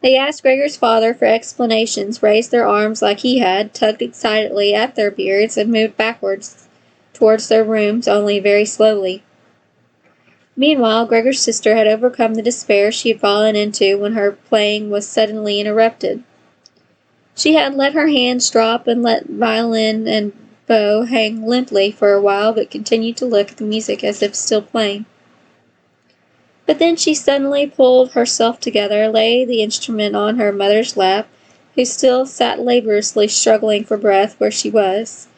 They asked Gregor's father for explanations, raised their arms like he had, tugged excitedly at their beards, and moved backwards towards their rooms, only very slowly. Meanwhile, Gregor's sister had overcome the despair she had fallen into when her playing was suddenly interrupted. She had let her hands drop and let violin and bow hang limply for a while, but continued to look at the music as if still playing. But then she suddenly pulled herself together, laid the instrument on her mother's lap, who still sat laboriously struggling for breath where she was,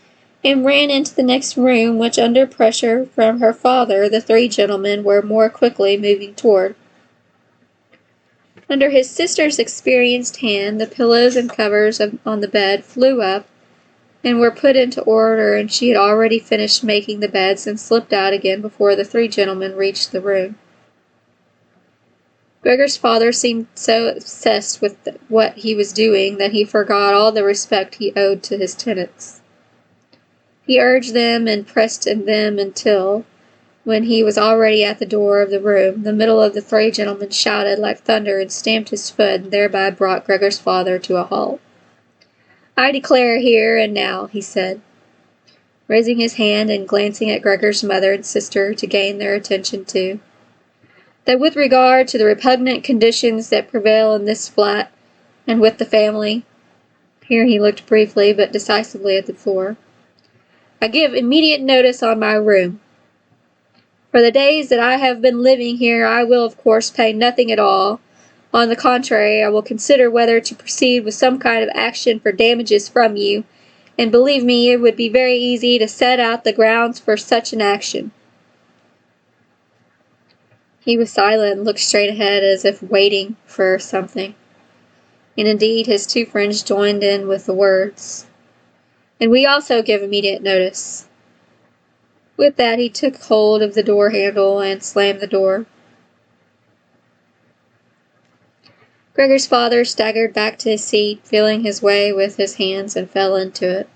and ran into the next room, which, under pressure from her father, the three gentlemen were more quickly moving toward. Under his sister's experienced hand, the pillows and covers on the bed flew up and were put into order, and she had already finished making the beds and slipped out again before the three gentlemen reached the room. Gregor's father seemed so obsessed with what he was doing that he forgot all the respect he owed to his tenants. He urged them and pressed them until, when he was already at the door of the room, the middle of the three gentlemen shouted like thunder and stamped his foot, and thereby brought Gregor's father to a halt. "I declare here and now," he said, raising his hand and glancing at Gregor's mother and sister to gain their attention too, "that with regard to the repugnant conditions that prevail in this flat and with the family," here he looked briefly but decisively at the floor, "I give immediate notice on my room. For the days that I have been living here I will of course pay nothing at all. On the contrary, I will consider whether to proceed with some kind of action for damages from you, and believe me, it would be very easy to set out the grounds for such an action." He was silent and looked straight ahead as if waiting for something, and indeed his two friends joined in with the words, "And we also give immediate notice." With that he took hold of the door handle and slammed the door. Gregor's father staggered back to his seat, feeling his way with his hands, and fell into it.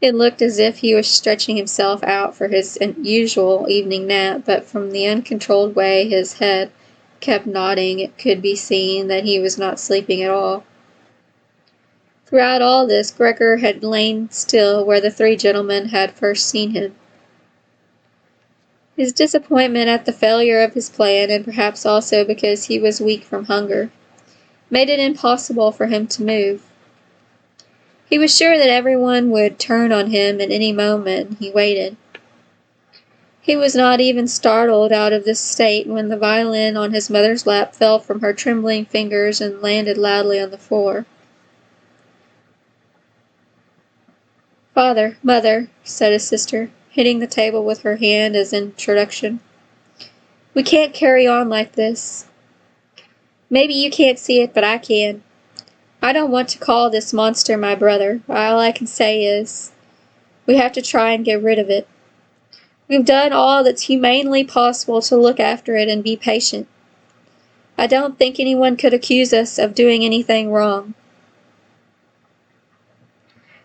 It looked as if he was stretching himself out for his usual evening nap, but from the uncontrolled way his head kept nodding, it could be seen that he was not sleeping at all. Throughout all this, Gregor had lain still where the three gentlemen had first seen him. His disappointment at the failure of his plan, and perhaps also because he was weak from hunger, made it impossible for him to move. He was sure that everyone would turn on him at any moment, and he waited. He was not even startled out of this state when the violin on his mother's lap fell from her trembling fingers and landed loudly on the floor. "Father, Mother," said his sister, hitting the table with her hand as introduction, "we can't carry on like this. Maybe you can't see it, but I can. I don't want to call this monster my brother. All I can say is, we have to try and get rid of it. We've done all that's humanely possible to look after it and be patient. I don't think anyone could accuse us of doing anything wrong."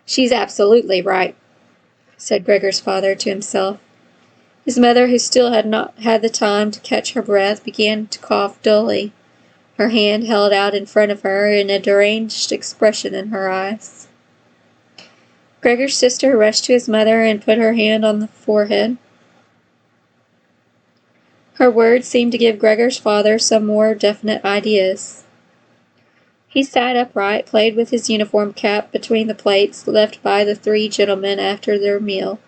"She's absolutely right," said Gregor's father to himself. His mother, who still had not had the time to catch her breath, began to cough dully, her hand held out in front of her, and a deranged expression in her eyes. Gregor's sister rushed to his mother and put her hand on the forehead. Her words seemed to give Gregor's father some more definite ideas. He sat upright, played with his uniform cap between the plates left by the three gentlemen after their meal,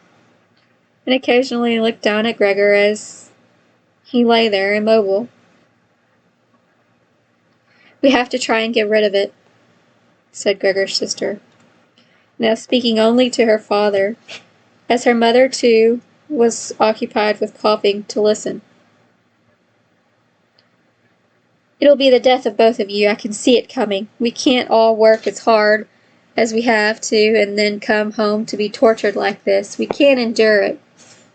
and occasionally looked down at Gregor as he lay there immobile. "We have to try and get rid of it," said Gregor's sister, now speaking only to her father, as her mother, too, was occupied with coughing to listen. "It'll be the death of both of you. I can see it coming. We can't all work as hard as we have to and then come home to be tortured like this. We can't endure it.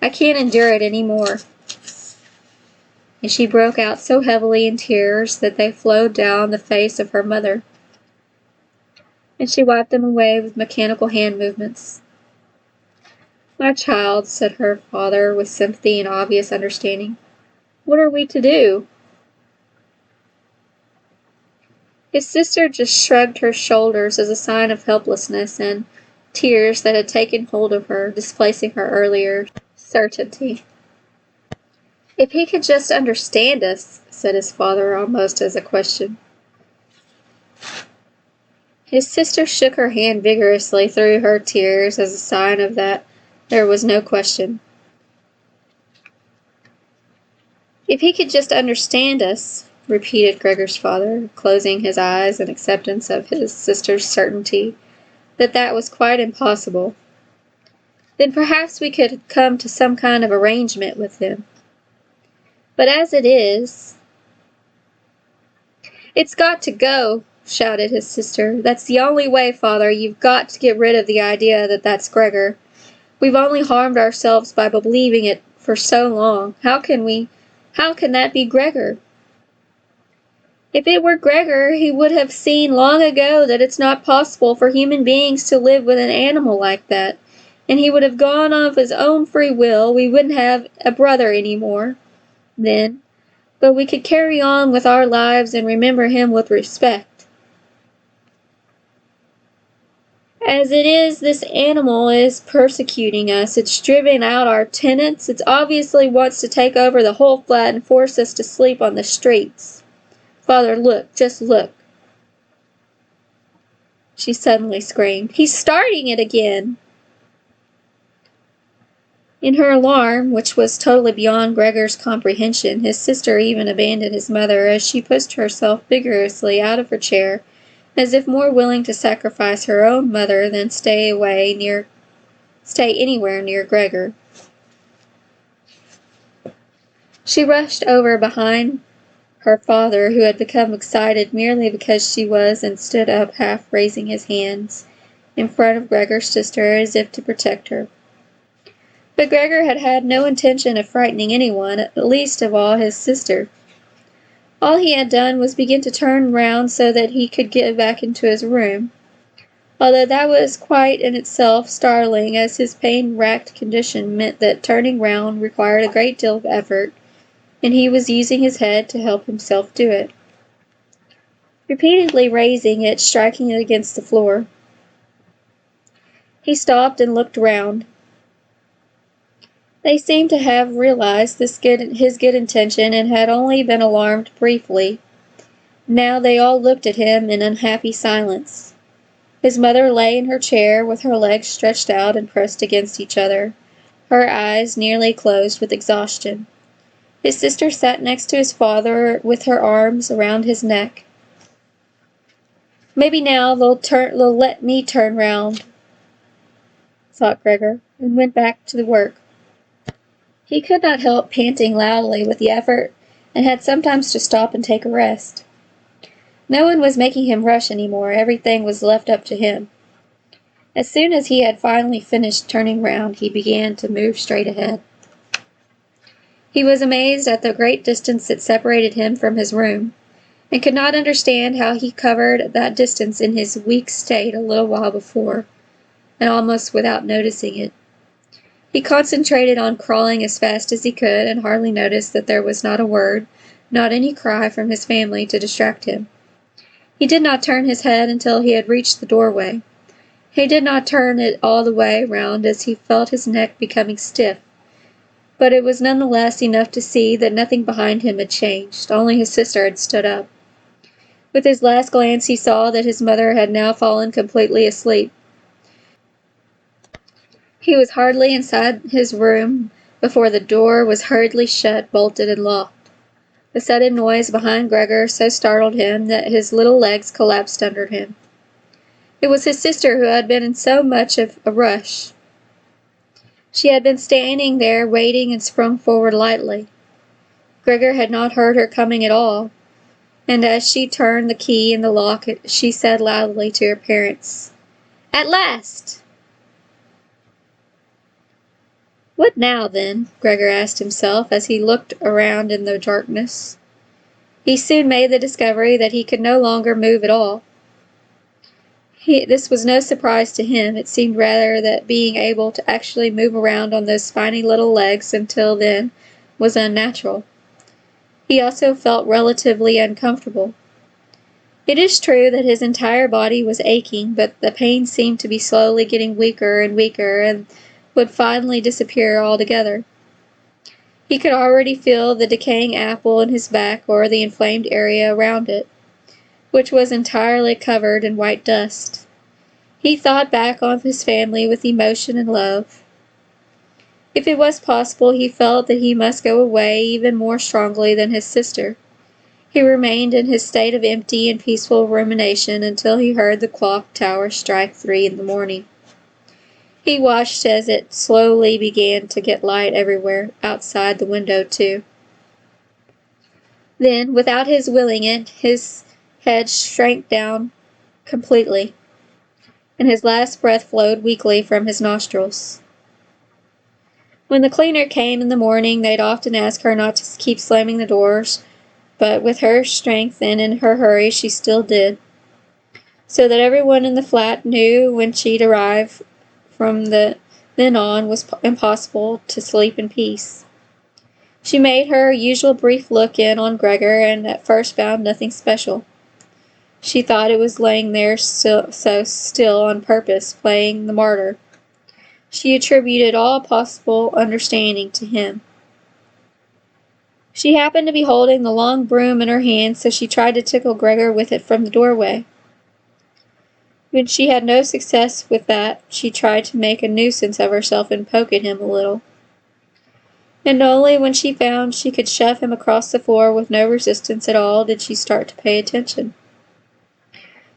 I can't endure it any more." And she broke out so heavily in tears that they flowed down the face of her mother, and she wiped them away with mechanical hand movements. "My child," said her father with sympathy and obvious understanding, "what are we to do?" His sister just shrugged her shoulders as a sign of helplessness and tears that had taken hold of her, displacing her earlier certainty. "If he could just understand us," said his father, almost as a question. His sister shook her hand vigorously through her tears as a sign of that there was no question. "If he could just understand us," repeated Gregor's father, closing his eyes in acceptance of his sister's certainty that was quite impossible. "Then perhaps we could come to some kind of arrangement with him. But as it is—" "It's got to go," shouted his sister. "That's the only way, Father. You've got to get rid of the idea that that's Gregor. We've only harmed ourselves by believing it for so long. How can that be Gregor? If it were Gregor, he would have seen long ago that it's not possible for human beings to live with an animal like that, and he would have gone of his own free will. We wouldn't have a brother anymore then, but we could carry on with our lives and remember him with respect. As it is, this animal is persecuting us. It's driven out our tenants. It obviously wants to take over the whole flat and force us to sleep on the streets. Father, look, just look." She suddenly screamed, "He's starting it again!" In her alarm, which was totally beyond Gregor's comprehension, his sister even abandoned his mother as she pushed herself vigorously out of her chair, as if more willing to sacrifice her own mother than stay anywhere near Gregor. She rushed over behind her father, who had become excited merely because she was, and stood up, half raising his hands in front of Gregor's sister as if to protect her. But Gregor had had no intention of frightening anyone, least of all his sister. All he had done was begin to turn round so that he could get back into his room, although that was quite in itself startling, as his pain-racked condition meant that turning round required a great deal of effort, and he was using his head to help himself do it, repeatedly raising it, striking it against the floor. He stopped and looked round. They seemed to have realized his good intention and had only been alarmed briefly. Now they all looked at him in unhappy silence. His mother lay in her chair with her legs stretched out and pressed against each other, her eyes nearly closed with exhaustion. His sister sat next to his father with her arms around his neck. "Maybe now they'll let me turn round," thought Gregor, and went back to the work. He could not help panting loudly with the effort, and had sometimes to stop and take a rest. No one was making him rush any more. Everything was left up to him. As soon as he had finally finished turning round, he began to move straight ahead. He was amazed at the great distance that separated him from his room, and could not understand how he covered that distance in his weak state a little while before, and almost without noticing it. He concentrated on crawling as fast as he could, and hardly noticed that there was not a word, not any cry from his family to distract him. He did not turn his head until he had reached the doorway. He did not turn it all the way round, as he felt his neck becoming stiff, but it was none the less enough to see that nothing behind him had changed, only his sister had stood up. With his last glance he saw that his mother had now fallen completely asleep. He was hardly inside his room before the door was hurriedly shut, bolted, and locked. The sudden noise behind Gregor so startled him that his little legs collapsed under him. It was his sister who had been in so much of a rush. She had been standing there waiting and sprung forward lightly. Gregor had not heard her coming at all, and as she turned the key in the lock, she said loudly to her parents, "At last!" "What now, then?" Gregor asked himself as he looked around in the darkness. He soon made the discovery that he could no longer move at all. This was no surprise to him. It seemed rather that being able to actually move around on those spiny little legs until then was unnatural. He also felt relatively uncomfortable. It is true that his entire body was aching, but the pain seemed to be slowly getting weaker and weaker and would finally disappear altogether. He could already feel the decaying apple in his back or the inflamed area around it, which was entirely covered in white dust. He thought back on his family with emotion and love. If it was possible, he felt that he must go away even more strongly than his sister. He remained in his state of empty and peaceful rumination until he heard the clock tower strike 3 in the morning. He watched as it slowly began to get light everywhere, outside the window too. Then, without his willing it, his head shrank down completely, and his last breath flowed weakly from his nostrils. When the cleaner came in the morning, they'd often ask her not to keep slamming the doors, but with her strength and in her hurry she still did, so that everyone in the flat knew when she'd arrive. From then on was impossible to sleep in peace. She made her usual brief look in on Gregor and at first found nothing special. She thought it was laying there so still on purpose, playing the martyr. She attributed all possible understanding to him. She happened to be holding the long broom in her hand, so she tried to tickle Gregor with it from the doorway. When she had no success with that, she tried to make a nuisance of herself and poke at him a little. And only when she found she could shove him across the floor with no resistance at all did she start to pay attention.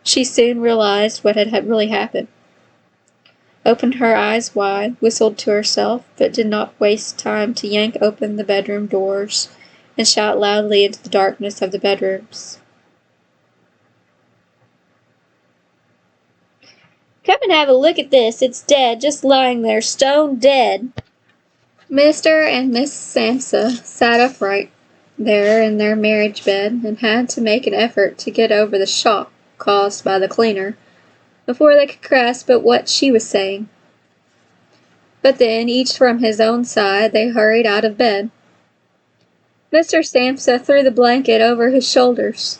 She soon realized what had really happened, opened her eyes wide, whistled to herself, but did not waste time to yank open the bedroom doors and shout loudly into the darkness of the bedrooms. "Come and have a look at this. It's dead, just lying there, stone dead." Mr. and Miss Samsa sat upright there in their marriage bed and had to make an effort to get over the shock caused by the cleaner before they could grasp at what she was saying. But then, each from his own side, they hurried out of bed. Mr. Samsa threw the blanket over his shoulders.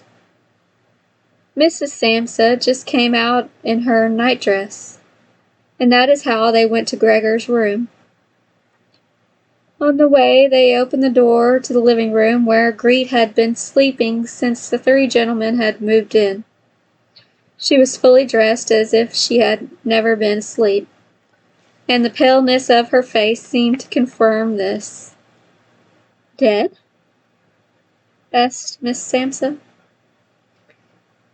Mrs. Samsa just came out in her nightdress, and that is how they went to Gregor's room. On the way, they opened the door to the living room where Greet had been sleeping since the 3 gentlemen had moved in. She was fully dressed as if she had never been asleep, and the paleness of her face seemed to confirm this. "Dead?" asked Miss Samsa,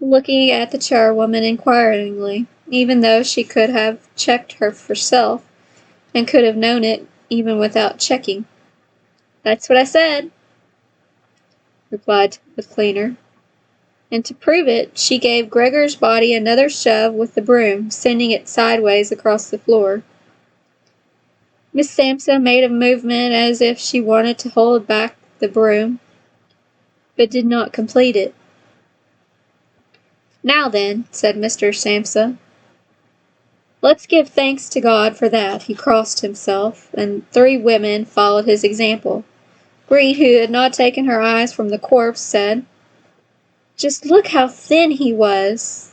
looking at the charwoman inquiringly, even though she could have checked her herself, and could have known it even without checking. "That's what I said," replied the cleaner, and to prove it, she gave Gregor's body another shove with the broom, sending it sideways across the floor. Miss Samsa made a movement as if she wanted to hold back the broom, but did not complete it. "Now then," said Mr. Samsa, "let's give thanks to God for that." He crossed himself, and 3 women followed his example. Greet, who had not taken her eyes from the corpse, said, "Just look how thin he was.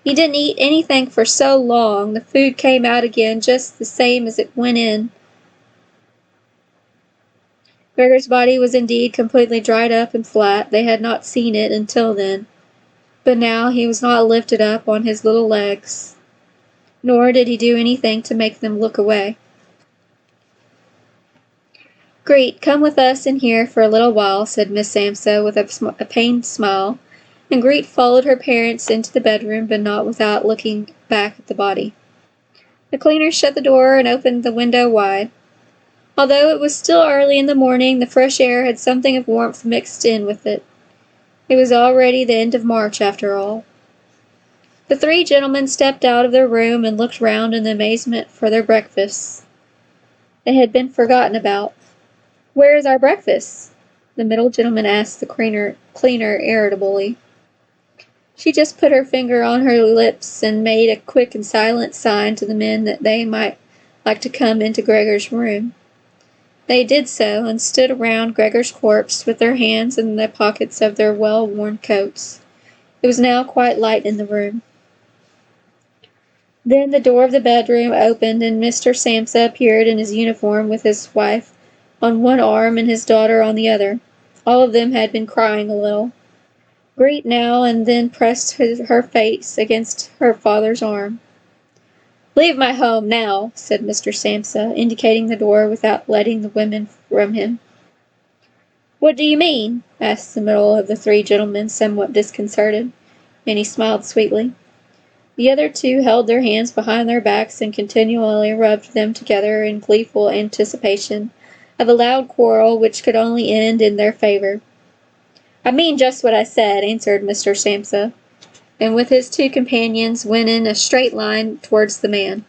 He didn't eat anything for so long. The food came out again just the same as it went in." Gregor's body was indeed completely dried up and flat. They had not seen it until then. But now he was not lifted up on his little legs, nor did he do anything to make them look away. "Greet, come with us in here for a little while," said Miss Samsa with a pained smile, and Greet followed her parents into the bedroom, but not without looking back at the body. The cleaner shut the door and opened the window wide. Although it was still early in the morning, the fresh air had something of warmth mixed in with it. It was already the end of March, after all. The three gentlemen stepped out of their room and looked round in amazement for their breakfasts. They had been forgotten about. "Where is our breakfast?" the middle gentleman asked the cleaner irritably. She just put her finger on her lips and made a quick and silent sign to the men that they might like to come into Gregor's room. They did so, and stood around Gregor's corpse with their hands in the pockets of their well-worn coats. It was now quite light in the room. Then the door of the bedroom opened, and Mr. Samsa appeared in his uniform with his wife on one arm and his daughter on the other. All of them had been crying a little. Greet now and then pressed her face against her father's arm. "Leave my home now," said Mr. Samsa, indicating the door without letting the women from him. "What do you mean?" asked the middle of the three gentlemen, somewhat disconcerted, and he smiled sweetly. The other two held their hands behind their backs and continually rubbed them together in gleeful anticipation of a loud quarrel which could only end in their favor. "I mean just what I said," answered Mr. Samsa, and with his two companions went in a straight line towards the man.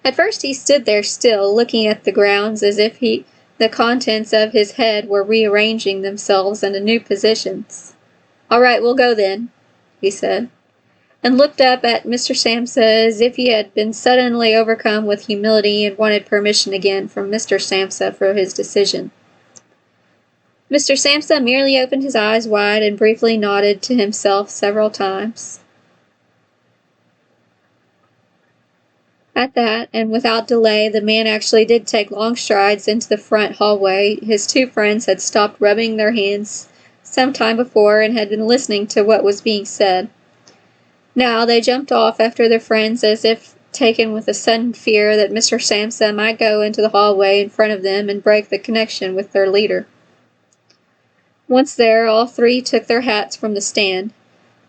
At first he stood there still, looking at the ground as if the contents of his head were rearranging themselves into new positions. "All right, we'll go then," he said, and looked up at Mr. Samsa as if he had been suddenly overcome with humility and wanted permission again from Mr. Samsa for his decision. Mr. Samsa merely opened his eyes wide and briefly nodded to himself several times. At that, and without delay, the man actually did take long strides into the front hallway. His two friends had stopped rubbing their hands some time before and had been listening to what was being said. Now they jumped off after their friends as if taken with a sudden fear that Mr. Samsa might go into the hallway in front of them and break the connection with their leader. Once there, all three took their hats from the stand,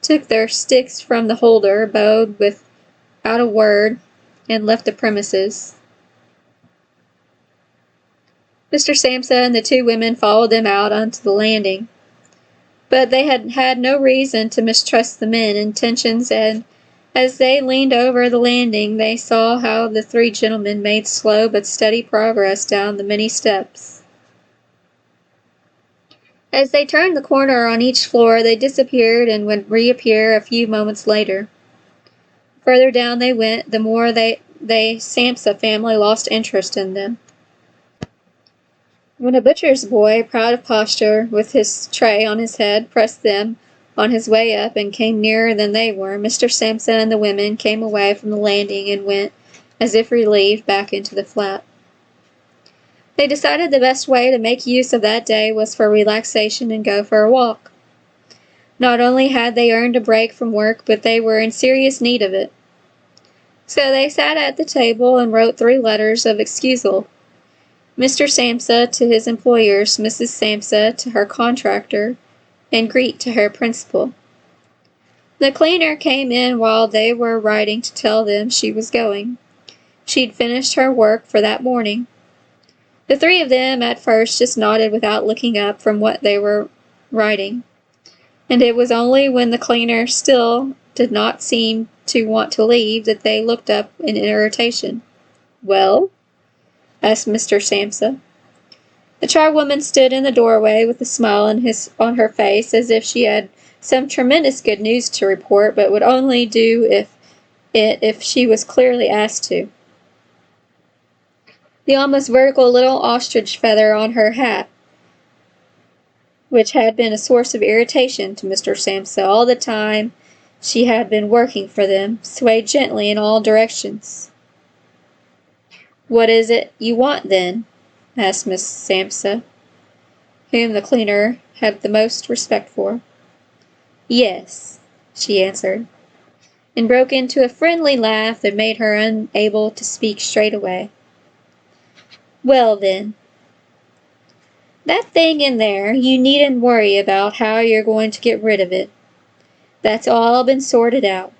took their sticks from the holder, bowed without a word, and left the premises. Mr. Samsa and the two women followed them out onto the landing. But they had had no reason to mistrust the men's intentions, and as they leaned over the landing, they saw how the three gentlemen made slow but steady progress down the many steps. As they turned the corner on each floor, they disappeared and would reappear a few moments later. The further down they went, the more the Samsa family lost interest in them. When a butcher's boy, proud of posture, with his tray on his head, pressed them on his way up and came nearer than they were, Mr. Samsa and the women came away from the landing and went, as if relieved, back into the flat. They decided the best way to make use of that day was for relaxation and go for a walk. Not only had they earned a break from work, but they were in serious need of it. So they sat at the table and wrote 3 letters of excusal. Mr. Samsa to his employers, Mrs. Samsa to her contractor, and Greet to her principal. The cleaner came in while they were writing to tell them she was going. She'd finished her work for that morning. The 3 of them at first just nodded without looking up from what they were writing, and it was only when the cleaner still did not seem to want to leave that they looked up in irritation. "Well?" asked Mr. Samsa. The charwoman stood in the doorway with a smile on her face as if she had some tremendous good news to report, but would only do if she was clearly asked to. The almost vertical little ostrich feather on her hat, which had been a source of irritation to Mr. Samsa all the time she had been working for them, swayed gently in all directions. "What is it you want, then?" asked Miss Samsa, whom the cleaner had the most respect for. Yes, she answered, and broke into a friendly laugh that made her unable to speak straight away. Well then, that thing in there, you needn't worry about how you're going to get rid of it. That's all been sorted out.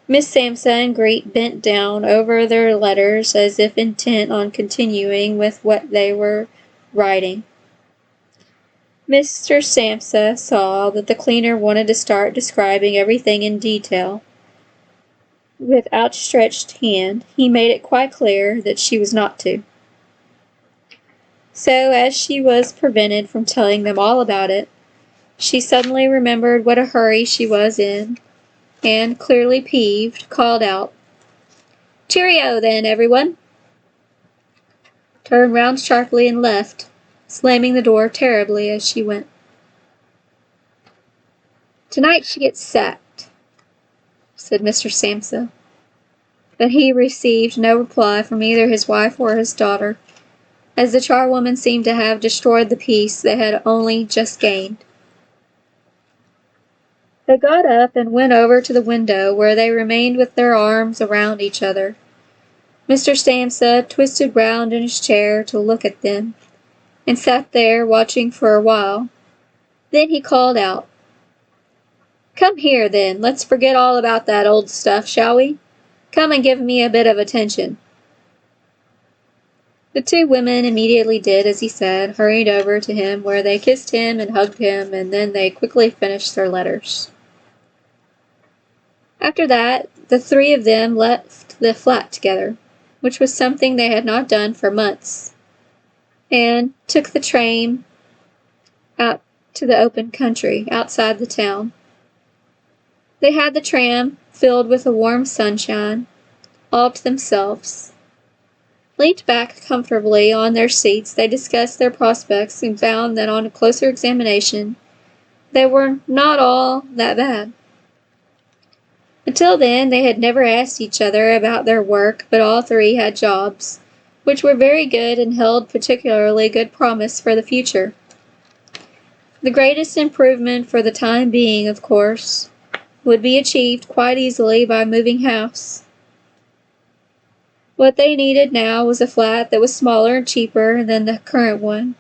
Miss Samsa and Greet bent down over their letters as if intent on continuing with what they were writing. Mr. Samsa saw that the cleaner wanted to start describing everything in detail. With outstretched hand, he made it quite clear that she was not to. So, as she was prevented from telling them all about it, she suddenly remembered what a hurry she was in, and, clearly peeved, called out, "Cheerio, then, everyone!" Turned round sharply and left, slamming the door terribly as she went. "Tonight she gets sacked," said Mr. Samsa. But he received no reply from either his wife or his daughter, as the charwoman seemed to have destroyed the peace they had only just gained. They got up and went over to the window, where they remained with their arms around each other. Mr. Samsa twisted round in his chair to look at them, and sat there watching for a while. Then he called out, "Come here, then, let's forget all about that old stuff, shall we? Come and give me a bit of attention." The two women immediately did as he said, hurried over to him, where they kissed him and hugged him, and then they quickly finished their letters. After that, the three of them left the flat together, which was something they had not done for months, and took the train out to the open country outside the town. They had the tram filled with a warm sunshine, all to themselves. Leaned back comfortably on their seats, they discussed their prospects and found that on a closer examination, they were not all that bad. Until then, they had never asked each other about their work, but all three had jobs, which were very good and held particularly good promise for the future. The greatest improvement for the time being, of course, would be achieved quite easily by moving house. What they needed now was a flat that was smaller and cheaper than the current one,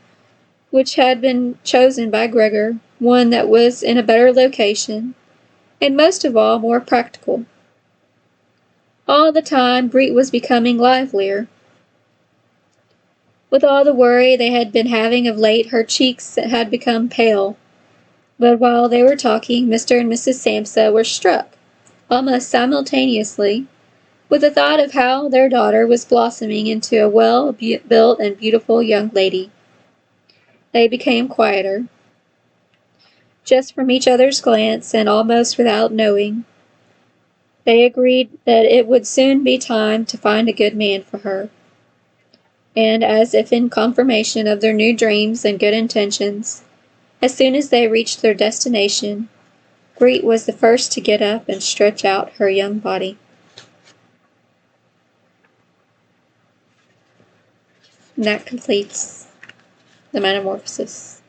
which had been chosen by Gregor, one that was in a better location, and most of all more practical. All the time, Greet was becoming livelier. With all the worry they had been having of late, her cheeks had become pale. But while they were talking, Mr. and Mrs. Samsa were struck, almost simultaneously, with the thought of how their daughter was blossoming into a well-built and beautiful young lady. They became quieter. Just from each other's glance, and almost without knowing, they agreed that it would soon be time to find a good man for her. And as if in confirmation of their new dreams and good intentions, as soon as they reached their destination, Greet was the first to get up and stretch out her young body. And that completes the Metamorphosis.